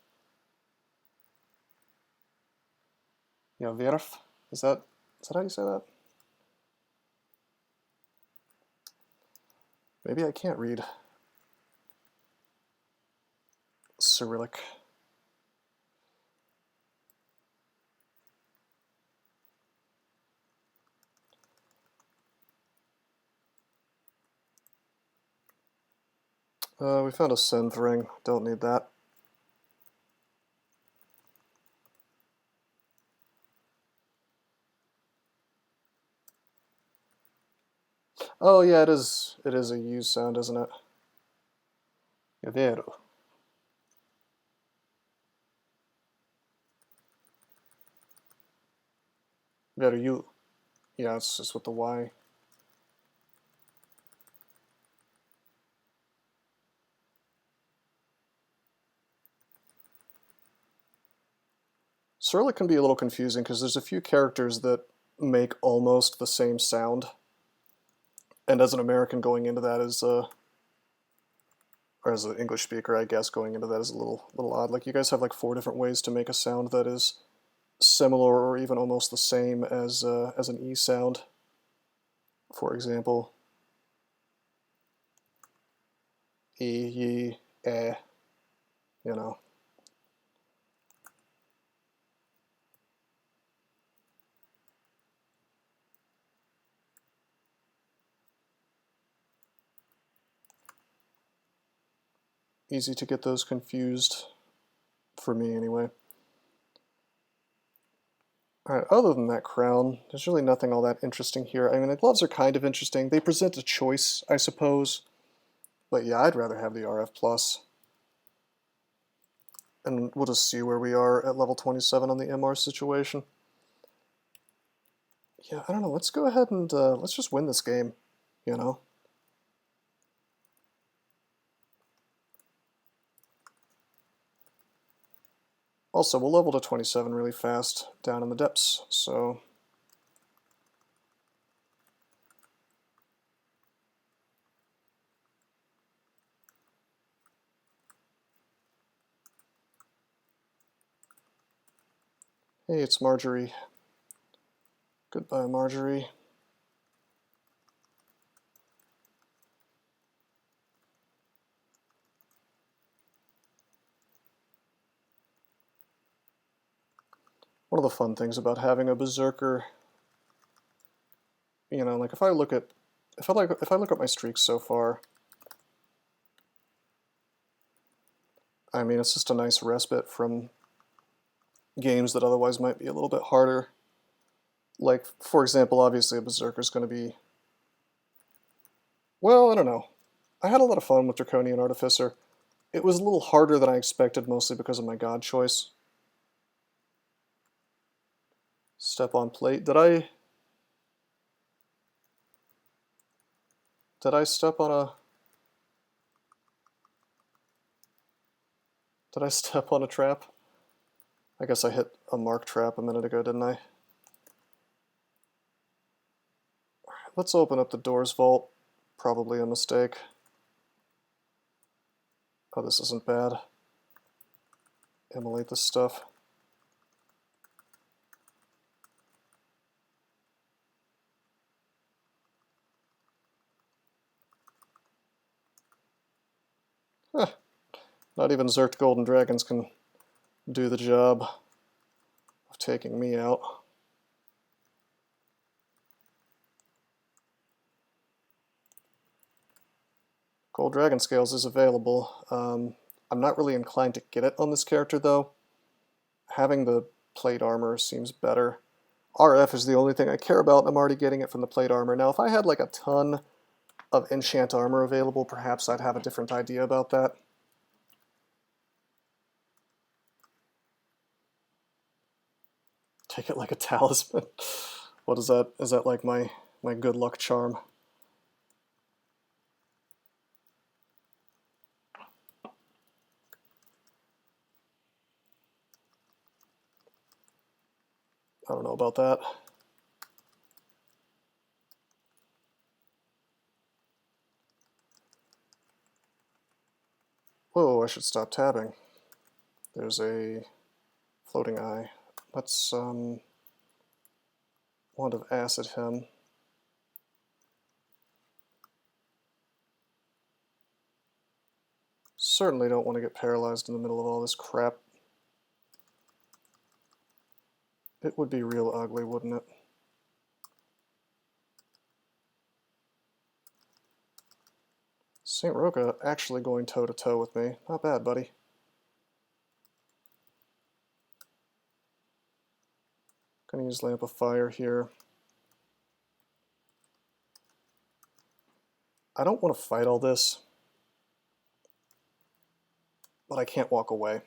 Yeah, Verf? Is that how you say that? Maybe I can't read Cyrillic. We found a synth ring. Don't need that. Oh yeah, it is a U sound, isn't it? È vero. Vero U. Yeah, it's just with the Y. Cyrillic can be a little confusing because there's a few characters that make almost the same sound. And as an American going into that is, or as an English speaker, I guess, going into that is a little odd. Like, you guys have like 4 different ways to make a sound that is similar or even almost the same as an E sound. For example, E, Ye, Eh, you know. Easy to get those confused, for me anyway. Alright, other than that crown, there's really nothing all that interesting here. I mean, the gloves are kind of interesting. They present a choice, I suppose. But yeah, I'd rather have the RF plus. And we'll just see where we are at level 27 on the MR situation. Yeah, I don't know, let's go ahead and let's just win this game, you know? Also, we'll level to 27 really fast down in the depths, so... Hey, it's Marjorie. Goodbye, Marjorie. One of the fun things about having a berserker, you know, like if I look at my streaks so far, I mean, it's just a nice respite from games that otherwise might be a little bit harder. Like, for example, obviously a berserker is going to be, well, I don't know. I had a lot of fun with Draconian Artificer. It was a little harder than I expected, mostly because of my god choice. Step on plate. Did I step on a... Did I step on a trap? I guess I hit a mark trap a minute ago, didn't I? Let's open up the doors vault. Probably a mistake. Oh, this isn't bad. Immolate this stuff. Huh. Not even Zerked Golden Dragons can do the job of taking me out. Gold Dragon Scales is available. I'm not really inclined to get it on this character, though. Having the plate armor seems better. RF is the only thing I care about, and I'm already getting it from the plate armor. Now, if I had like a ton of enchant armor available, perhaps I'd have a different idea about that. Take it like a talisman. What is that? Is that like my good luck charm? I don't know about that. Whoa, I should stop tabbing. There's a floating eye. Let's wand of acid him. Certainly don't want to get paralyzed in the middle of all this crap. It would be real ugly, wouldn't it? St. Roca actually going toe-to-toe with me. Not bad, buddy. Gonna use Lamp of Fire here. I don't want to fight all this, but I can't walk away.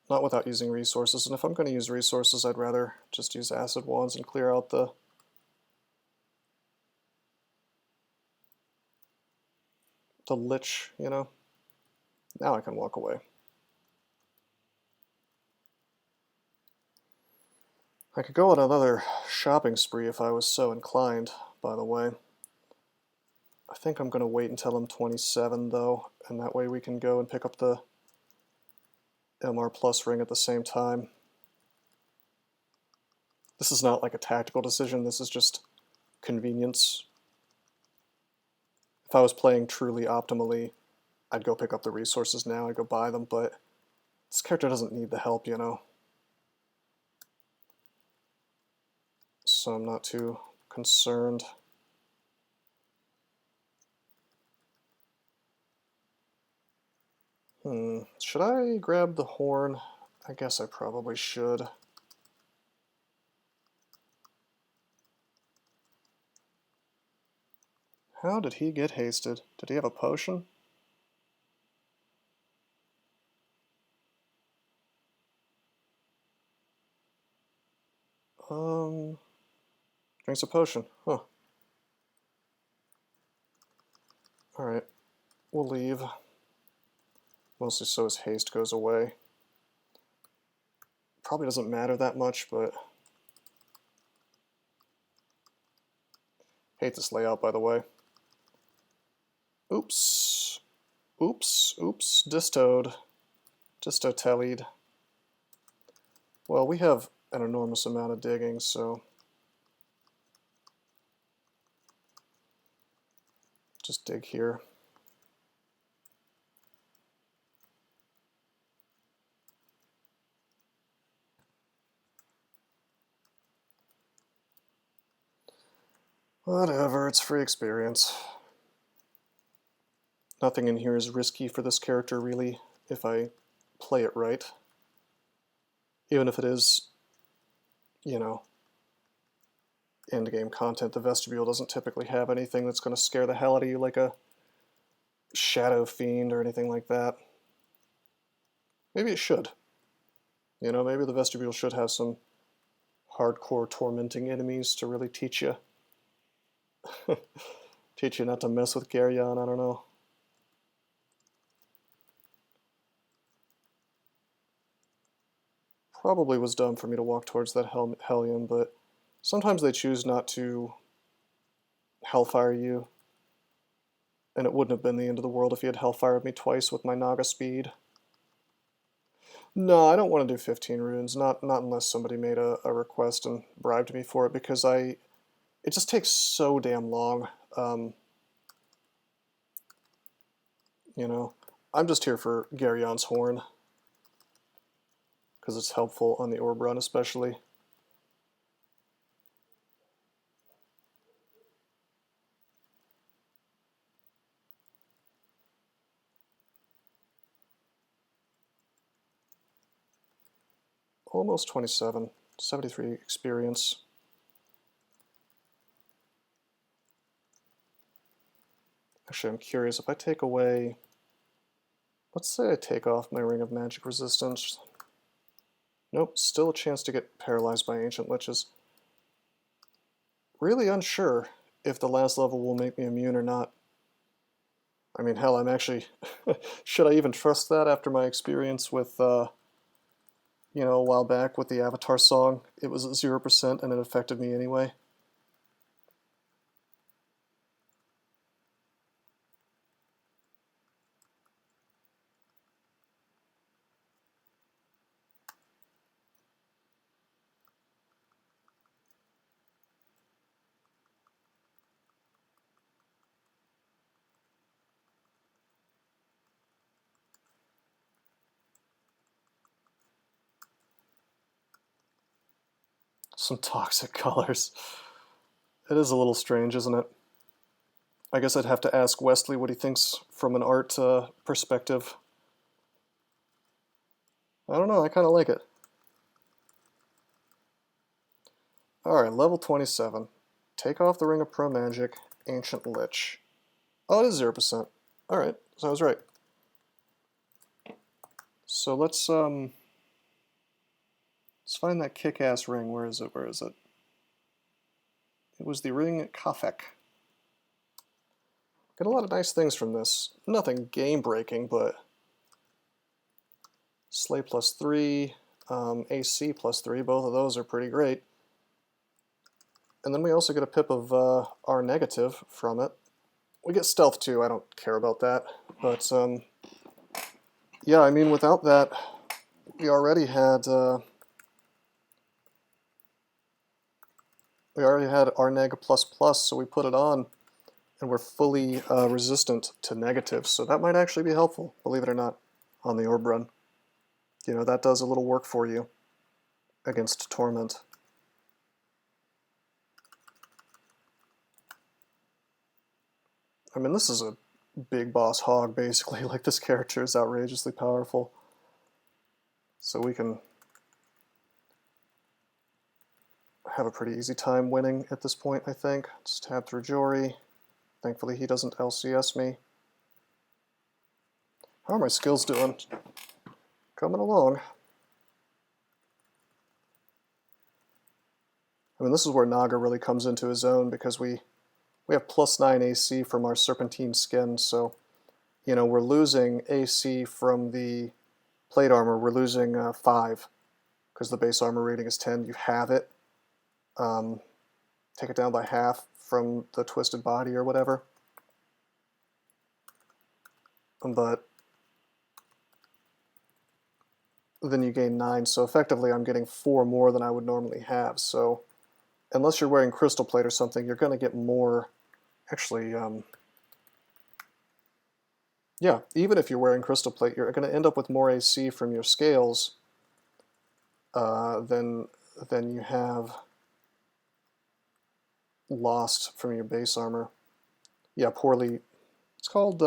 Not without using resources, and if I'm going to use resources, I'd rather just use acid wands and clear out the lich, you know? Now I can walk away. I could go on another shopping spree if I was so inclined, by the way. I think I'm going to wait until I'm 27, though, and that way we can go and pick up the MR Plus ring at the same time. This is not like a tactical decision, this is just convenience. If I was playing truly optimally, I'd go pick up the resources now, I'd go buy them, but this character doesn't need the help, you know? So I'm not too concerned. Should I grab the horn? I guess I probably should. How did he get hasted? Did he have a potion? Drinks a potion. Huh. Alright. We'll leave. Mostly so his haste goes away. Probably doesn't matter that much, but... Hate this layout, by the way. Oops. Oops. Oops. Distoed. Disto-tellied. Well, we have an enormous amount of digging, so just dig here. Whatever, it's free experience. Nothing in here is risky for this character, really, if I play it right. Even if it is, you know, endgame content, the vestibule doesn't typically have anything that's going to scare the hell out of you like a shadow fiend or anything like that. Maybe it should. You know, maybe the vestibule should have some hardcore tormenting enemies to really teach you. Teach you not to mess with Garyon, I don't know. Probably was dumb for me to walk towards that Hellion, but sometimes they choose not to Hellfire you. And it wouldn't have been the end of the world if he had Hellfired me twice with my Naga speed. No, I don't want to do 15 runes, not unless somebody made a request and bribed me for it, because it just takes so damn long. You know, I'm just here for Garyon's Horn, because it's helpful on the orb run especially. Almost 27, 73 experience. Actually, I'm curious, if I take away, let's say I take off my Ring of Magic Resistance. Nope, still a chance to get paralyzed by Ancient Liches. Really unsure if the last level will make me immune or not. I mean, hell, I'm actually... should I even trust that after my experience with, you know, a while back with the Avatar song? It was at 0% and it affected me anyway. Some toxic colors. It is a little strange, isn't it? I guess I'd have to ask Wesley what he thinks from an art perspective. I don't know, I kind of like it. Alright, level 27. Take off the Ring of Pro Magic, Ancient Lich. Oh, it is 0%. Alright, so I was right. So let's find that kick-ass ring. Where is it? Where is it? It was the ring at KoFek. Get a lot of nice things from this. Nothing game-breaking, but Slay +3, AC +3, both of those are pretty great. And then we also get a pip of R negative from it. We get stealth too, I don't care about that. But yeah, I mean, without that, we already had R neg ++, so we put it on, and we're fully resistant to negatives. So that might actually be helpful, believe it or not, on the orb run. You know, that does a little work for you against Torment. I mean, this is a big boss hog, basically. Like, this character is outrageously powerful. So we can have a pretty easy time winning at this point, I think. Just tab through Jory. Thankfully, he doesn't LCS me. How are my skills doing? Coming along. I mean, this is where Naga really comes into his own, because we have +9 AC from our Serpentine skin, so, you know, we're losing AC from the plate armor. We're losing 5, because the base armor rating is 10. You have it. Take it down by half from the twisted body or whatever. But then you gain 9. So effectively I'm getting 4 more than I would normally have. So unless you're wearing crystal plate or something, you're going to get more. Actually, yeah, even if you're wearing crystal plate, you're going to end up with more AC from your scales than you have lost from your base armor. Yeah, poorly. It's called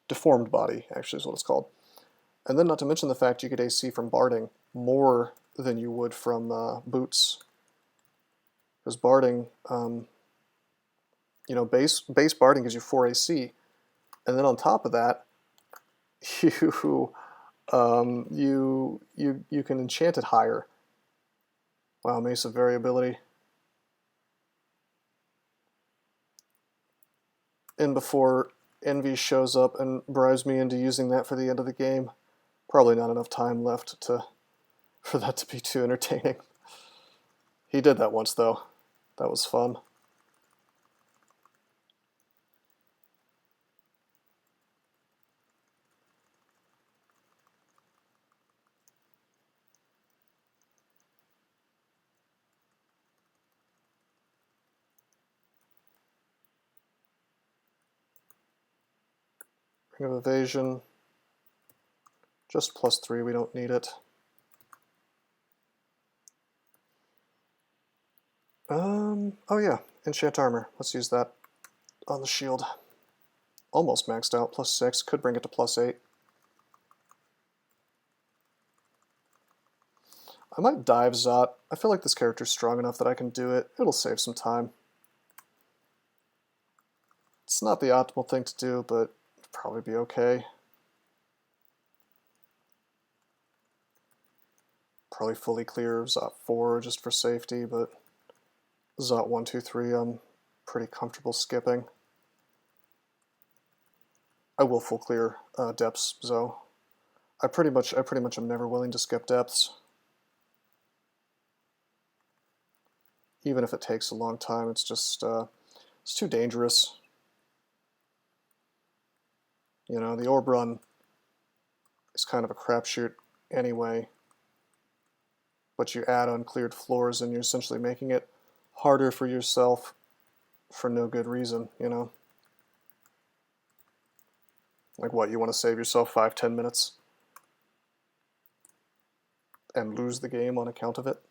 deformed body, actually, is what it's called. And then not to mention the fact you get AC from barding more than you would from boots. Because barding, you know, base barding gives you 4 AC, and then on top of that, you you can enchant it higher. Wow, Mace of Variability. And before Envy shows up and bribes me into using that for the end of the game, probably not enough time left for that to be too entertaining. He did that once though. That was fun. Ring of Evasion. Just +3, we don't need it. Oh yeah, enchant armor. Let's use that on the shield. Almost maxed out, +6, could bring it to +8. I might dive Zot. I feel like this character's strong enough that I can do it. It'll save some time. It's not the optimal thing to do, but it'll probably be okay. Probably fully clear Zot 4 just for safety, but Zot 1, 2, 3 I'm pretty comfortable skipping. I will full clear depths, though. I pretty much am never willing to skip depths. Even if it takes a long time, it's just it's too dangerous. You know, the orb run is kind of a crapshoot anyway. But you add uncleared floors and you're essentially making it harder for yourself for no good reason, you know? Like what, you want to save yourself 5-10 minutes and lose the game on account of it?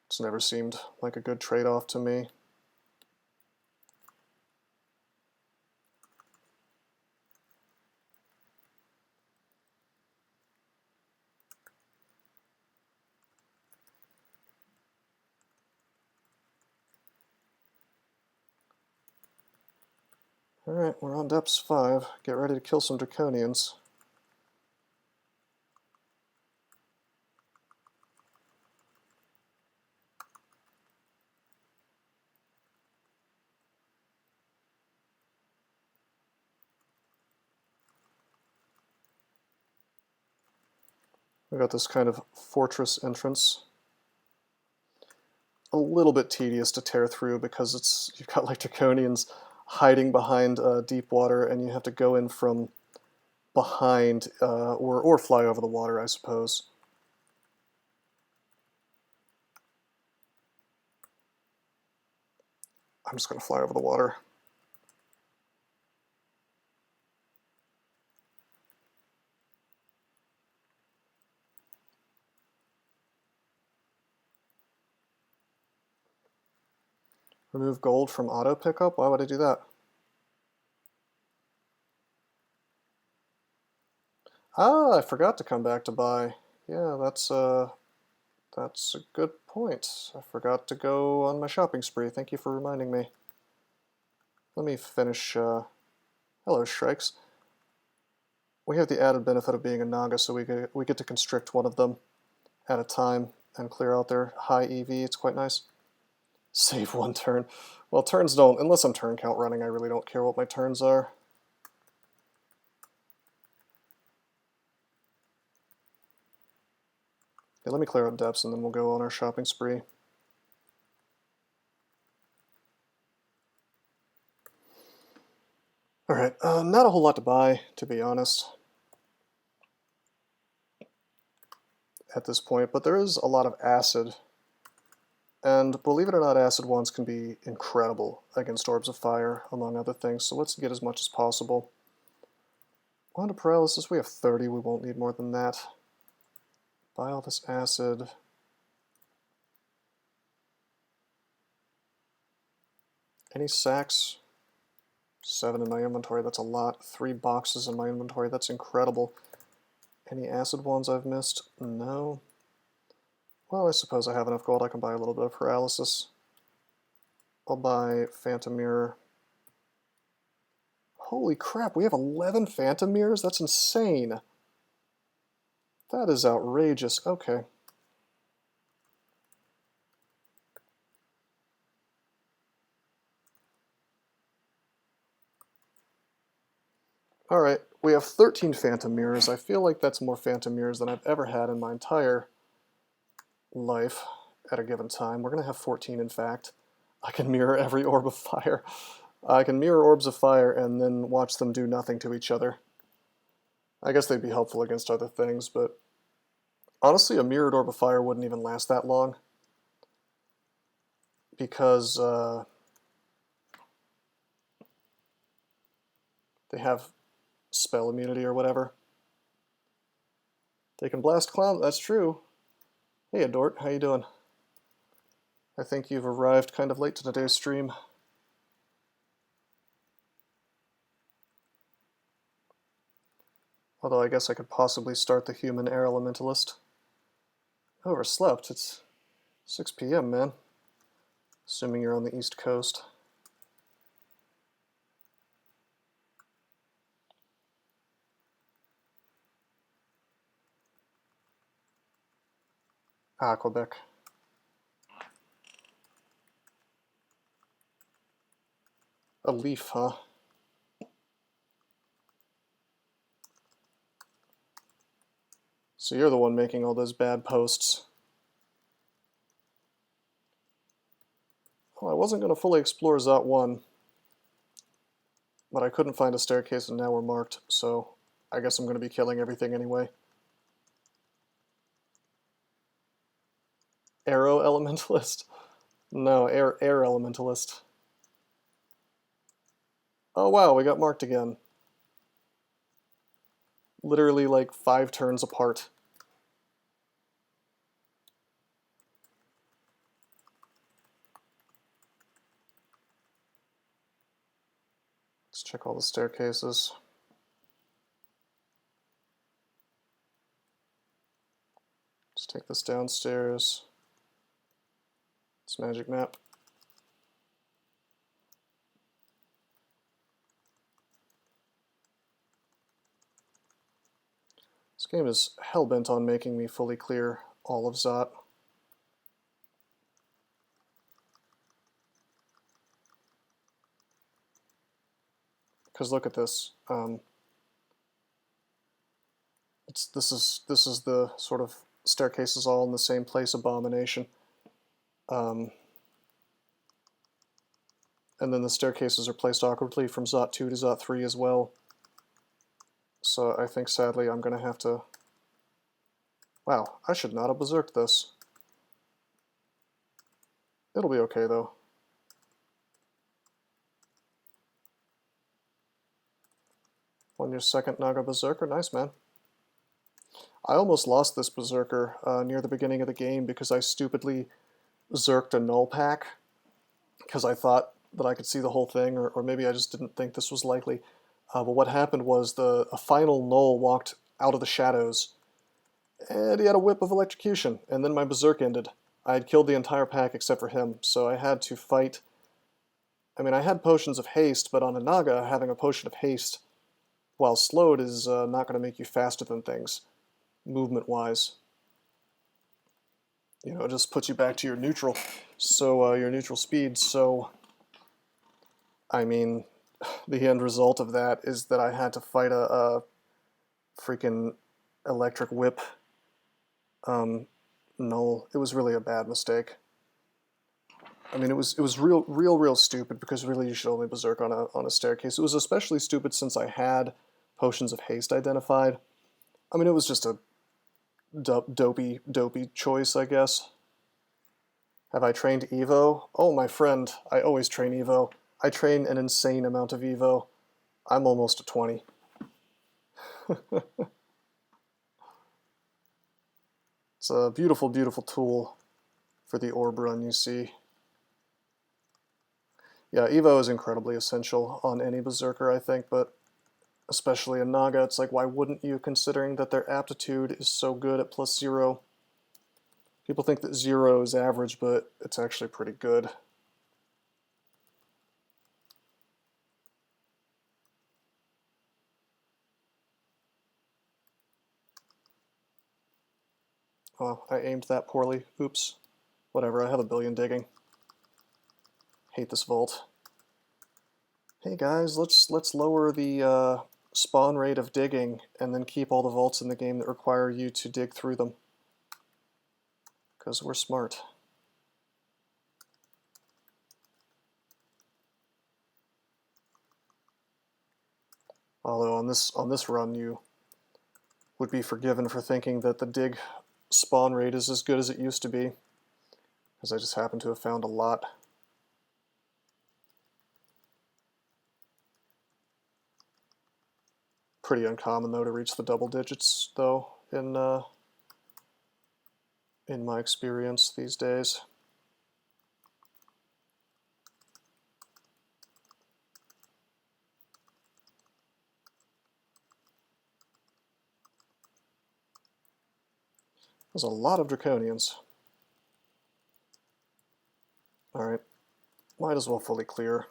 It's never seemed like a good trade-off to me. Alright, we're on depths 5. Get ready to kill some draconians. We got this kind of fortress entrance. A little bit tedious to tear through because you've got like draconians hiding behind deep water, and you have to go in from behind or fly over the water, I suppose. I'm just going to fly over the water. Remove gold from auto pickup? Why would I do that? Ah, I forgot to come back to buy. Yeah, that's a good point. I forgot to go on my shopping spree. Thank you for reminding me. Let me finish. Hello, Shrikes. We have the added benefit of being a Naga, so we get to constrict one of them at a time and clear out their high EV. It's quite nice. Save 1 turn. Well, turns don't, unless I'm turn count running, I really don't care what my turns are. Yeah, let me clear out depths and then we'll go on our shopping spree. Alright, not a whole lot to buy, to be honest. at this point, but there is a lot of acid. And believe it or not, acid ones can be incredible against orbs of fire, among other things, so let's get as much as possible. On to paralysis, we have 30, we won't need more than that. Buy all this acid. Any sacks? 7 in my inventory, that's a lot. 3 boxes in my inventory, that's incredible. Any acid ones I've missed? No. Well, I suppose I have enough gold, I can buy a little bit of paralysis. I'll buy Phantom Mirror. Holy crap, we have 11 Phantom Mirrors? That's insane. That is outrageous. Okay. Alright, we have 13 Phantom Mirrors. I feel like that's more Phantom Mirrors than I've ever had in my entire life at a given time. We're going to have 14, in fact. I can mirror every orb of fire. I can mirror orbs of fire and then watch them do nothing to each other. I guess they'd be helpful against other things, but honestly, a mirrored orb of fire wouldn't even last that long, because they have spell immunity or whatever. They can blast clown, that's true. Hey Adort, how you doing? I think you've arrived kind of late to today's stream. Although I guess I could possibly start the human air elementalist. Overslept, it's 6 p.m. man. Assuming you're on the East Coast. Ah, Quebec. A leaf, huh? So you're the one making all those bad posts. Well, I wasn't going to fully explore Zot 1, but I couldn't find a staircase and now we're marked, so I guess I'm going to be killing everything anyway. Arrow Elementalist? No, air Elementalist. Oh wow, we got marked again. Literally like 5 turns apart. Let's check all the staircases. Let's take this downstairs. It's magic map. This game is hell-bent on making me fully clear all of Zot. Because look at this. This is the sort of staircases all in the same place abomination. And then the staircases are placed awkwardly from Zot 2 to Zot 3 as well. So I think sadly I'm going to have to... Wow, I should not have berserked this. It'll be okay though. On your second Naga Berserker, nice man. I almost lost this Berserker near the beginning of the game because I stupidly zerked a null pack because I thought that I could see the whole thing, or maybe I just didn't think this was likely. But what happened was a final null walked out of the shadows and he had a whip of electrocution, and then my Berserk ended. I had killed the entire pack except for him, so I had to fight. I mean, I had potions of haste, but on a Naga, having a potion of haste while slowed is not going to make you faster than things, movement-wise. You know, it just puts you back to your neutral, so your neutral speed. So, I mean, the end result of that is that I had to fight a freaking electric whip null. It was really a bad mistake. I mean, it was real stupid, because really you should only berserk on a staircase. It was especially stupid since I had potions of haste identified. I mean, it was just a dopey choice, I guess. Have I trained Evo? Oh, my friend, I always train Evo. I train an insane amount of Evo. I'm almost a 20. It's a beautiful, beautiful tool for the orb run, you see. Yeah, Evo is incredibly essential on any Berserker, I think, but especially in Naga, it's like, why wouldn't you, considering that their aptitude is so good at +0? People think that 0 is average, but it's actually pretty good. Oh, I aimed that poorly. Oops. Whatever, I have a billion digging. Hate this vault. Hey guys, let's lower the spawn rate of digging and then keep all the vaults in the game that require you to dig through them. Because we're smart. Although on this run you would be forgiven for thinking that the dig spawn rate is as good as it used to be, because I just happen to have found a lot. Pretty uncommon though to reach the double digits though in my experience these days. There's a lot of draconians. Alright, might as well fully clear.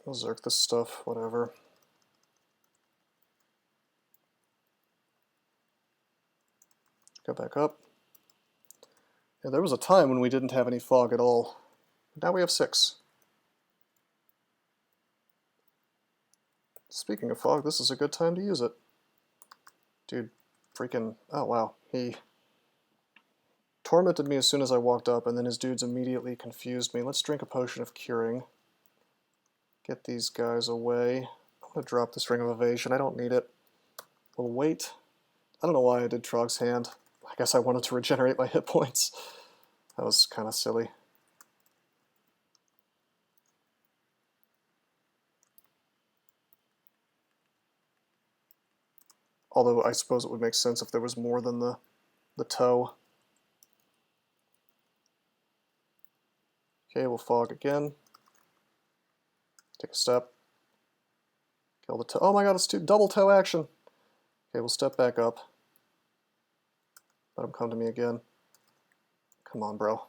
I'll zerk this stuff, whatever. Go back up. Yeah, there was a time when we didn't have any fog at all. Now we have 6. Speaking of fog, this is a good time to use it. Dude, freaking, oh wow, he tormented me as soon as I walked up, and then his dudes immediately confused me. Let's drink a potion of curing. Get these guys away. I'm going to drop this Ring of Evasion. I don't need it. We'll wait. I don't know why I did Trog's Hand. I guess I wanted to regenerate my hit points. That was kind of silly. Although I suppose it would make sense if there was more than the toe. Okay, we'll fog again. Take a step. Kill the toe. Oh my god, it's double toe action. Okay, we'll step back up. Let him come to me again. Come on, bro.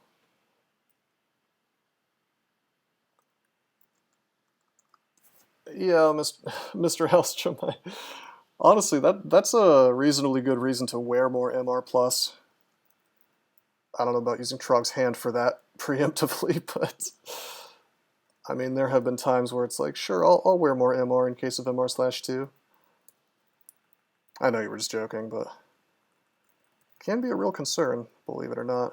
Yeah, Mr. Hellstrom. Honestly, that's a reasonably good reason to wear more MR+. I don't know about using Trog's Hand for that preemptively, but I mean, there have been times where it's like, sure, I'll wear more MR in case of MR/2. I know you were just joking, but it can be a real concern, believe it or not.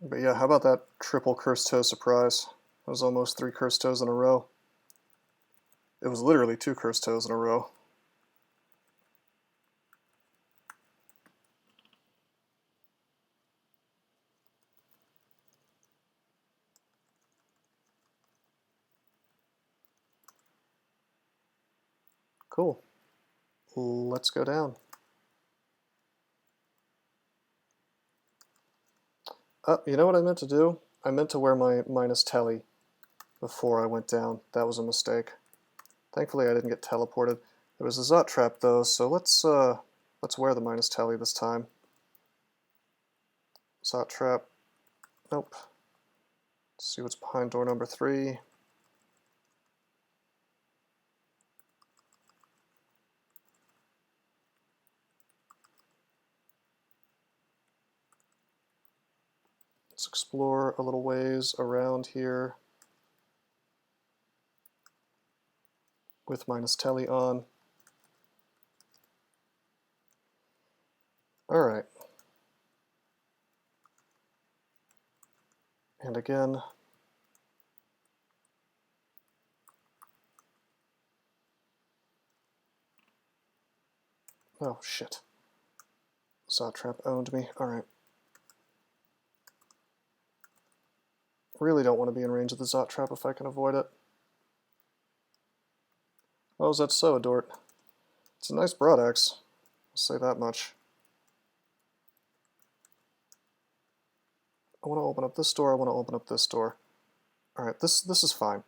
But yeah, how about that triple cursed toe surprise? That was almost 3 cursed toes in a row. It was literally 2 cursed toes in a row. Cool. Let's go down. You know what I meant to do? I meant to wear my minus telly before I went down. That was a mistake. Thankfully I didn't get teleported. There was a Zot trap though, so let's wear the minus telly this time. Zot trap. Nope. Let's see what's behind door number 3. Let's explore a little ways around here with minus telly on. All right. And again, oh shit. Zottrap owned me. All right. Really don't want to be in range of the Zottrap if I can avoid it. Oh, is that so, Adort? It's a nice broad axe. I'll say that much. I want to open up this door, I want to open up this door. Alright, this is fine.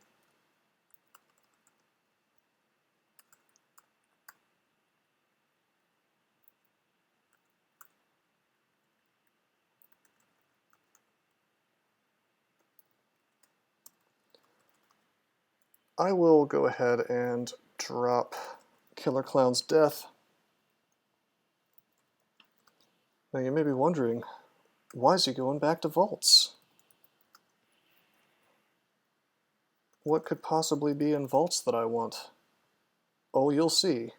I will go ahead and drop Killer Clown's death. Now you may be wondering, why is he going back to vaults? What could possibly be in vaults that I want? Oh, you'll see.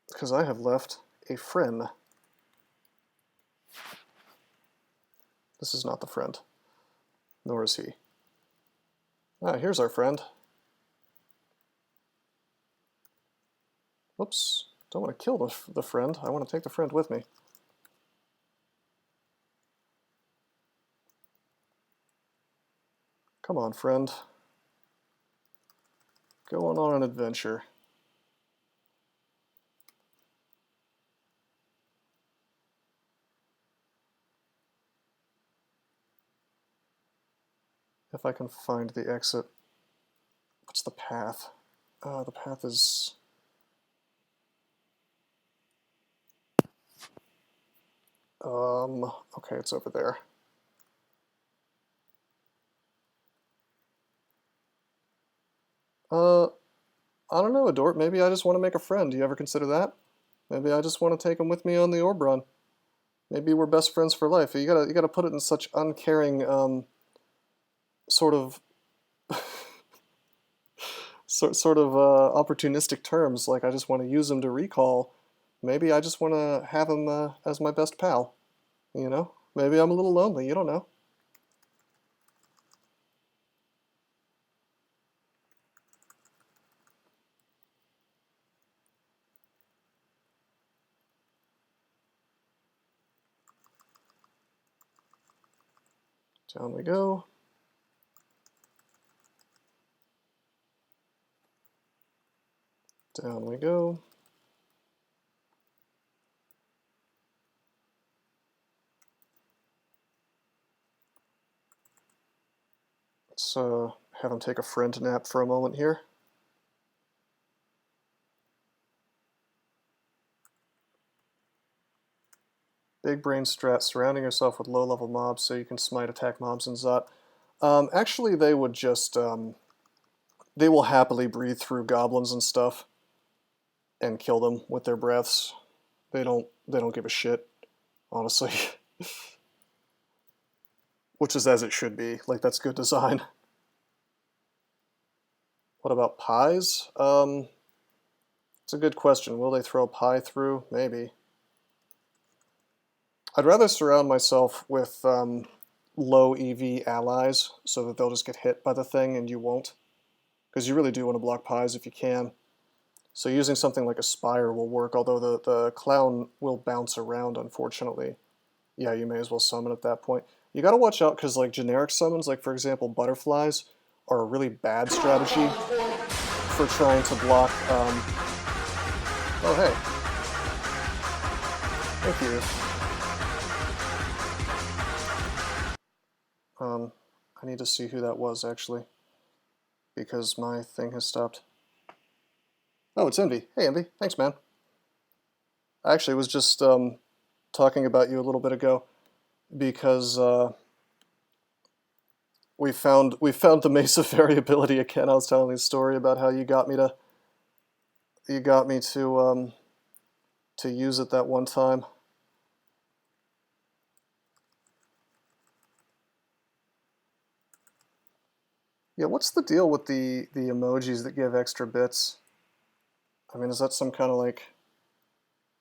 Because I have left a friend. This is not the friend. Nor is he. Ah, here's our friend. Whoops. Don't want to kill the friend. I want to take the friend with me. Come on, friend. Going on an adventure. If I can find the exit. What's the path? The path is... okay, it's over there. I don't know, Adort. Maybe I just want to make a friend. Do you ever consider that? Maybe I just want to take him with me on the orb run. Maybe we're best friends for life. You gotta put it in such uncaring, sort of opportunistic terms. Like I just want to use him to recall. Maybe I just want to have him as my best pal. You know? Maybe I'm a little lonely. You don't know. Down we go. Down we go. Let's have him take a friend nap for a moment here. Big brain strat, surrounding yourself with low-level mobs so you can smite attack mobs in Zot. Actually, they would just, they will happily breathe through goblins and stuff and kill them with their breaths. They don't give a shit, honestly. Which is as it should be. Like, that's good design. What about pies? It's a good question. Will they throw a pie through? Maybe. I'd rather surround myself with low EV allies so that they'll just get hit by the thing and you won't. Because you really do want to block pies if you can. So using something like a Spire will work, although the clown will bounce around, unfortunately. Yeah, you may as well summon at that point. You gotta watch out because like generic summons, like for example butterflies, are a really bad strategy for trying to block... Oh, hey. Thank you. I need to see who that was, actually, because my thing has stopped. Oh, it's Envy. Hey, Envy. Thanks, man. I actually was just talking about you a little bit ago because we found the Mesa variability again. I was telling you a story about how you got me to use it that one time. Yeah, what's the deal with the emojis that give extra bits? I mean, is that some kind of like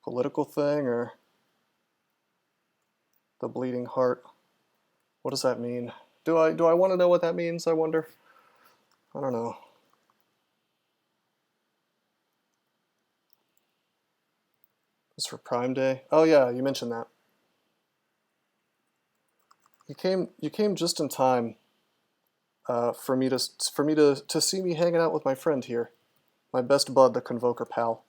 political thing, or the bleeding heart? What does that mean? Do I want to know what that means, I wonder? I don't know. It's for Prime Day. Oh yeah, you mentioned that. You came just in time for me to see me hanging out with my friend here, my best bud, the Convoker pal.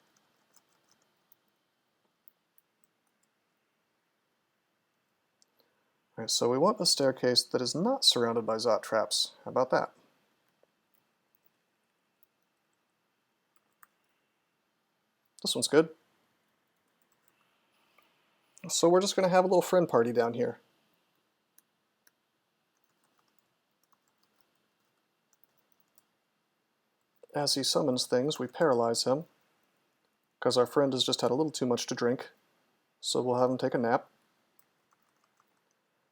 All right, so we want a staircase that is not surrounded by Zot traps. How about that? This one's good. So we're just going to have a little friend party down here. As he summons things, we paralyze him, because our friend has just had a little too much to drink, so we'll have him take a nap.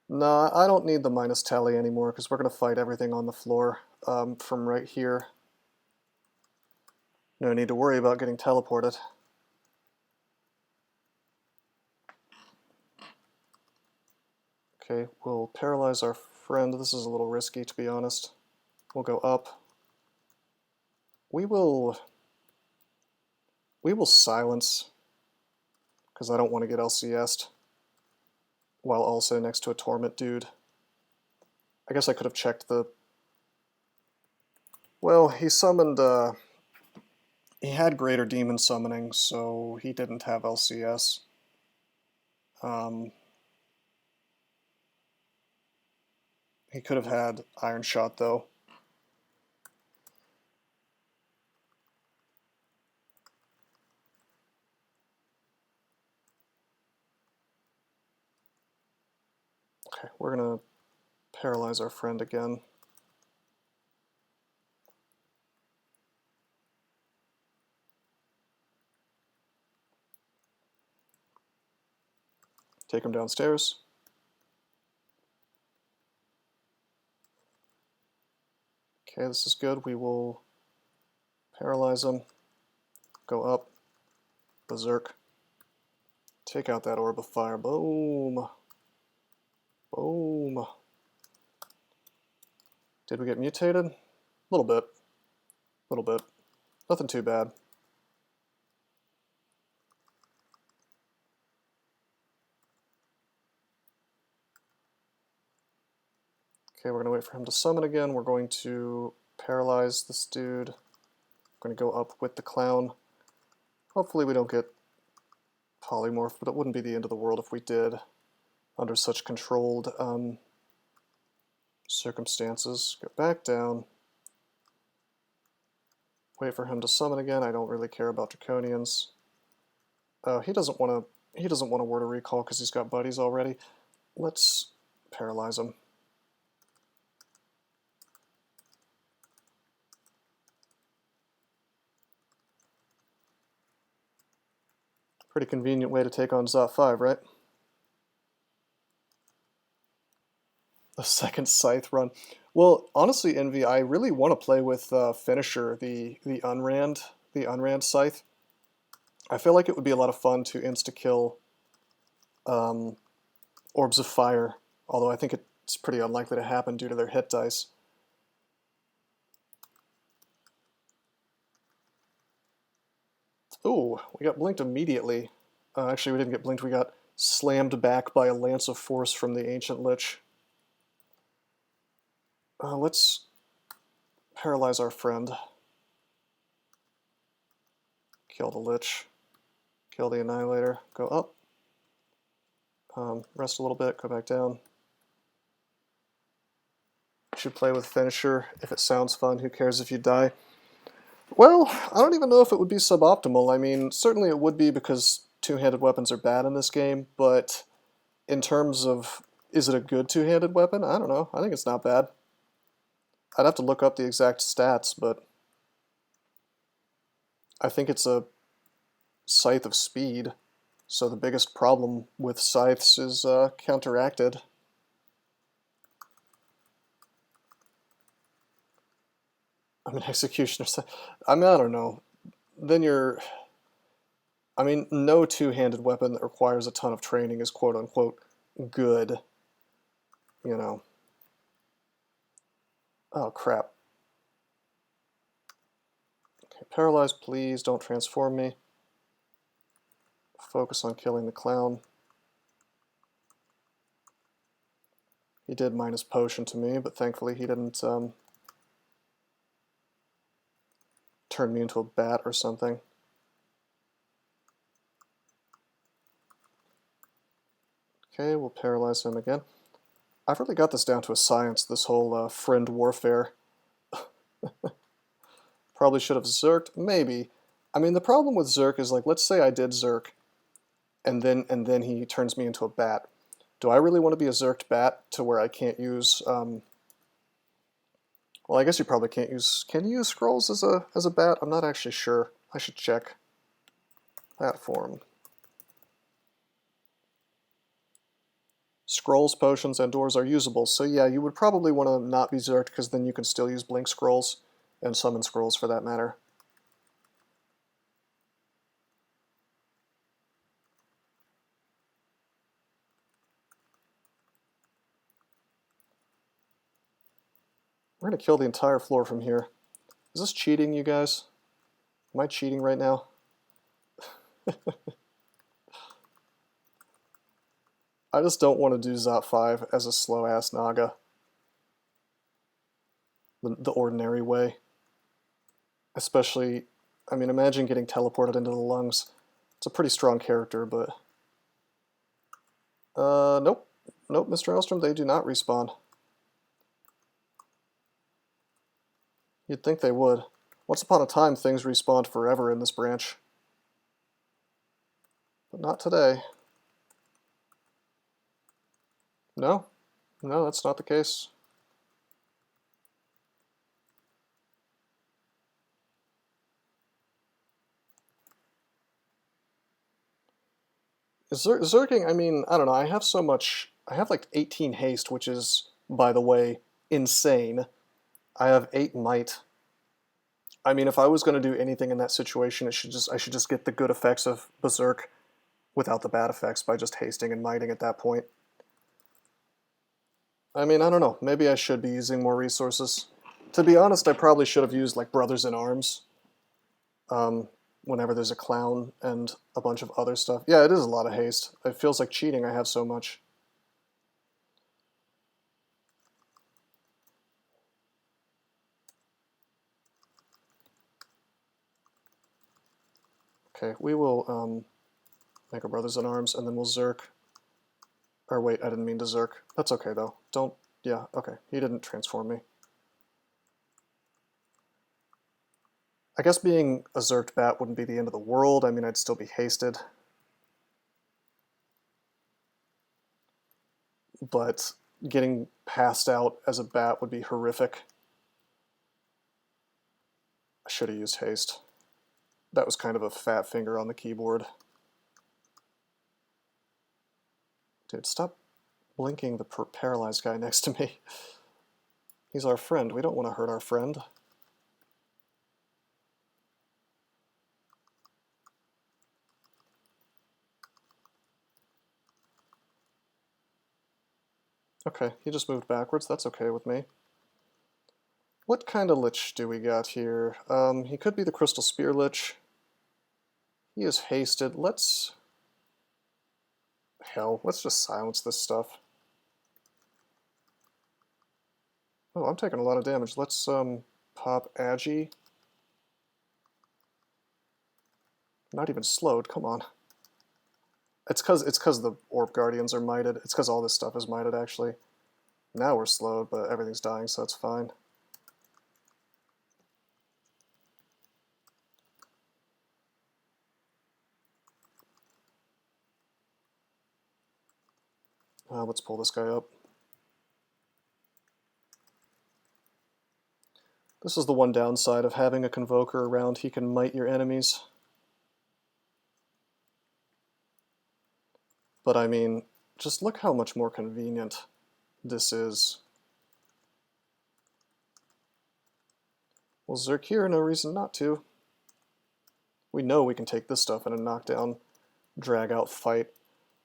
Nah, I don't need the minus tally anymore, because we're going to fight everything on the floor from right here. No need to worry about getting teleported. Okay, we'll paralyze our friend. This is a little risky, to be honest. We'll go up. We will silence, because I don't want to get LCS'd while also next to a Torment dude. I guess I could have checked the... Well, he summoned... he had Greater Demon Summoning, so he didn't have LCS. He could have had Iron Shot, though. Okay, we're going to paralyze our friend again. Take him downstairs. Okay, this is good. We will paralyze him, go up, berserk, take out that orb of fire. Boom! Boom! Did we get mutated? A little bit. A little bit. Nothing too bad. Okay, we're going to wait for him to summon again. We're going to paralyze this dude. We're going to go up with the clown. Hopefully we don't get polymorph, but it wouldn't be the end of the world if we did under such controlled circumstances. Go back down. Wait for him to summon again. I don't really care about Draconians. He doesn't want to word a recall because he's got buddies already. Let's paralyze him. Pretty convenient way to take on Zot 5, right? A second Scythe run. Well, honestly, Envy, I really want to play with Finisher, the unrand Scythe. I feel like it would be a lot of fun to insta-kill Orbs of Fire, although I think it's pretty unlikely to happen due to their hit dice. Ooh, we got blinked immediately. Actually, we didn't get blinked, we got slammed back by a Lance of Force from the Ancient Lich. Let's paralyze our friend. Kill the Lich. Kill the Annihilator. Go up. Rest a little bit, go back down. Should play with Finisher if it sounds fun. Who cares if you die? Well, I don't even know if it would be suboptimal. I mean, certainly it would be because two-handed weapons are bad in this game, but in terms of, is it a good two-handed weapon? I don't know. I think it's not bad. I'd have to look up the exact stats, but I think it's a scythe of speed, so the biggest problem with scythes is counteracted. I mean, executioners. I mean, I don't know. Then you're. I mean, no two-handed weapon that requires a ton of training is quote-unquote good. You know. Oh, crap. Okay, paralyzed, please don't transform me. Focus on killing the clown. He did minus potion to me, but thankfully he didn't turn me into a bat or something. Okay, we'll paralyze him again. I've really got this down to a science, this whole friend warfare. Probably should have zerked, maybe. I mean, the problem with zerk is, like, let's say I did zerk, and then he turns me into a bat. Do I really want to be a zerked bat to where I can't use, well, I guess you probably can't use, can you use scrolls as a bat? I'm not actually sure. I should check. Bat form. Scrolls, potions, and doors are usable, so yeah, you would probably want to not be zerked, because then you can still use blink scrolls, and summon scrolls for that matter. We're going to kill the entire floor from here. Is this cheating, you guys? Am I cheating right now? I just don't want to do Zot 5 as a slow-ass Naga. The ordinary way. Especially, I mean, imagine getting teleported into the lungs. It's a pretty strong character, but... nope. Nope, Mr. Elstrom, they do not respawn. You'd think they would. Once upon a time, things respawned forever in this branch. But not today. No. No, that's not the case. Zerking, I mean, I don't know, I have so much... I have like 18 haste, which is, by the way, insane. I have 8 might. I mean, if I was going to do anything in that situation, I should just get the good effects of Berserk without the bad effects by just hasting and mighting at that point. I mean, I don't know. Maybe I should be using more resources. To be honest, I probably should have used, like, Brothers in Arms. Whenever there's a clown and a bunch of other stuff. Yeah, it is a lot of haste. It feels like cheating, I have so much. Okay, we will make a Brothers in Arms, and then we'll Zerk. Or wait, I didn't mean to Zerk. That's okay, though. Don't... Yeah, okay. He didn't transform me. I guess being a Zerked bat wouldn't be the end of the world. I mean, I'd still be hasted. But getting passed out as a bat would be horrific. I should have used haste. That was kind of a fat finger on the keyboard. Dude, stop blinking the paralyzed guy next to me. He's our friend. We don't want to hurt our friend. Okay, he just moved backwards. That's okay with me. What kind of Lich do we got here? He could be the Crystal Spear Lich. He is hasted. Let's... Hell, let's just silence this stuff. Oh, I'm taking a lot of damage. Let's pop Agi. Not even slowed, come on. It's cause the Orb Guardians are mighted. It's cause all this stuff is mighted, actually. Now we're slowed, but everything's dying, so it's fine. Let's pull this guy up. This is the one downside of having a Convoker around. He can might your enemies. But I mean, just look how much more convenient this is. Well, Zerk here, no reason not to. We know we can take this stuff in a knockdown, drag out fight.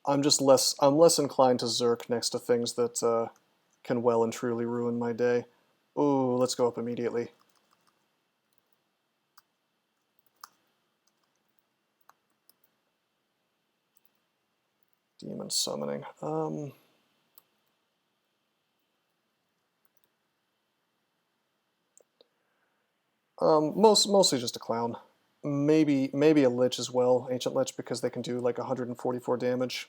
I'm less inclined to Zerk next to things that can well and truly ruin my day. Ooh, let's go up immediately. Demon summoning. Mostly just a clown. Maybe a Lich as well, Ancient Lich, because they can do like 144 damage.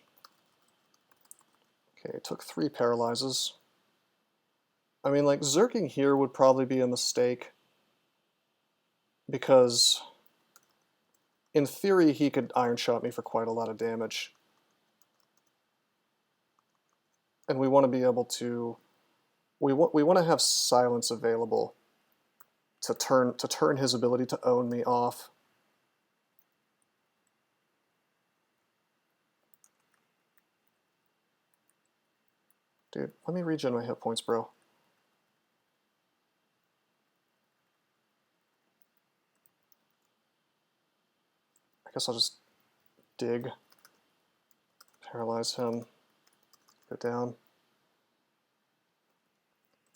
Okay, took 3 paralyzes. I mean, like, Zerking here would probably be a mistake, because in theory he could Iron Shot me for quite a lot of damage. And we want to be able to... We want to have silence available to turn his ability to own me off. Dude, let me regen my hit points, bro. I guess I'll just dig, paralyze him, go down,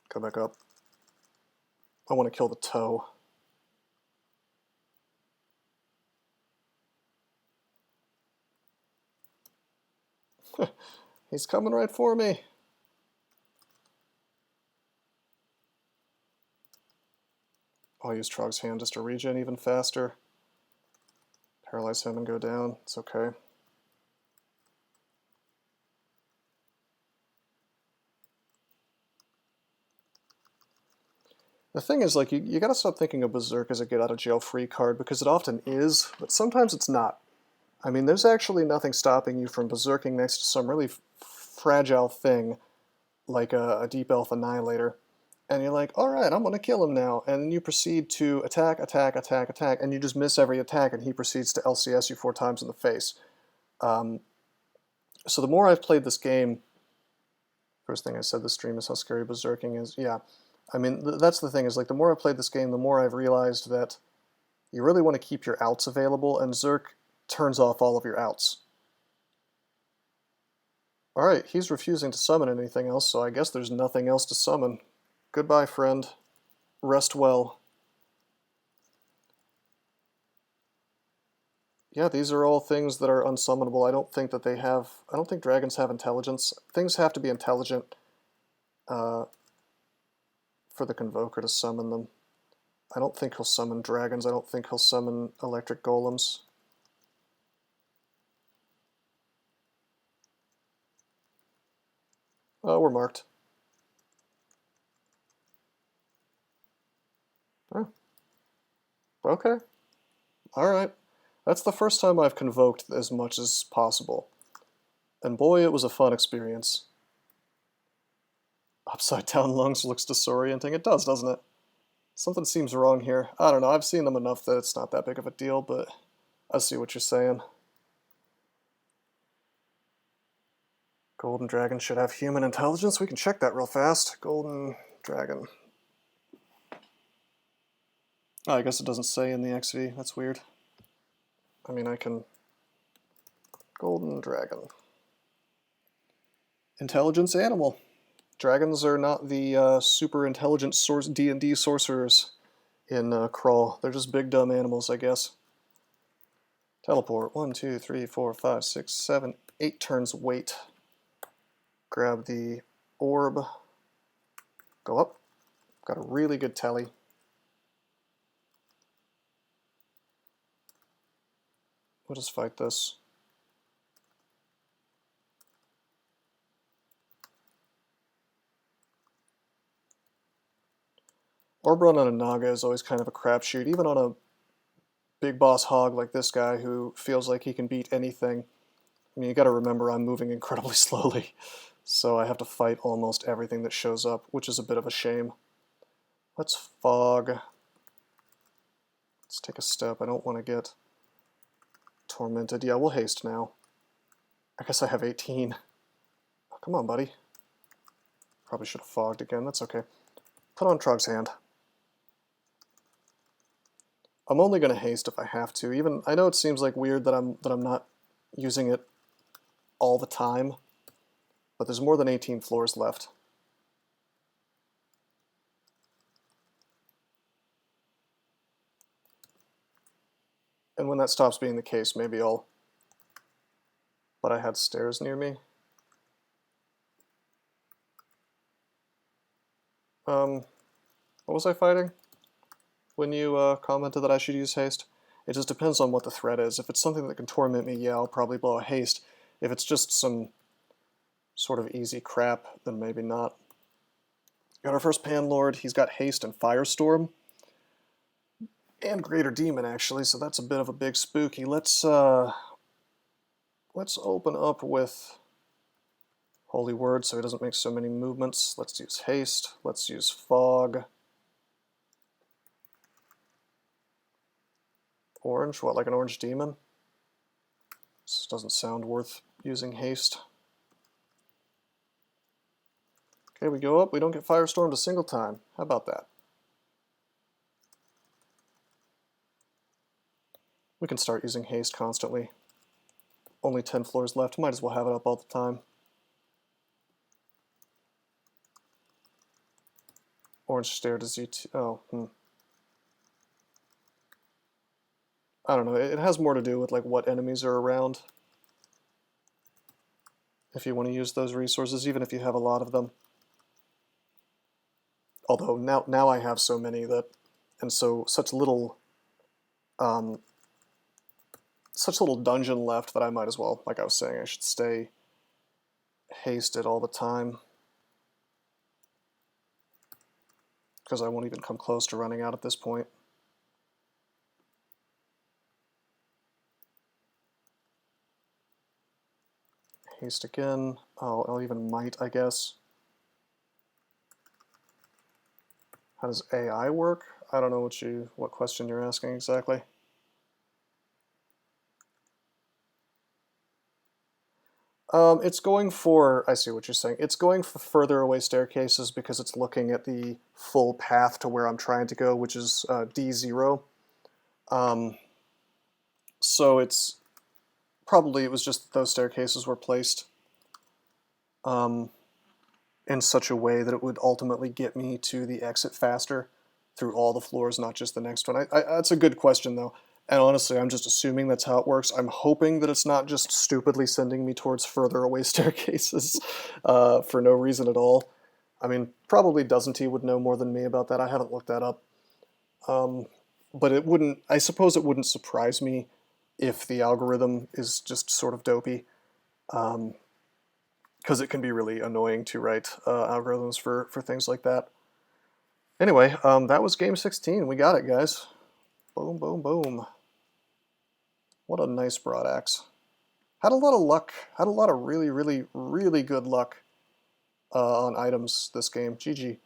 go back up. I want to kill the toe. He's coming right for me. I'll use Trog's hand just to regen even faster. Paralyze him and go down. It's okay. The thing is, like, you gotta stop thinking of Berserk as a get-out-of-jail-free card, because it often is, but sometimes it's not. I mean, there's actually nothing stopping you from berserking next to some really fragile thing, like a Deep Elf Annihilator, and you're like, alright, I'm gonna kill him now, and then you proceed to attack, attack, attack, attack, and you just miss every attack, and he proceeds to LCS you 4 times in the face. So the more I've played this game, first thing I said this stream is how scary berserking is. Yeah, I mean, that's the thing, is like the more I've played this game, the more I've realized that you really want to keep your outs available, and Zerk turns off all of your outs. Alright, he's refusing to summon anything else, so I guess there's nothing else to summon. Goodbye, friend. Rest well. Yeah, these are all things that are unsummonable. I don't think dragons have intelligence. Things have to be intelligent for the Convoker to summon them. I don't think he'll summon dragons. I don't think he'll summon electric golems. Oh, we're marked. Oh. Okay. Alright. That's the first time I've convoked as much as possible. And boy, it was a fun experience. Upside down lungs looks disorienting. It does, doesn't it? Something seems wrong here. I don't know, I've seen them enough that it's not that big of a deal, but I see what you're saying. Golden Dragon should have human intelligence. We can check that real fast. Golden Dragon. Oh, I guess it doesn't say in the XV. That's weird. I mean, I can... Golden Dragon. Intelligence animal. Dragons are not the super intelligent D&D sorcerers in Crawl. They're just big dumb animals, I guess. Teleport. 1, 2, 3, 4, 5, 6, 7, 8 turns wait. Grab the orb. Go up. Got a really good tally. We'll just fight this. Orb run on a Naga is always kind of a crapshoot, even on a big boss hog like this guy who feels like he can beat anything. I mean, you gotta remember I'm moving incredibly slowly, so I have to fight almost everything that shows up, which is a bit of a shame. Let's fog. Let's take a step. I don't want to get tormented. Yeah, we'll haste now. I guess I have 18. Oh, come on, buddy. Probably should have fogged again. That's okay. Put on Trog's hand. I'm only going to haste if I have to. Even I know it seems like weird that I'm not using it all the time, but there's more than 18 floors left. And when that stops being the case, maybe I'll... But I had stairs near me. What was I fighting when you commented that I should use haste? It just depends on what the threat is. If it's something that can torment me, yeah, I'll probably blow a haste. If it's just some sort of easy crap, then maybe not. Got our first Panlord. He's got haste and Firestorm. And Greater Demon, actually, so that's a bit of a big spooky. Let's open up with Holy Word so he doesn't make so many movements. Let's use haste. Let's use fog. Orange? What, like an orange demon? This doesn't sound worth using haste. Okay, we go up. We don't get Firestormed a single time. How about that? We can start using haste constantly. Only 10 floors left. Might as well have it up all the time. Orange stare to Z2. Oh, I don't know. It has more to do with like what enemies are around. If you want to use those resources, even if you have a lot of them. Although now I have so many that, and so such little dungeon left that I might as well, like I was saying, I should stay hasted all the time. Because I won't even come close to running out at this point. Haste again. I'll even might, I guess. How does AI work? I don't know what question you're asking exactly. It's going for, I see what you're saying. It's going for further away staircases because it's looking at the full path to where I'm trying to go, which is D0. So it's probably, it was just that those staircases were placed in such a way that it would ultimately get me to the exit faster through all the floors, not just the next one. That's a good question, though. And honestly, I'm just assuming that's how it works. I'm hoping that it's not just stupidly sending me towards further away staircases for no reason at all. I mean, probably DCSSk would know more than me about that. I haven't looked that up. But it wouldn't, I suppose it wouldn't surprise me if the algorithm is just sort of dopey. Because it can be really annoying to write algorithms for things like that. Anyway, that was game 16. We got it, guys. Boom, boom, boom. What a nice broad axe. Had a lot of luck. Had a lot of really, really, really good luck on items this game. GG.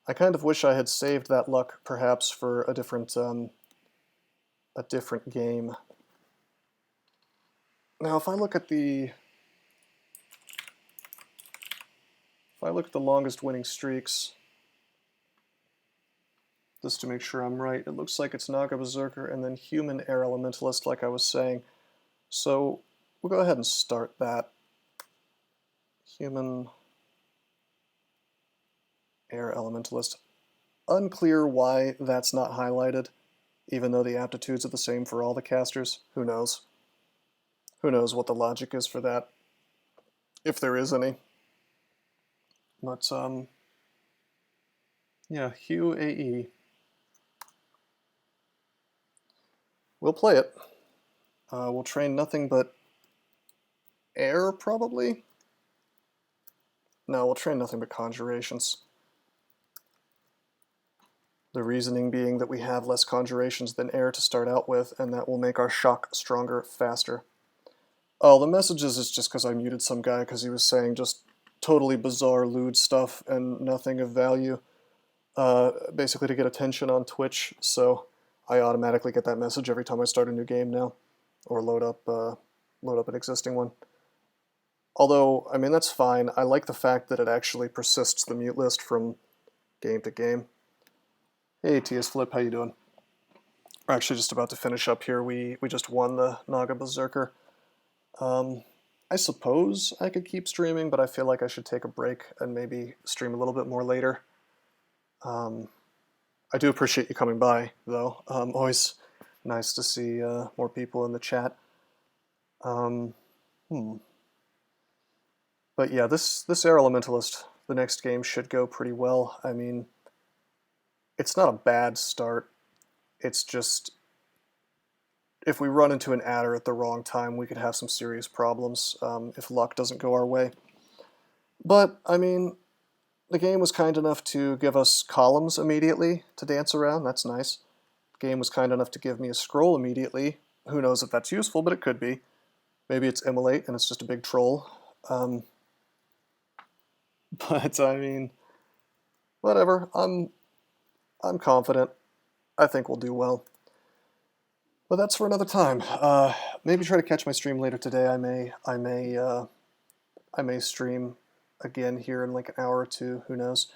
I kind of wish I had saved that luck, perhaps, for a different game. Now, if I look at the longest winning streaks, just to make sure I'm right, it looks like it's Naga Berserker and then Human Air Elementalist, like I was saying. So we'll go ahead and start that. Human Air Elementalist. Unclear why that's not highlighted, even though the aptitudes are the same for all the casters. Who knows? Who knows what the logic is for that, if there is any. But, yeah, HuAE. We'll play it. We'll train nothing but air, probably? No, we'll train nothing but conjurations. The reasoning being that we have less conjurations than air to start out with, and that will make our shock stronger faster. Oh, the messages is just because I muted some guy because he was saying just totally bizarre, lewd stuff and nothing of value, basically to get attention on Twitch, so I automatically get that message every time I start a new game now, or load up an existing one. Although, I mean, that's fine. I like the fact that it actually persists the mute list from game to game. Hey, TS Flip, how you doing? We're actually just about to finish up here. We just won the Naga Berserker. I suppose I could keep streaming, but I feel like I should take a break and maybe stream a little bit more later. I do appreciate you coming by, though. Always nice to see more people in the chat. But yeah, this Air Elementalist, the next game should go pretty well. I mean, it's not a bad start. It's just, if we run into an adder at the wrong time, we could have some serious problems if luck doesn't go our way. But, I mean, the game was kind enough to give us columns immediately to dance around. That's nice. The game was kind enough to give me a scroll immediately. Who knows if that's useful, but it could be. Maybe it's immolate and it's just a big troll. But, I mean, whatever. I'm confident. I think we'll do well. But that's for another time. Maybe try to catch my stream later today. I may stream again here in like an hour or two. Who knows?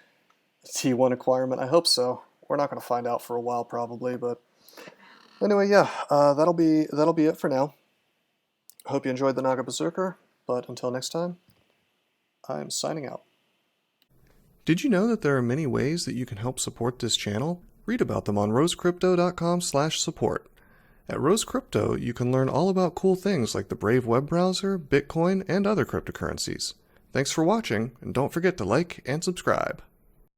T1 acquirement. I hope so. We're not going to find out for a while probably, but anyway, yeah. That'll be it for now. I hope you enjoyed the Naga Berserker. But until next time, I'm signing out. Did you know that there are many ways that you can help support this channel? Read about them on rosecrypto.com/support. At Rose Crypto, you can learn all about cool things like the Brave web browser, Bitcoin, and other cryptocurrencies. Thanks for watching, and don't forget to like and subscribe.